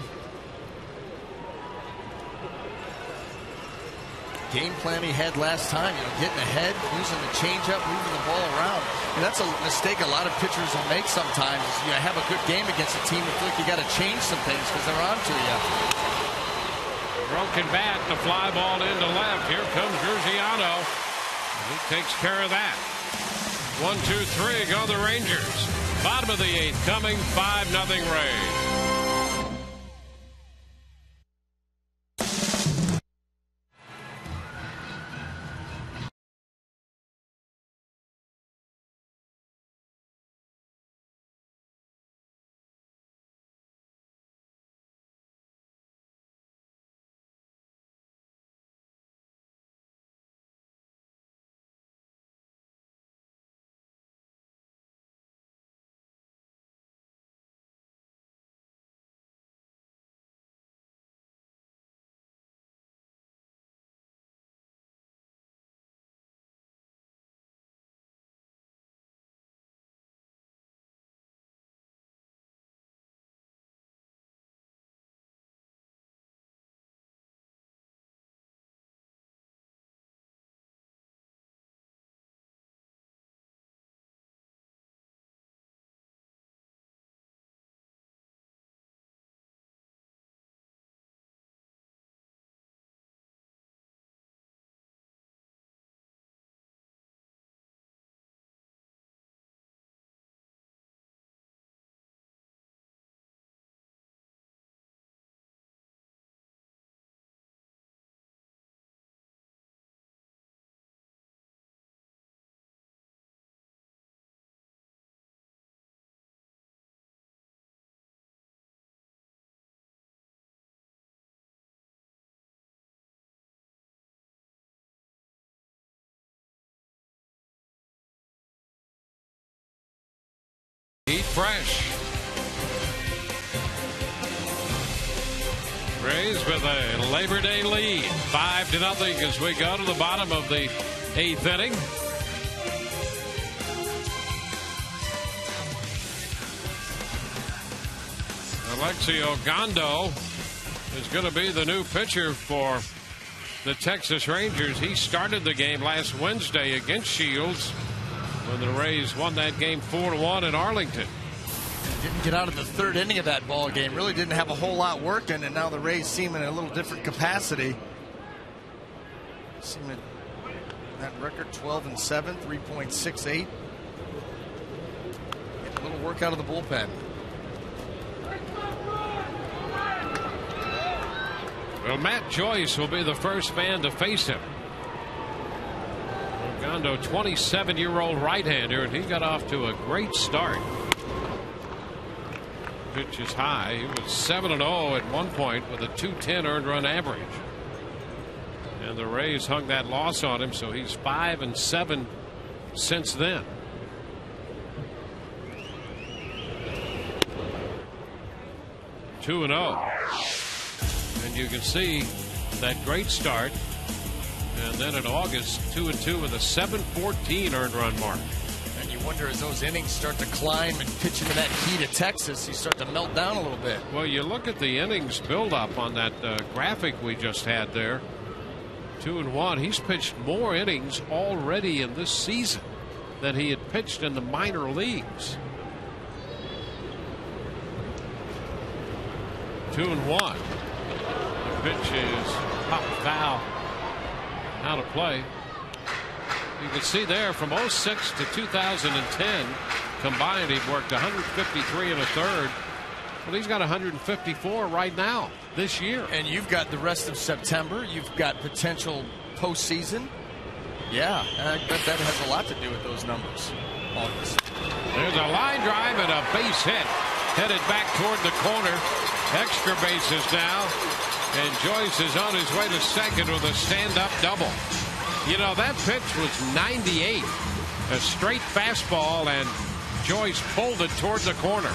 game plan he had last time, getting ahead, using the changeup, moving the ball around. And that's a mistake a lot of pitchers will make sometimes. You have a good game against a team, you feel like you got to change some things because they're on to you. Broken bat, the fly ball into left. Here comes Gergiano. He takes care of that. 1, 2, 3 go the Rangers. Bottom of the 8th coming, 5-0 Rays. Eat fresh. Rays with a Labor Day lead, 5-0 as we go to the bottom of the 8th inning. Alexi Ogando is going to be the new pitcher for the Texas Rangers. He started the game last Wednesday against Shields when the Rays won that game 4-1 in Arlington. Didn't get out of the 3rd inning of that ball game. Really didn't have a whole lot working, and now the Rays seem in a little different capacity. Seem at that record 12-7, 3.68. Getting a little work out of the bullpen. Well, Matt Joyce will be the first man to face him. Ogando, 27-year-old right-hander, and he got off to a great start. Pitch is high. He was 7-0 at one point with a .210 earned run average. And the Rays hung that loss on him, so he's 5-7 since then. And you can see that great start. And then in August, 2-2 with a 7.14 earned run mark. And you wonder, as those innings start to climb and pitch into that heat of Texas, you start to melt down a little bit. Well, you look at the innings buildup on that graphic we just had there. 2-1. He's pitched more innings already in this season than he had pitched in the minor leagues. 2-1. The pitch is pop foul. Out of play. You can see there from 06 to 2010 combined, he'd worked 153 and a third. Well, he's got 154 right now this year. And you've got the rest of September. You've got potential postseason. Yeah, I bet that has a lot to do with those numbers. August. There's a line drive and a base hit. Headed back toward the corner. Extra bases now. And Joyce is on his way to second with a stand-up double. You know, that pitch was 98. A straight fastball, and Joyce pulled it toward the corner.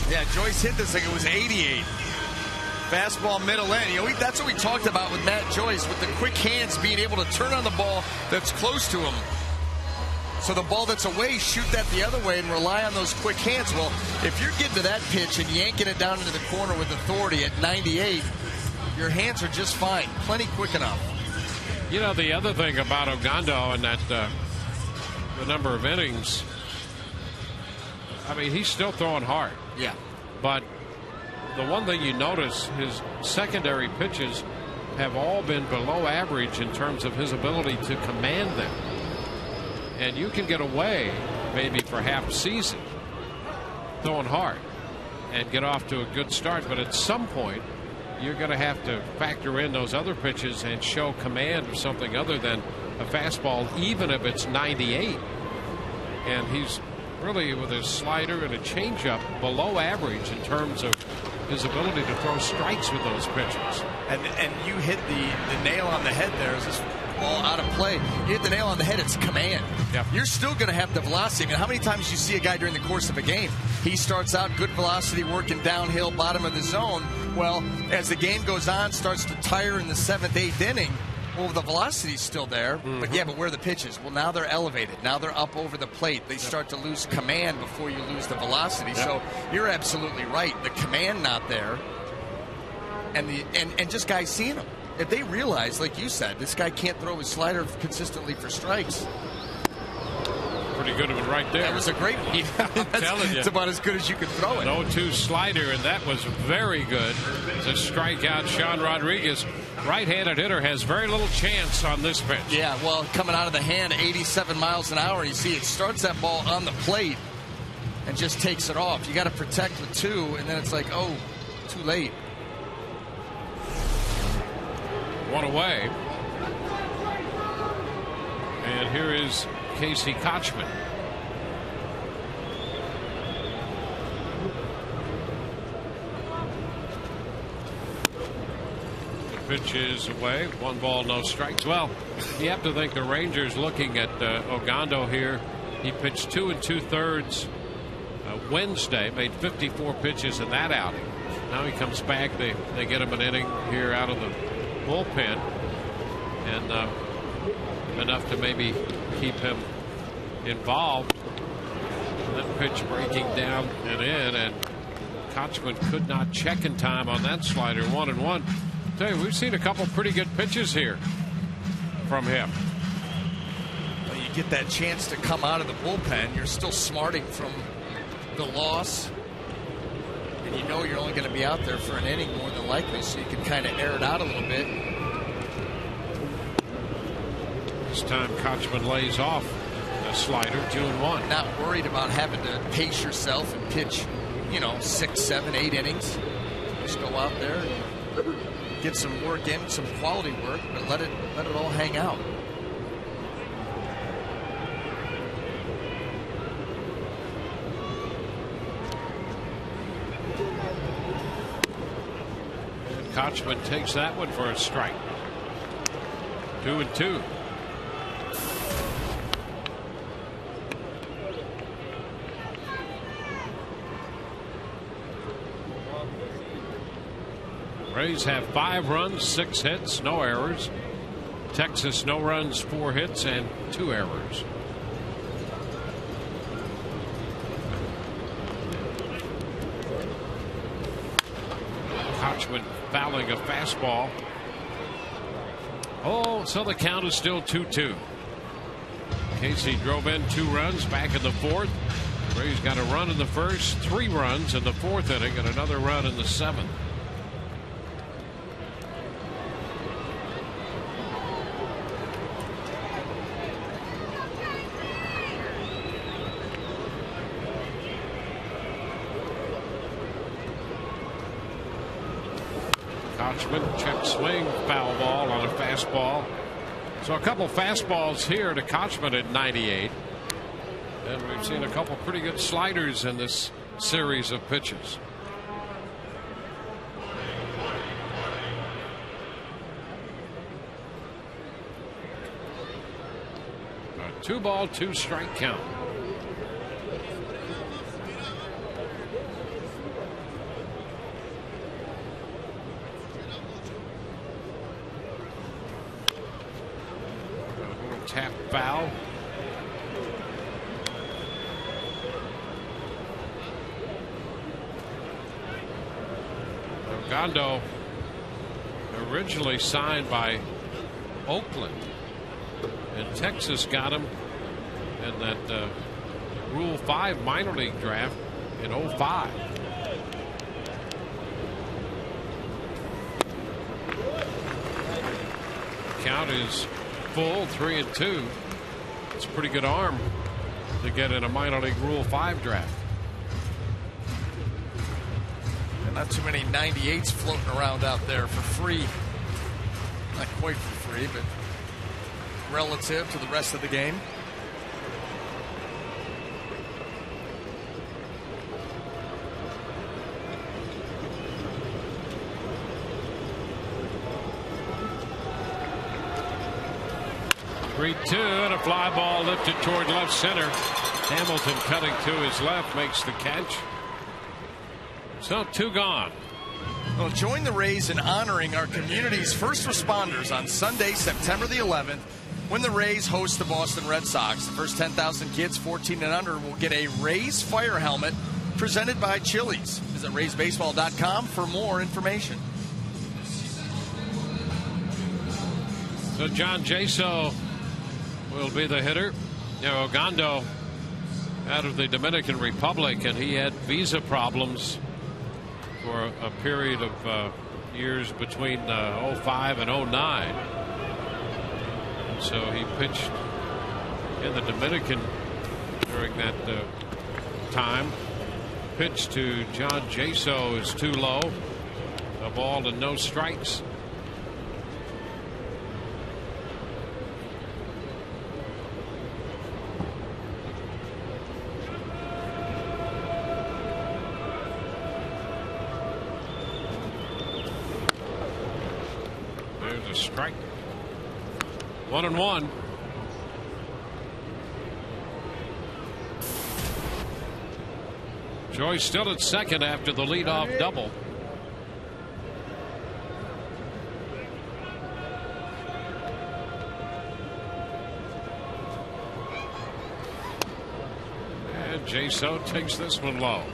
Yeah, Joyce hit this like it was 88. Fastball middle end. You know, that's what we talked about with Matt Joyce, with the quick hands, being able to turn on the ball that's close to him. So the ball that's away, shoot that the other way and rely on those quick hands. Well, if you're getting to that pitch and yanking it down into the corner with authority at 98, your hands are just fine. Plenty quick enough. You know, the other thing about Ogando and that the number of innings, I mean, he's still throwing hard. Yeah. But the one thing you notice, his secondary pitches have all been below average in terms of his ability to command them. And you can get away maybe for half season throwing hard and get off to a good start, but at some point you're going to have to factor in those other pitches and show command of something other than a fastball, even if it's 98. And he's really, with his slider and a changeup, below average in terms of his ability to throw strikes with those pitches. And you hit the nail on the head there. Is this ball out of play? You hit the nail on the head. It's command. Yep. You're still going to have the velocity. I mean, how many times you see a guy during the course of a game? He starts out good velocity, working downhill, bottom of the zone. Well, as the game goes on, starts to tire in the 7th, 8th inning. Well, the velocity's still there, but where are the pitches? Well, now they're elevated. Now they're up over the plate. They start to lose command before you lose the velocity. Yep. So you're absolutely right. The command not there, and just guys seeing him. If they realize, like you said, this guy can't throw his slider consistently for strikes. Pretty good of it right there. That was a great one. Yeah, I'm telling you. It's about as good as you can throw it. 0-2 slider, and that was very good to strike out Sean Rodriguez. Right-handed hitter has very little chance on this pitch. Yeah, well, coming out of the hand, 87 miles an hour. You see, it starts that ball on the plate and just takes it off. You got to protect with 2, and then it's like, oh, too late. 1 away. And here is Casey Kochman. The pitch is away. 1 ball, no strikes. Well, you have to think the Rangers looking at Ogando here. He pitched 2 2/3 Wednesday, made 54 pitches in that outing. Now he comes back. They get him an inning here out of the bullpen, and enough to maybe keep him involved. And that pitch breaking down and in, and Kochman could not check in time on that slider. 1-1. Tell you, we've seen a couple pretty good pitches here from him. Well, you get that chance to come out of the bullpen. You're still smarting from the loss, and you know you're only going to be out there for an inning more than likely, so you can kind of air it out a little bit. This time Kochman lays off a slider, 2-1. Not worried about having to pace yourself and pitch, 6, 7, 8 innings. Just go out there and get some work in, some quality work, but let it all hang out. And Kochman takes that one for a strike. 2-2. Rays have 5 runs, 6 hits, no errors. Texas, no runs, 4 hits, and 2 errors. Kochman fouling a fastball. Oh, so the count is still 2-2. Casey drove in 2 runs back in the 4th. Rays got a run in the 1st, 3 runs in the 4th inning, and another run in the 7th. Kochman, check swing, foul ball on a fastball. So a couple fastballs here to Kochman at 98. And we've seen a couple pretty good sliders in this series of pitches. A 2-ball, 2-strike count. Tap foul. Ogando originally signed by Oakland, and Texas got him in that Rule 5 minor league draft in 2005. count is full, 3-2. It's a pretty good arm to get in a minor league Rule 5 draft. And not too many 98s floating around out there for free. Not quite for free, but relative to the rest of the game. Three-two, and a fly ball lifted toward left center. Hamilton cutting to his left makes the catch. So 2 gone. Well, join the Rays in honoring our community's first responders on Sunday, September the 11th, when the Rays host the Boston Red Sox. The first 10,000 kids 14 and under will get a Rays fire helmet presented by Chili's. Visit RaysBaseball.com for more information. So John Jaso will be the hitter. Ogando out of the Dominican Republic, and he had visa problems for a period of years between 05 and 09. And so he pitched in the Dominican during that time. Pitch to John Jaso is too low. A ball and no strikes. Strike. 1-1. Joyce still at second after the leadoff double. And Jaso takes this one low.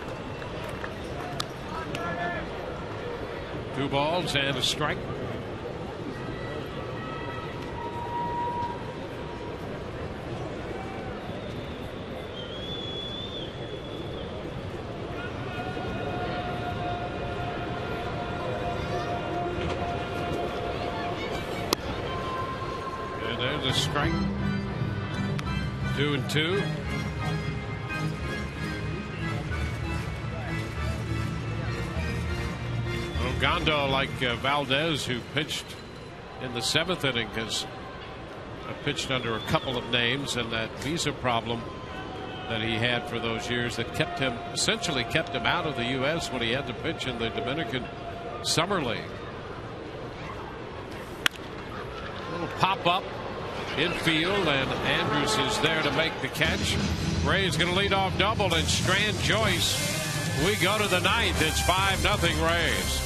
2 balls and a strike. A strike. 2-2. Ogando, like Valdez, who pitched in the 7th inning, has pitched under a couple of names, and that visa problem that he had for those years that essentially kept him out of the U.S. when he had to pitch in the Dominican Summer League. A little pop up infield, and Andrews is there to make the catch. Ray's going to lead off double and strand Joyce. We go to the 9th. It's 5-0 Rays.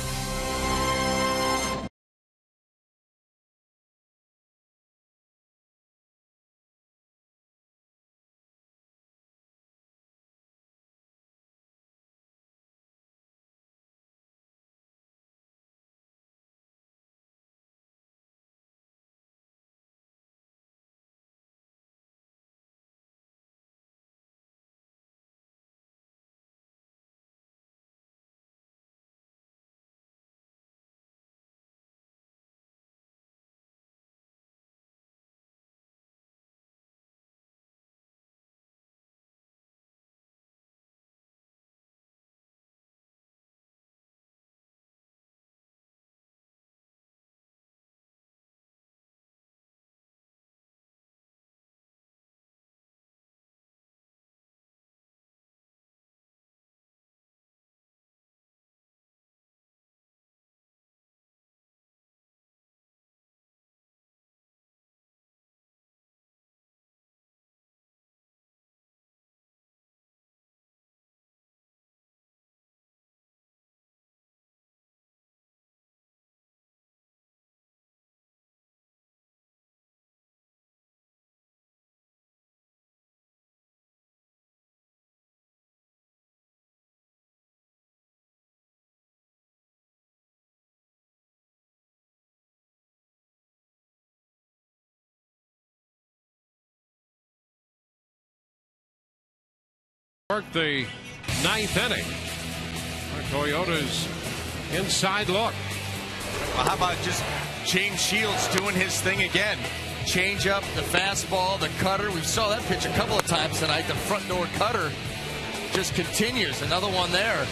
The 9th inning. Our Toyota's inside look. Well, how about just James Shields doing his thing again? Change up, the fastball, the cutter. We saw that pitch a couple of times tonight. The front door cutter just continues. Another one there.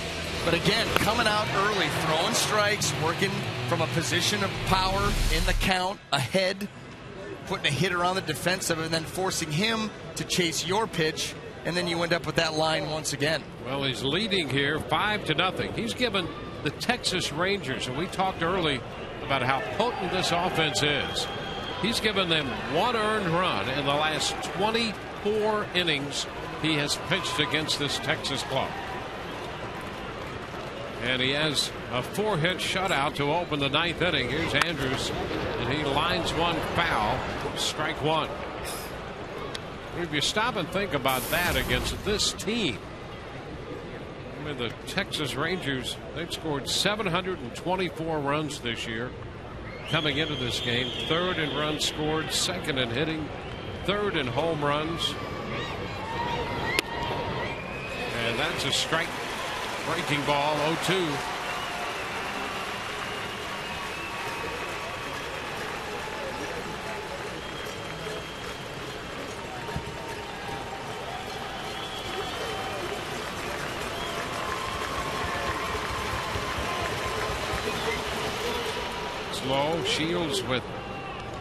But again, coming out early, throwing strikes, working from a position of power in the count, ahead, putting a hitter on the defensive, and then forcing him to chase your pitch, and then you end up with that line once again. Well, he's leading here 5-0. He's given the Texas Rangers, and we talked early about how potent this offense is. He's given them 1 earned run in the last 24 innings he has pitched against this Texas club. And he has a 4-hit shutout to open the 9th inning. Here's Andrus, and he lines one foul. Strike one. If you stop and think about that against this team, I mean, the Texas Rangers, they've scored 724 runs this year. Coming into this game, 3rd in runs scored, 2nd in hitting, 3rd in home runs. And that's a strike breaking ball, 0-2. Low. Shields with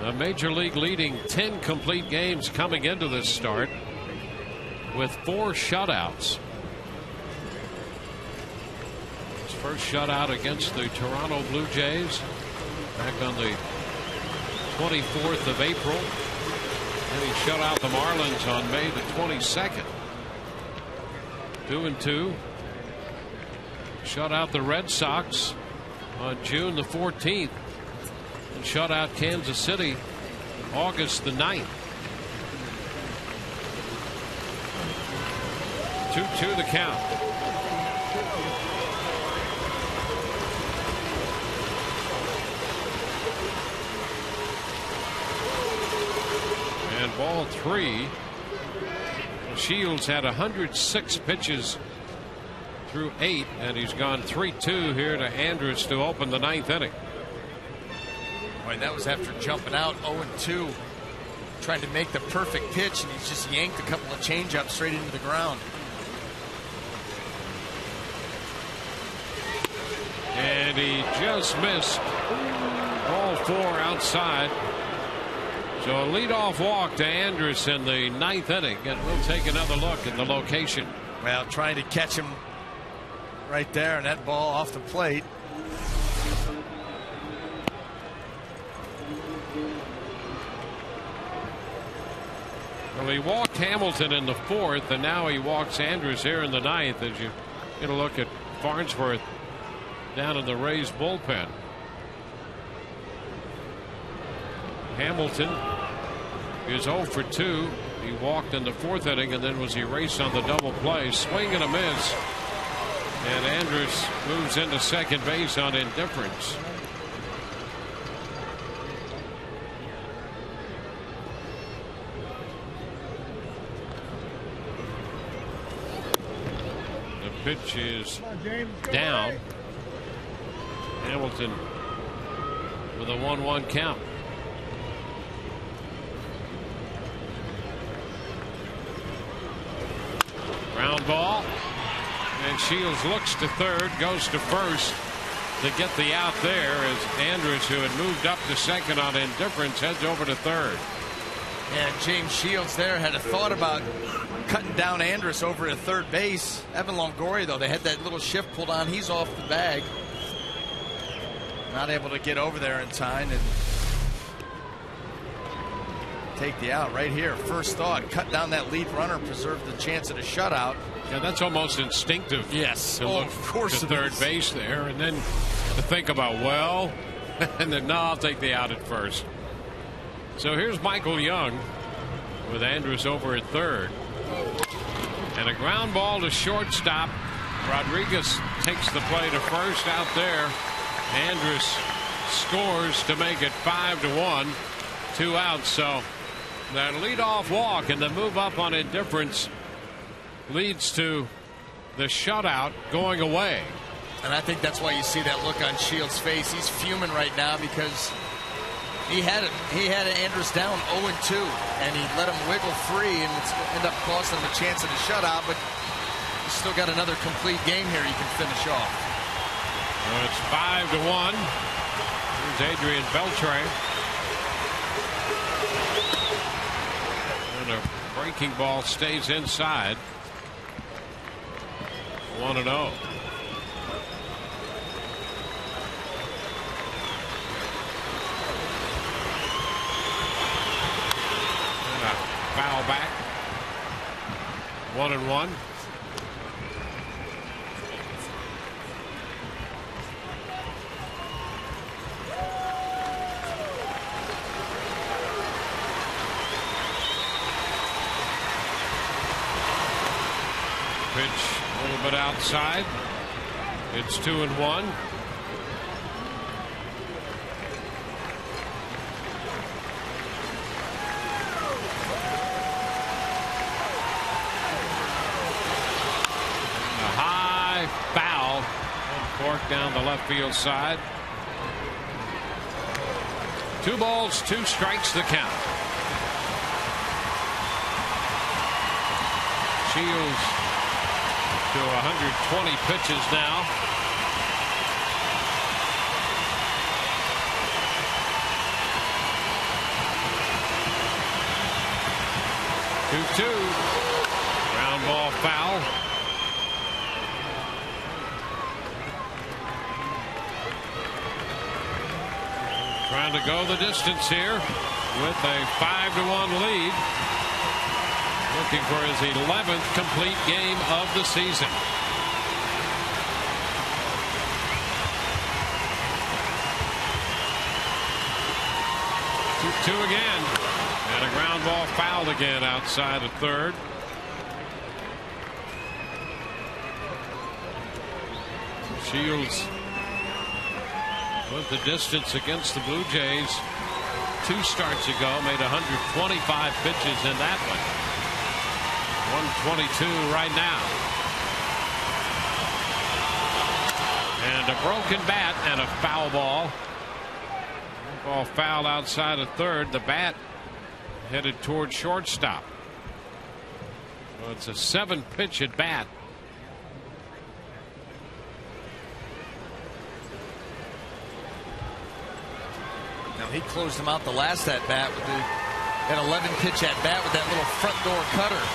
a major league leading 10 complete games coming into this start with 4 shutouts. His first shutout against the Toronto Blue Jays back on the 24th of April. And he shut out the Marlins on May the 22nd. 2-2. Shut out the Red Sox on June the 14th. And shut out Kansas City August the 9th. 2-2 the count. And ball 3. Shields had 106 pitches through 8, and he's gone 3-2 here to Andrus to open the 9th inning. And that was after jumping out 0-2, trying to make the perfect pitch, and he's just yanked a couple of changeups straight into the ground. And he just missed ball 4 outside. So a leadoff walk to Andrus in the 9th inning, and we'll take another look at the location. Well, trying to catch him right there, and that ball off the plate. Well, he walked Hamilton in the 4th, and now he walks Andrus here in the 9th as you get a look at Farnsworth down in the Rays bullpen. Hamilton is 0 for 2. He walked in the 4th inning and then was erased on the double play. Swing and a miss. And Andrus moves into second base on indifference. Pitch is down. Hamilton with a 1-1 count. Ground ball, and Shields looks to third, goes to first to get the out there as Andrus, who had moved up to second on indifference, heads over to third. And James Shields there had a thought about cutting down Andrus over at third base. Evan Longoria, though, they had that little shift pulled on. He's off the bag. Not able to get over there in time and take the out right here. First thought, cut down that lead runner, preserve the chance at a shutout. Yeah, that's almost instinctive. Yes, to look of course to third base there, and then to think about, well, and then no, I'll take the out at first. So here's Michael Young with Andrus over at third. And a ground ball to shortstop. Rodriguez takes the play to first out there. Andrus scores to make it 5-1. 2 outs. So that leadoff walk and the move up on indifference leads to the shutout going away. And I think that's why you see that look on Shields' face. He's fuming right now because he had Andrus down 0-2, and he let him wiggle free, and it's ended up costing him a chance at a shutout. But he's still got another complete game here he can finish off. Well, it's 5-1. Here's Adrian Beltre. And a breaking ball stays inside. 1-0. Foul back. 1-1. Pitch a little bit outside. It's 2-1. Foul. Cork down the left field side. 2 balls, 2 strikes the count. Shields to 120 pitches now. Ground ball foul. Trying to go the distance here with a 5-1 lead. Looking for his 11th complete game of the season. 2-2 again. And a ground ball fouled again outside of third. Shields with the distance against the Blue Jays 2 starts ago, made 125 pitches in that one. 122 right now. And a broken bat and a foul ball. Ball fouled outside of third. The bat headed toward shortstop. Well, it's a 7-pitch at bat. Now he closed him out the last at bat with an 11-pitch at bat with that little front door cutter.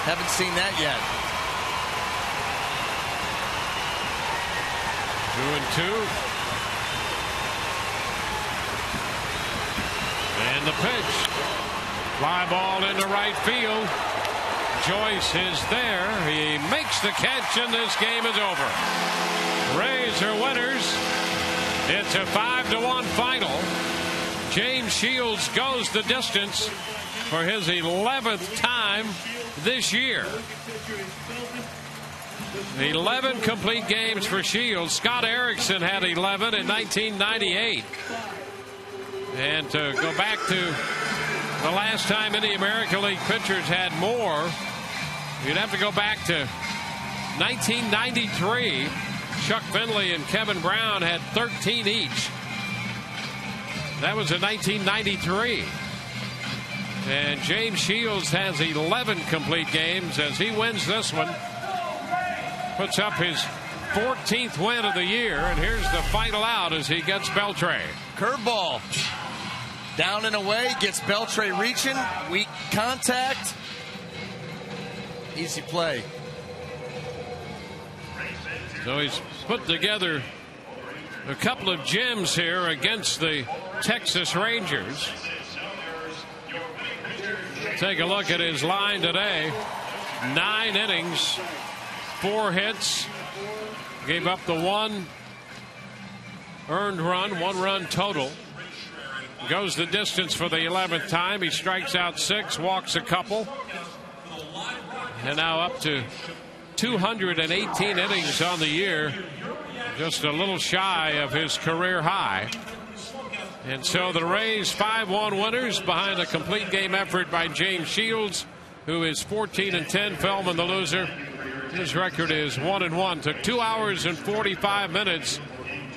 Haven't seen that yet. 2-2. And the pitch. Fly ball into right field. Joyce is there. He makes the catch, and this game is over. Rays are winners. It's a 5-1 final. James Shields goes the distance for his 11th time this year. 11 complete games for Shields. Scott Erickson had 11 in 1998. And to go back to the last time any American League pitchers had more, you'd have to go back to 1993. Chuck Finley and Kevin Brown had 13 each. That was in 1993. And James Shields has 11 complete games as he wins this one. Puts up his 14th win of the year. And here's the final out as he gets Beltre. Curveball. Down and away. Gets Beltre reaching. Weak contact. Easy play. So he's put together a couple of gems here against the Texas Rangers. Take a look at his line today. 9 innings, 4 hits. Gave up the 1 earned run, 1 run total. Goes the distance for the 11th time. He strikes out 6, walks a couple. And now up to 218 innings on the year. Just a little shy of his career high. And so the Rays 5-1 winners behind a complete game effort by James Shields, who is 14-10. Feldman the loser. His record is 1-1. Took 2 hours and 45 minutes,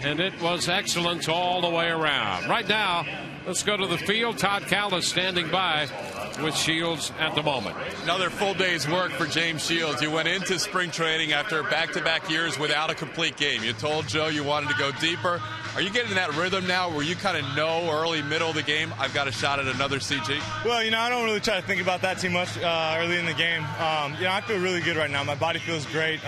and it was excellence all the way around. Right now, let's go to the field. Todd Callis standing by with Shields at the moment. Another full day's work for James Shields. You went into spring training after back-to-back years without a complete game. You told Joe you wanted to go deeper. Are you getting that rhythm now where you kind of know early, middle of the game, I've got a shot at another CG? Well, I don't really try to think about that too much early in the game. I feel really good right now. My body feels great.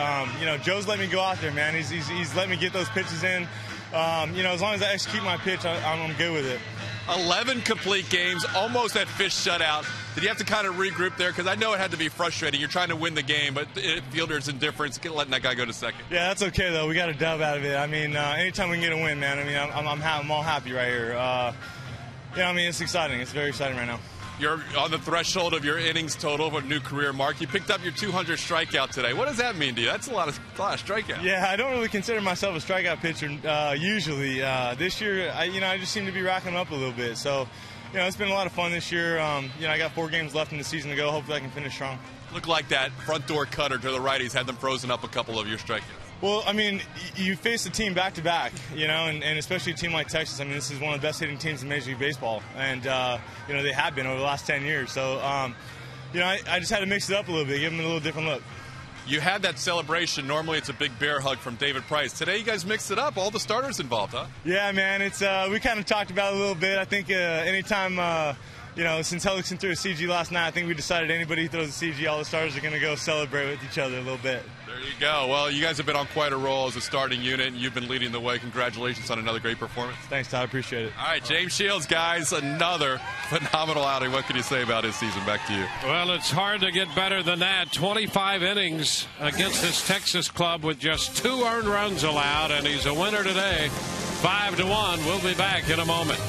Joe's let me go out there, man. He's let me get those pitches in. As long as I execute my pitch, I'm good with it. 11 complete games, almost that fish shutout. Did you have to kind of regroup there? Because I know it had to be frustrating. You're trying to win the game, but fielder's indifference, letting that guy go to second. Yeah, that's okay, though. We got a dub out of it. Anytime we can get a win, man, I'm all happy right here. It's exciting. It's very exciting right now. You're on the threshold of your innings total of a new career mark. You picked up your 200th strikeout today. What does that mean to you? That's a lot of strikeouts. Yeah, I don't really consider myself a strikeout pitcher usually. This year, I just seem to be racking up a little bit. So, it's been a lot of fun this year. I got 4 games left in the season to go. Hopefully I can finish strong. Looked like that front door cutter to the righties had them frozen up a couple of your strikeouts. Well, you face a team back-to-back, and especially a team like Texas. This is one of the best hitting teams in Major League Baseball, and, they have been over the last 10 years. So, I just had to mix it up a little bit, give them a little different look. You had that celebration. Normally it's a big bear hug from David Price. Today you guys mixed it up. All the starters involved, huh? Yeah, man. It's we kind of talked about it a little bit. I think anytime since Hellickson threw a CG last night, I think we decided anybody who throws a CG, all the starters are going to go celebrate with each other a little bit. There you go. Well, you guys have been on quite a roll as a starting unit, and you've been leading the way. Congratulations on another great performance. Thanks, Todd. I appreciate it. All right, James Shields, guys, another phenomenal outing. What can you say about his season? Back to you. Well, it's hard to get better than that. 25 innings against this Texas club with just 2 earned runs allowed, and he's a winner today. 5-1. We'll be back in a moment.